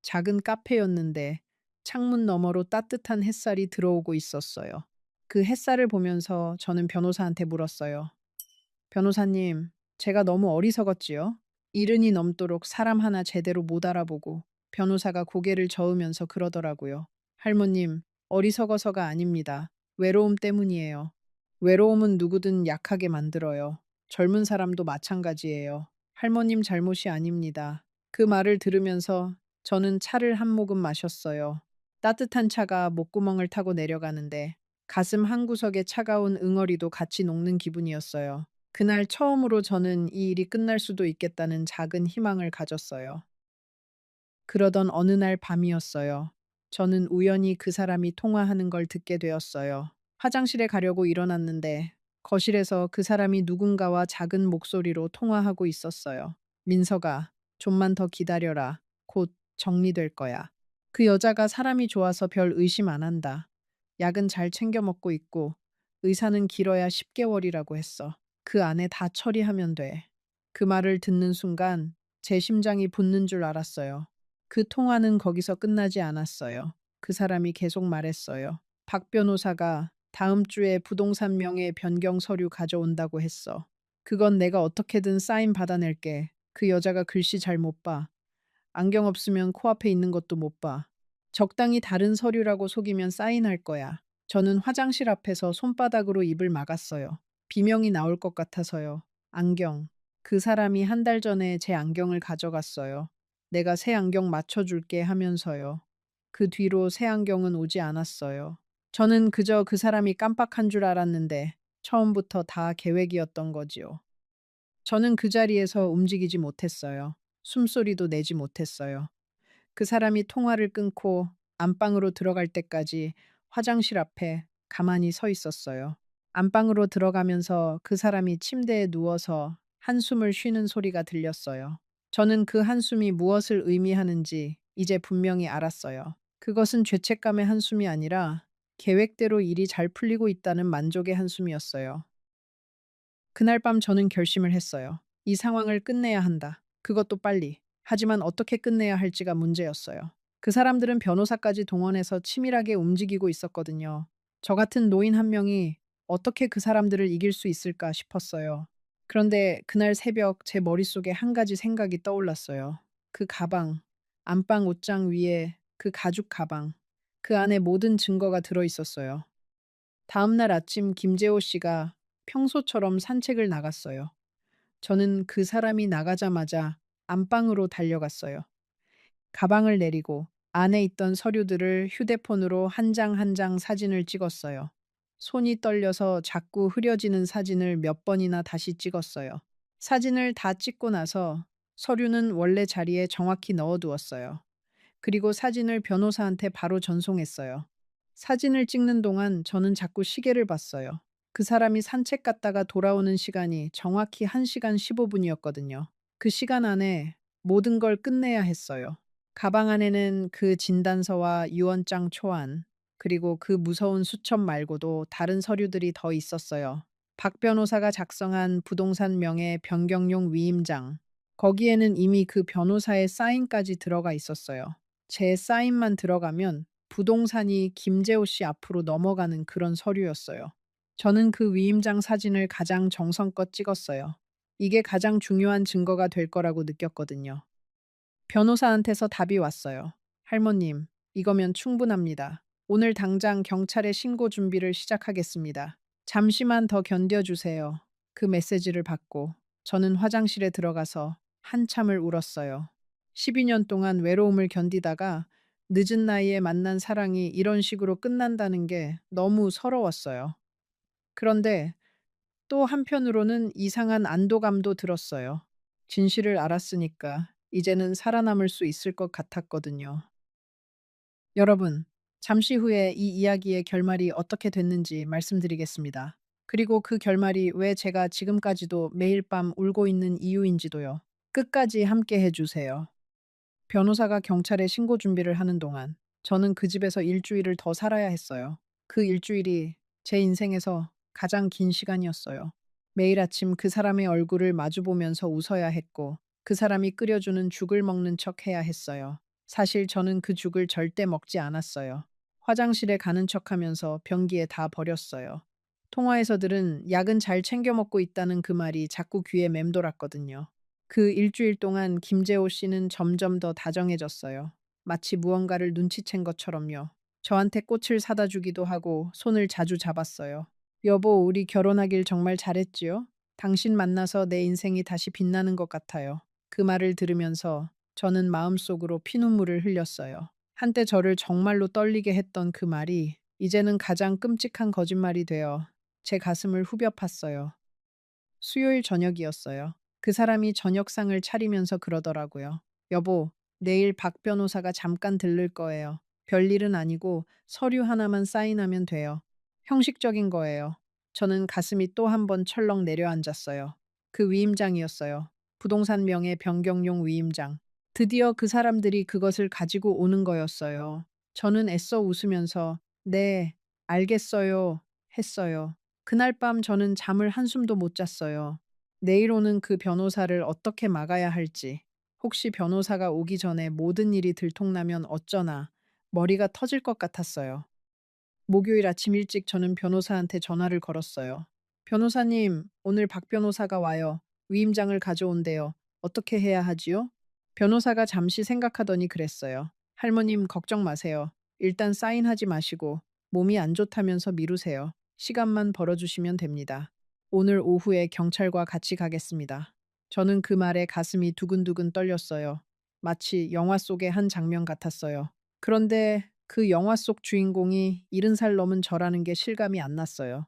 작은 카페였는데 창문 너머로 따뜻한 햇살이 들어오고 있었어요. 그 햇살을 보면서 저는 변호사한테 물었어요. 변호사님, 제가 너무 어리석었지요? 이른이 넘도록 사람 하나 제대로 못 알아보고 변호사가 고개를 저으면서 그러더라고요. 할머님, 어리석어서가 아닙니다. 외로움 때문이에요. 외로움은 누구든 약하게 만들어요. 젊은 사람도 마찬가지예요. 할머님 잘못이 아닙니다. 그 말을 들으면서 저는 차를 한 모금 마셨어요. 따뜻한 차가 목구멍을 타고 내려가는데 가슴 한구석에 차가운 응어리도 같이 녹는 기분이었어요. 그날 처음으로 저는 이 일이 끝날 수도 있겠다는 작은 희망을 가졌어요. 그러던 어느 날 밤이었어요. 저는 우연히 그 사람이 통화하는 걸 듣게 되었어요. 화장실에 가려고 일어났는데 거실에서 그 사람이 누군가와 작은 목소리로 통화하고 있었어요. 민서가, 좀만 더 기다려라. 곧 정리될 거야. 그 여자가 사람이 좋아서 별 의심 안 한다. 약은 잘 챙겨 먹고 있고 의사는 길어야 10개월이라고 했어. 그 안에 다 처리하면 돼. 그 말을 듣는 순간 제 심장이 붙는 줄 알았어요. 그 통화는 거기서 끝나지 않았어요. 그 사람이 계속 말했어요. 박 변호사가 다음 주에 부동산 명의 변경 서류 가져온다고 했어. 그건 내가 어떻게든 사인 받아낼게. 그 여자가 글씨 잘 못 봐. 안경 없으면 코앞에 있는 것도 못 봐. 적당히 다른 서류라고 속이면 사인할 거야. 저는 화장실 앞에서 손바닥으로 입을 막았어요. 비명이 나올 것 같아서요. 안경. 그 사람이 한 달 전에 제 안경을 가져갔어요. 내가 새 안경 맞춰줄게 하면서요. 그 뒤로 새 안경은 오지 않았어요. 저는 그저 그 사람이 깜빡한 줄 알았는데 처음부터 다 계획이었던 거지요. 저는 그 자리에서 움직이지 못했어요. 숨소리도 내지 못했어요. 그 사람이 통화를 끊고 안방으로 들어갈 때까지 화장실 앞에 가만히 서 있었어요. 안방으로 들어가면서 그 사람이 침대에 누워서 한숨을 쉬는 소리가 들렸어요. 저는 그 한숨이 무엇을 의미하는지 이제 분명히 알았어요. 그것은 죄책감의 한숨이 아니라 계획대로 일이 잘 풀리고 있다는 만족의 한숨이었어요. 그날 밤 저는 결심을 했어요. 이 상황을 끝내야 한다. 그것도 빨리. 하지만 어떻게 끝내야 할지가 문제였어요. 그 사람들은 변호사까지 동원해서 치밀하게 움직이고 있었거든요. 저 같은 노인 한 명이 어떻게 그 사람들을 이길 수 있을까 싶었어요. 그런데 그날 새벽 제 머릿속에 한 가지 생각이 떠올랐어요. 그 가방, 안방 옷장 위에 그 가죽 가방. 그 안에 모든 증거가 들어 있었어요. 다음 날 아침 김재호 씨가 평소처럼 산책을 나갔어요. 저는 그 사람이 나가자마자 안방으로 달려갔어요. 가방을 내리고 안에 있던 서류들을 휴대폰으로 한 장 한 장 사진을 찍었어요. 손이 떨려서 자꾸 흐려지는 사진을 몇 번이나 다시 찍었어요. 사진을 다 찍고 나서 서류는 원래 자리에 정확히 넣어두었어요. 그리고 사진을 변호사한테 바로 전송했어요. 사진을 찍는 동안 저는 자꾸 시계를 봤어요. 그 사람이 산책 갔다가 돌아오는 시간이 정확히 1시간 15분이었거든요. 그 시간 안에 모든 걸 끝내야 했어요. 가방 안에는 그 진단서와 유언장 초안, 그리고 그 무서운 수첩 말고도 다른 서류들이 더 있었어요. 박 변호사가 작성한 부동산 명의 변경용 위임장. 거기에는 이미 그 변호사의 사인까지 들어가 있었어요. 제 사인만 들어가면 부동산이 김재호 씨 앞으로 넘어가는 그런 서류였어요. 저는 그 위임장 사진을 가장 정성껏 찍었어요. 이게 가장 중요한 증거가 될 거라고 느꼈거든요. 변호사한테서 답이 왔어요. 할머님, 이거면 충분합니다. 오늘 당장 경찰에 신고 준비를 시작하겠습니다. 잠시만 더 견뎌주세요. 그 메시지를 받고 저는 화장실에 들어가서 한참을 울었어요. 12년 동안 외로움을 견디다가 늦은 나이에 만난 사랑이 이런 식으로 끝난다는 게 너무 서러웠어요. 그런데 또 한편으로는 이상한 안도감도 들었어요. 진실을 알았으니까 이제는 살아남을 수 있을 것 같았거든요. 여러분, 잠시 후에 이 이야기의 결말이 어떻게 됐는지 말씀드리겠습니다. 그리고 그 결말이 왜 제가 지금까지도 매일 밤 울고 있는 이유인지도요. 끝까지 함께 해주세요. 변호사가 경찰에 신고 준비를 하는 동안 저는 그 집에서 일주일을 더 살아야 했어요. 그 일주일이 제 인생에서 가장 긴 시간이었어요. 매일 아침 그 사람의 얼굴을 마주보면서 웃어야 했고 그 사람이 끓여주는 죽을 먹는 척 해야 했어요. 사실 저는 그 죽을 절대 먹지 않았어요. 화장실에 가는 척 하면서 변기에 다 버렸어요. 통화에서 들은 약은 잘 챙겨 먹고 있다는 그 말이 자꾸 귀에 맴돌았거든요. 그 일주일 동안 김재호 씨는 점점 더 다정해졌어요. 마치 무언가를 눈치챈 것처럼요. 저한테 꽃을 사다 주기도 하고 손을 자주 잡았어요. 여보, 우리 결혼하길 정말 잘했지요? 당신 만나서 내 인생이 다시 빛나는 것 같아요. 그 말을 들으면서 저는 마음속으로 피눈물을 흘렸어요. 한때 저를 정말로 떨리게 했던 그 말이 이제는 가장 끔찍한 거짓말이 되어 제 가슴을 후벼 팠어요. 수요일 저녁이었어요. 그 사람이 저녁상을 차리면서 그러더라고요. 여보, 내일 박 변호사가 잠깐 들를 거예요. 별일은 아니고 서류 하나만 사인하면 돼요. 형식적인 거예요. 저는 가슴이 또 한 번 철렁 내려앉았어요. 그 위임장이었어요. 부동산 명의 변경용 위임장. 드디어 그 사람들이 그것을 가지고 오는 거였어요. 저는 애써 웃으면서 네, 알겠어요. 했어요. 그날 밤 저는 잠을 한숨도 못 잤어요. 내일 오는 그 변호사를 어떻게 막아야 할지, 혹시 변호사가 오기 전에 모든 일이 들통나면 어쩌나 머리가 터질 것 같았어요. 목요일 아침 일찍 저는 변호사한테 전화를 걸었어요. 변호사님, 오늘 박 변호사가 와요. 위임장을 가져온대요. 어떻게 해야 하지요? 변호사가 잠시 생각하더니 그랬어요. 할머님, 걱정 마세요. 일단 사인하지 마시고 몸이 안 좋다면서 미루세요. 시간만 벌어주시면 됩니다. 오늘 오후에 경찰과 같이 가겠습니다. 저는 그 말에 가슴이 두근두근 떨렸어요. 마치 영화 속의 한 장면 같았어요. 그런데 그 영화 속 주인공이 70살 넘은 저라는 게 실감이 안 났어요.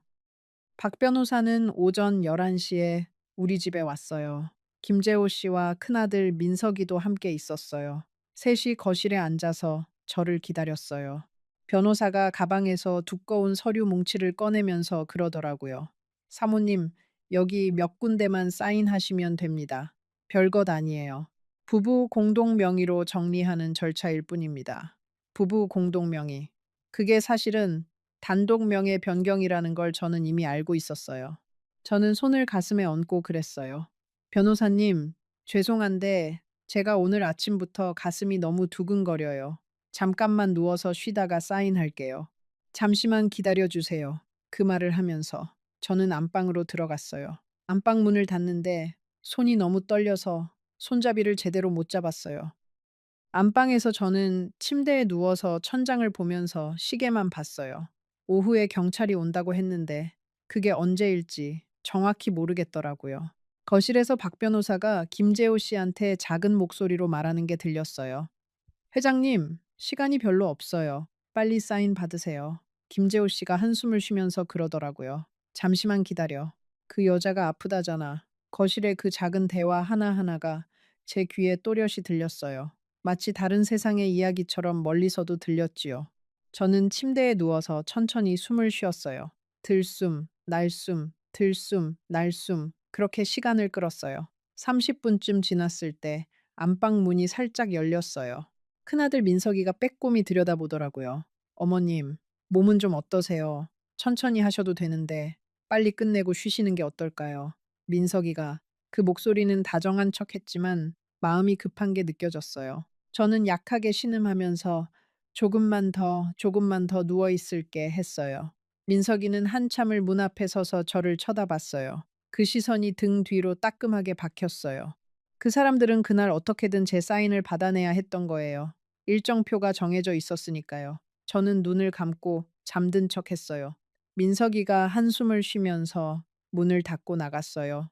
박 변호사는 오전 11시에 우리 집에 왔어요. 김재호 씨와 큰아들 민석이도 함께 있었어요. 셋이 거실에 앉아서 저를 기다렸어요. 변호사가 가방에서 두꺼운 서류 뭉치를 꺼내면서 그러더라고요. 사모님, 여기 몇 군데만 사인하시면 됩니다. 별것 아니에요. 부부 공동 명의로 정리하는 절차일 뿐입니다. 부부 공동 명의. 그게 사실은 단독 명의 변경이라는 걸 저는 이미 알고 있었어요. 저는 손을 가슴에 얹고 그랬어요. 변호사님, 죄송한데 제가 오늘 아침부터 가슴이 너무 두근거려요. 잠깐만 누워서 쉬다가 사인할게요. 잠시만 기다려 주세요. 그 말을 하면서 저는 안방으로 들어갔어요. 안방 문을 닫는데 손이 너무 떨려서 손잡이를 제대로 못 잡았어요. 안방에서 저는 침대에 누워서 천장을 보면서 시계만 봤어요. 오후에 경찰이 온다고 했는데 그게 언제일지 정확히 모르겠더라고요. 거실에서 박 변호사가 김재호 씨한테 작은 목소리로 말하는 게 들렸어요. 회장님, 시간이 별로 없어요. 빨리 사인 받으세요. 김재호 씨가 한숨을 쉬면서 그러더라고요. 잠시만 기다려. 그 여자가 아프다잖아. 거실의 그 작은 대화 하나하나가 제 귀에 또렷이 들렸어요. 마치 다른 세상의 이야기처럼 멀리서도 들렸지요. 저는 침대에 누워서 천천히 숨을 쉬었어요. 들숨, 날숨, 들숨, 날숨. 그렇게 시간을 끌었어요. 30분쯤 지났을 때 안방 문이 살짝 열렸어요. 큰아들 민석이가 빼꼼히 들여다보더라고요. 어머님, 몸은 좀 어떠세요? 천천히 하셔도 되는데 빨리 끝내고 쉬시는 게 어떨까요? 민석이가 그 목소리는 다정한 척 했지만 마음이 급한 게 느껴졌어요. 저는 약하게 신음하면서 조금만 더 누워 있을게 했어요. 민석이는 한참을 문 앞에 서서 저를 쳐다봤어요. 그 시선이 등 뒤로 따끔하게 박혔어요. 그 사람들은 그날 어떻게든 제 사인을 받아내야 했던 거예요. 일정표가 정해져 있었으니까요. 저는 눈을 감고 잠든 척 했어요. 민석이가 한숨을 쉬면서 문을 닫고 나갔어요.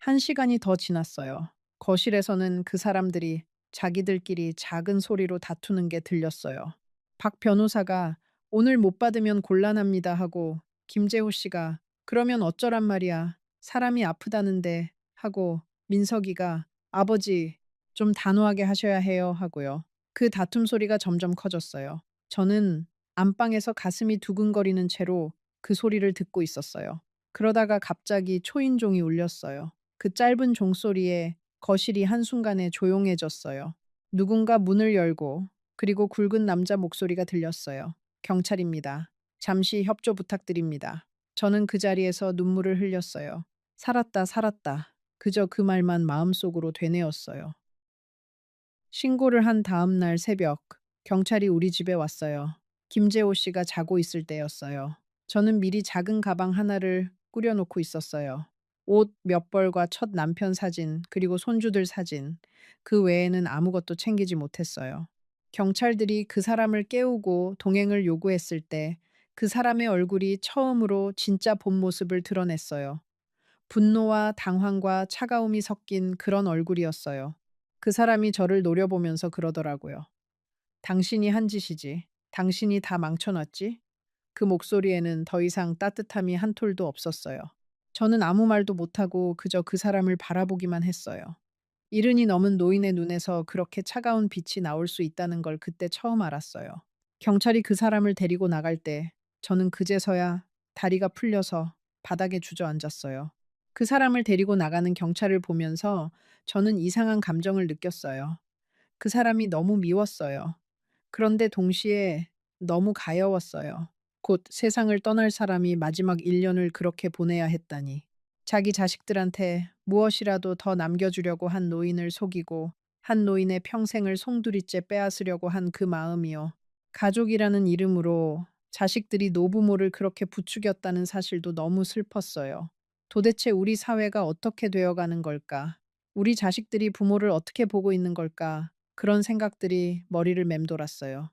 1시간이 더 지났어요. 거실에서는 그 사람들이 자기들끼리 작은 소리로 다투는 게 들렸어요. 박 변호사가 오늘 못 받으면 곤란합니다 하고 김재호 씨가 그러면 어쩌란 말이야. 사람이 아프다는데 하고 민석이가 아버지 좀 단호하게 하셔야 해요 하고요. 그 다툼 소리가 점점 커졌어요. 저는 안방에서 가슴이 두근거리는 채로 그 소리를 듣고 있었어요. 그러다가 갑자기 초인종이 울렸어요. 그 짧은 종소리에 거실이 한순간에 조용해졌어요. 누군가 문을 열고 그리고 굵은 남자 목소리가 들렸어요. 경찰입니다. 잠시 협조 부탁드립니다. 저는 그 자리에서 눈물을 흘렸어요. 살았다, 살았다. 그저 그 말만 마음속으로 되뇌었어요. 신고를 한 다음 날 새벽, 경찰이 우리 집에 왔어요. 김재호 씨가 자고 있을 때였어요. 저는 미리 작은 가방 하나를 꾸려놓고 있었어요. 옷 몇 벌과 첫 남편 사진, 그리고 손주들 사진. 그 외에는 아무것도 챙기지 못했어요. 경찰들이 그 사람을 깨우고 동행을 요구했을 때 그 사람의 얼굴이 처음으로 진짜 본 모습을 드러냈어요. 분노와 당황과 차가움이 섞인 그런 얼굴이었어요. 그 사람이 저를 노려보면서 그러더라고요. 당신이 한 짓이지. 당신이 다 망쳐놨지? 그 목소리에는 더 이상 따뜻함이 한 톨도 없었어요. 저는 아무 말도 못하고 그저 그 사람을 바라보기만 했어요. 이른이 넘은 노인의 눈에서 그렇게 차가운 빛이 나올 수 있다는 걸 그때 처음 알았어요. 경찰이 그 사람을 데리고 나갈 때 저는 그제서야 다리가 풀려서 바닥에 주저앉았어요. 그 사람을 데리고 나가는 경찰을 보면서 저는 이상한 감정을 느꼈어요. 그 사람이 너무 미웠어요. 그런데 동시에 너무 가여웠어요. 곧 세상을 떠날 사람이 마지막 1년을 그렇게 보내야 했다니. 자기 자식들한테 무엇이라도 더 남겨주려고 한 노인을 속이고 한 노인의 평생을 송두리째 빼앗으려고 한 그 마음이요. 가족이라는 이름으로 자식들이 노부모를 그렇게 부추겼다는 사실도 너무 슬펐어요. 도대체 우리 사회가 어떻게 되어가는 걸까? 우리 자식들이 부모를 어떻게 보고 있는 걸까? 그런 생각들이 머리를 맴돌았어요.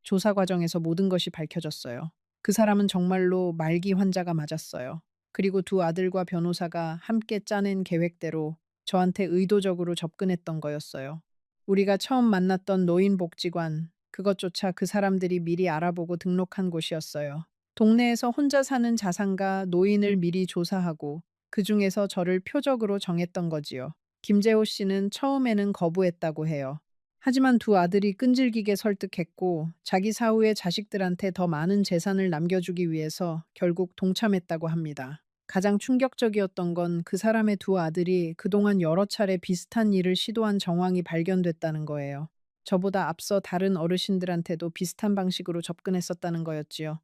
조사 과정에서 모든 것이 밝혀졌어요. 그 사람은 정말로 말기 환자가 맞았어요. 그리고 두 아들과 변호사가 함께 짜낸 계획대로 저한테 의도적으로 접근했던 거였어요. 우리가 처음 만났던 노인복지관, 그것조차 그 사람들이 미리 알아보고 등록한 곳이었어요. 동네에서 혼자 사는 자산가 노인을 미리 조사하고 그 중에서 저를 표적으로 정했던 거지요. 김재호 씨는 처음에는 거부했다고 해요. 하지만 두 아들이 끈질기게 설득했고 자기 사후에 자식들한테 더 많은 재산을 남겨주기 위해서 결국 동참했다고 합니다. 가장 충격적이었던 건 그 사람의 두 아들이 그동안 여러 차례 비슷한 일을 시도한 정황이 발견됐다는 거예요. 저보다 앞서 다른 어르신들한테도 비슷한 방식으로 접근했었다는 거였지요.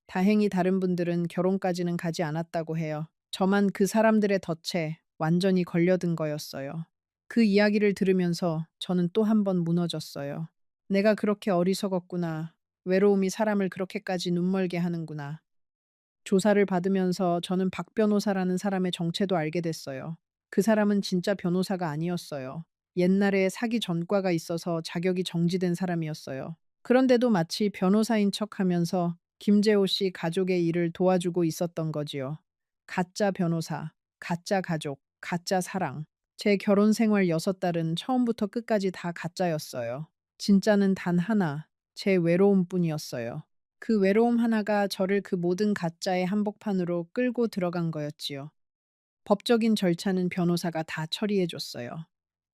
다행히 다른 분들은 결혼까지는 가지 않았다고 해요. 저만 그 사람들의 덫에 완전히 걸려든 거였어요. 그 이야기를 들으면서 저는 또 한 번 무너졌어요. 내가 그렇게 어리석었구나. 외로움이 사람을 그렇게까지 눈멀게 하는구나. 조사를 받으면서 저는 박 변호사라는 사람의 정체도 알게 됐어요. 그 사람은 진짜 변호사가 아니었어요. 옛날에 사기 전과가 있어서 자격이 정지된 사람이었어요. 그런데도 마치 변호사인 척 하면서 김재호 씨 가족의 일을 도와주고 있었던 거지요. 가짜 변호사, 가짜 가족, 가짜 사랑. 제 결혼 생활 6달은 처음부터 끝까지 다 가짜였어요. 진짜는 단 하나, 제 외로움뿐이었어요. 그 외로움 하나가 저를 그 모든 가짜의 한복판으로 끌고 들어간 거였지요. 법적인 절차는 변호사가 다 처리해 줬어요.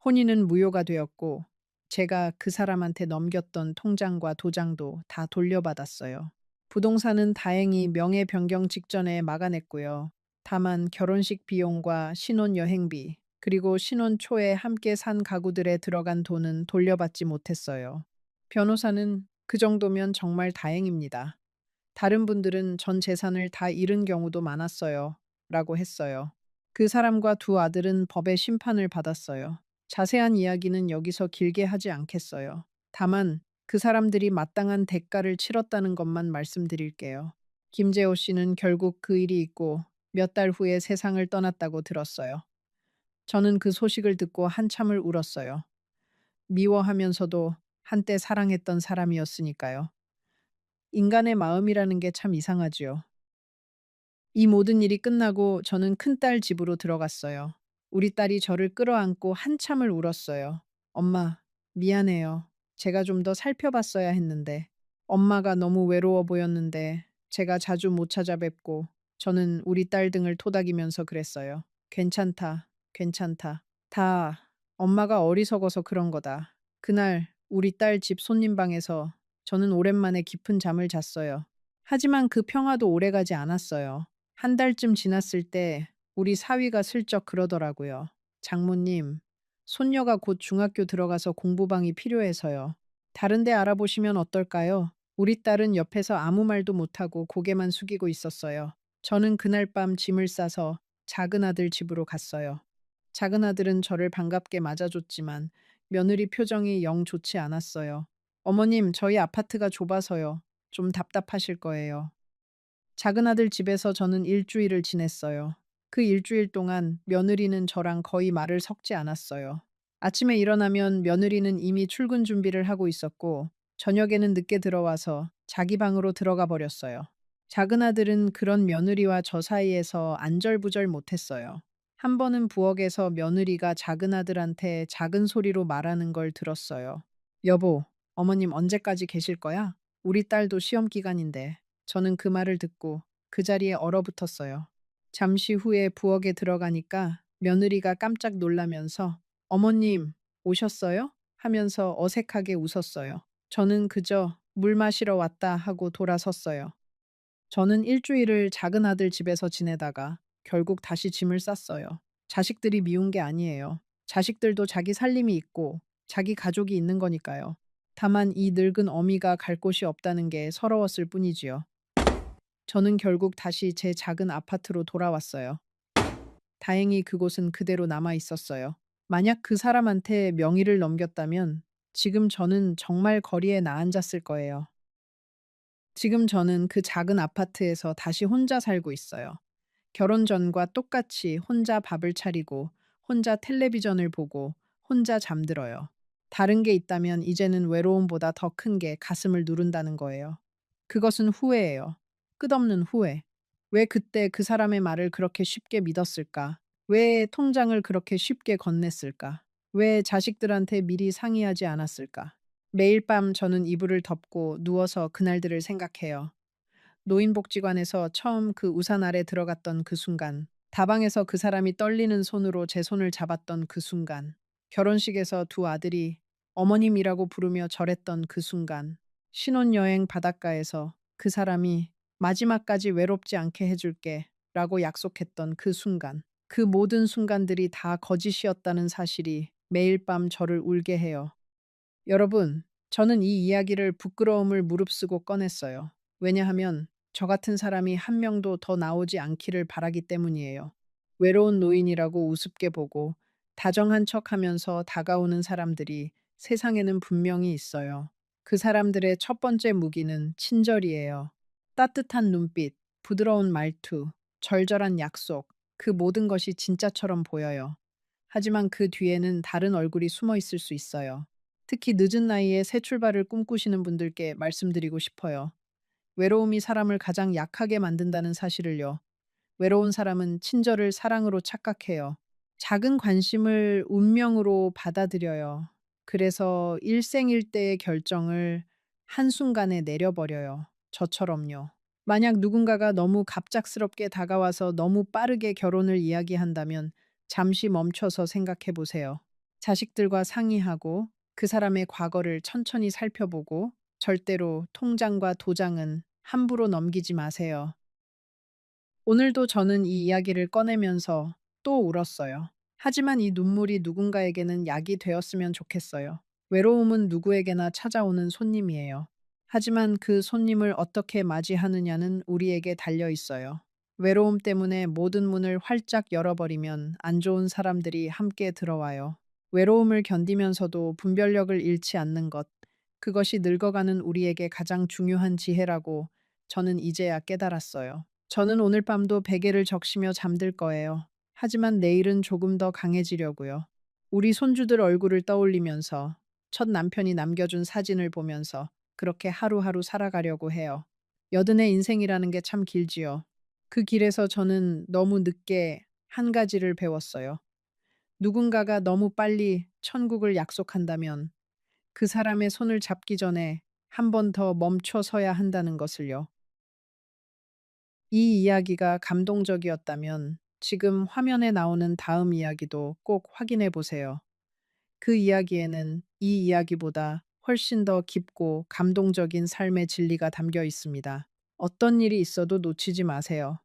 혼인은 무효가 되었고, 제가 그 사람한테 넘겼던 통장과 도장도 다 돌려받았어요. 부동산은 다행히 명예 변경 직전에 막아냈고요. 다만 결혼식 비용과 신혼 여행비, 그리고 신혼 초에 함께 산 가구들에 들어간 돈은 돌려받지 못했어요. 변호사는 그 정도면 정말 다행입니다. 다른 분들은 전 재산을 다 잃은 경우도 많았어요. 라고 했어요. 그 사람과 두 아들은 법의 심판을 받았어요. 자세한 이야기는 여기서 길게 하지 않겠어요. 다만 그 사람들이 마땅한 대가를 치렀다는 것만 말씀드릴게요. 김재호 씨는 결국 그 일이 있고 몇 달 후에 세상을 떠났다고 들었어요. 저는 그 소식을 듣고 한참을 울었어요. 미워하면서도 한때 사랑했던 사람이었으니까요. 인간의 마음이라는 게 참 이상하지요. 이 모든 일이 끝나고 저는 큰딸 집으로 들어갔어요. 우리 딸이 저를 끌어안고 한참을 울었어요. 엄마, 미안해요. 제가 좀 더 살펴봤어야 했는데. 엄마가 너무 외로워 보였는데 제가 자주 못 찾아뵙고 저는 우리 딸 등을 토닥이면서 그랬어요. 괜찮다, 괜찮다. 다 엄마가 어리석어서 그런 거다. 그날 우리 딸 집 손님방에서 저는 오랜만에 깊은 잠을 잤어요. 하지만 그 평화도 오래가지 않았어요. 한 달쯤 지났을 때 우리 사위가 슬쩍 그러더라고요. 장모님, 손녀가 곧 중학교 들어가서 공부방이 필요해서요. 다른 데 알아보시면 어떨까요? 우리 딸은 옆에서 아무 말도 못하고 고개만 숙이고 있었어요. 저는 그날 밤 짐을 싸서 작은 아들 집으로 갔어요. 작은 아들은 저를 반갑게 맞아줬지만 며느리 표정이 영 좋지 않았어요. 어머님, 저희 아파트가 좁아서요. 좀 답답하실 거예요. 작은 아들 집에서 저는 일주일을 지냈어요. 그 일주일 동안 며느리는 저랑 거의 말을 섞지 않았어요. 아침에 일어나면 며느리는 이미 출근 준비를 하고 있었고, 저녁에는 늦게 들어와서 자기 방으로 들어가 버렸어요. 작은 아들은 그런 며느리와 저 사이에서 안절부절 못했어요. 한 번은 부엌에서 며느리가 작은 아들한테 작은 소리로 말하는 걸 들었어요. 여보, 어머님 언제까지 계실 거야? 우리 딸도 시험 기간인데. 저는 그 말을 듣고 그 자리에 얼어붙었어요. 잠시 후에 부엌에 들어가니까 며느리가 깜짝 놀라면서 어머님, 오셨어요? 하면서 어색하게 웃었어요. 저는 그저 물 마시러 왔다 하고 돌아섰어요. 저는 일주일을 작은 아들 집에서 지내다가 결국 다시 짐을 쌌어요. 자식들이 미운 게 아니에요. 자식들도 자기 살림이 있고 자기 가족이 있는 거니까요. 다만 이 늙은 어미가 갈 곳이 없다는 게 서러웠을 뿐이지요. 저는 결국 다시 제 작은 아파트로 돌아왔어요. 다행히 그곳은 그대로 남아 있었어요. 만약 그 사람한테 명의를 넘겼다면 지금 저는 정말 거리에 나앉았을 거예요. 지금 저는 그 작은 아파트에서 다시 혼자 살고 있어요. 결혼 전과 똑같이 혼자 밥을 차리고, 혼자 텔레비전을 보고, 혼자 잠들어요. 다른 게 있다면 이제는 외로움보다 더 큰 게 가슴을 누른다는 거예요. 그것은 후회예요. 끝없는 후회. 왜 그때 그 사람의 말을 그렇게 쉽게 믿었을까? 왜 통장을 그렇게 쉽게 건넸을까? 왜 자식들한테 미리 상의하지 않았을까? 매일 밤 저는 이불을 덮고 누워서 그날들을 생각해요. 노인복지관에서 처음 그 우산 아래 들어갔던 그 순간, 다방에서 그 사람이 떨리는 손으로 제 손을 잡았던 그 순간, 결혼식에서 두 아들이 어머님이라고 부르며 절했던 그 순간, 신혼여행 바닷가에서 그 사람이 마지막까지 외롭지 않게 해줄게 라고 약속했던 그 순간, 그 모든 순간들이 다 거짓이었다는 사실이 매일 밤 저를 울게 해요. 여러분, 저는 이 이야기를 부끄러움을 무릅쓰고 꺼냈어요. 왜냐하면 저 같은 사람이 한 명도 더 나오지 않기를 바라기 때문이에요. 외로운 노인이라고 우습게 보고 다정한 척 하면서 다가오는 사람들이 세상에는 분명히 있어요. 그 사람들의 첫 번째 무기는 친절이에요. 따뜻한 눈빛, 부드러운 말투, 절절한 약속, 그 모든 것이 진짜처럼 보여요. 하지만 그 뒤에는 다른 얼굴이 숨어 있을 수 있어요. 특히 늦은 나이에 새 출발을 꿈꾸시는 분들께 말씀드리고 싶어요. 외로움이 사람을 가장 약하게 만든다는 사실을요. 외로운 사람은 친절을 사랑으로 착각해요. 작은 관심을 운명으로 받아들여요. 그래서 일생일대의 결정을 한순간에 내려버려요. 저처럼요. 만약 누군가가 너무 갑작스럽게 다가와서 너무 빠르게 결혼을 이야기한다면 잠시 멈춰서 생각해 보세요. 자식들과 상의하고 그 사람의 과거를 천천히 살펴보고 절대로 통장과 도장은 함부로 넘기지 마세요. 오늘도 저는 이 이야기를 꺼내면서 또 울었어요. 하지만 이 눈물이 누군가에게는 약이 되었으면 좋겠어요. 외로움은 누구에게나 찾아오는 손님이에요. 하지만 그 손님을 어떻게 맞이하느냐는 우리에게 달려 있어요. 외로움 때문에 모든 문을 활짝 열어버리면 안 좋은 사람들이 함께 들어와요. 외로움을 견디면서도 분별력을 잃지 않는 것, 그것이 늙어가는 우리에게 가장 중요한 지혜라고 저는 이제야 깨달았어요. 저는 오늘 밤도 베개를 적시며 잠들 거예요. 하지만 내일은 조금 더 강해지려고요. 우리 손주들 얼굴을 떠올리면서 첫 남편이 남겨준 사진을 보면서 그렇게 하루하루 살아가려고 해요. 여든의 인생이라는 게 참 길지요. 그 길에서 저는 너무 늦게 한 가지를 배웠어요. 누군가가 너무 빨리 천국을 약속한다면 그 사람의 손을 잡기 전에 한 번 더 멈춰 서야 한다는 것을요. 이 이야기가 감동적이었다면 지금 화면에 나오는 다음 이야기도 꼭 확인해 보세요. 그 이야기에는 이 이야기보다 훨씬 더 깊고 감동적인 삶의 진리가 담겨 있습니다. 어떤 일이 있어도 놓치지 마세요.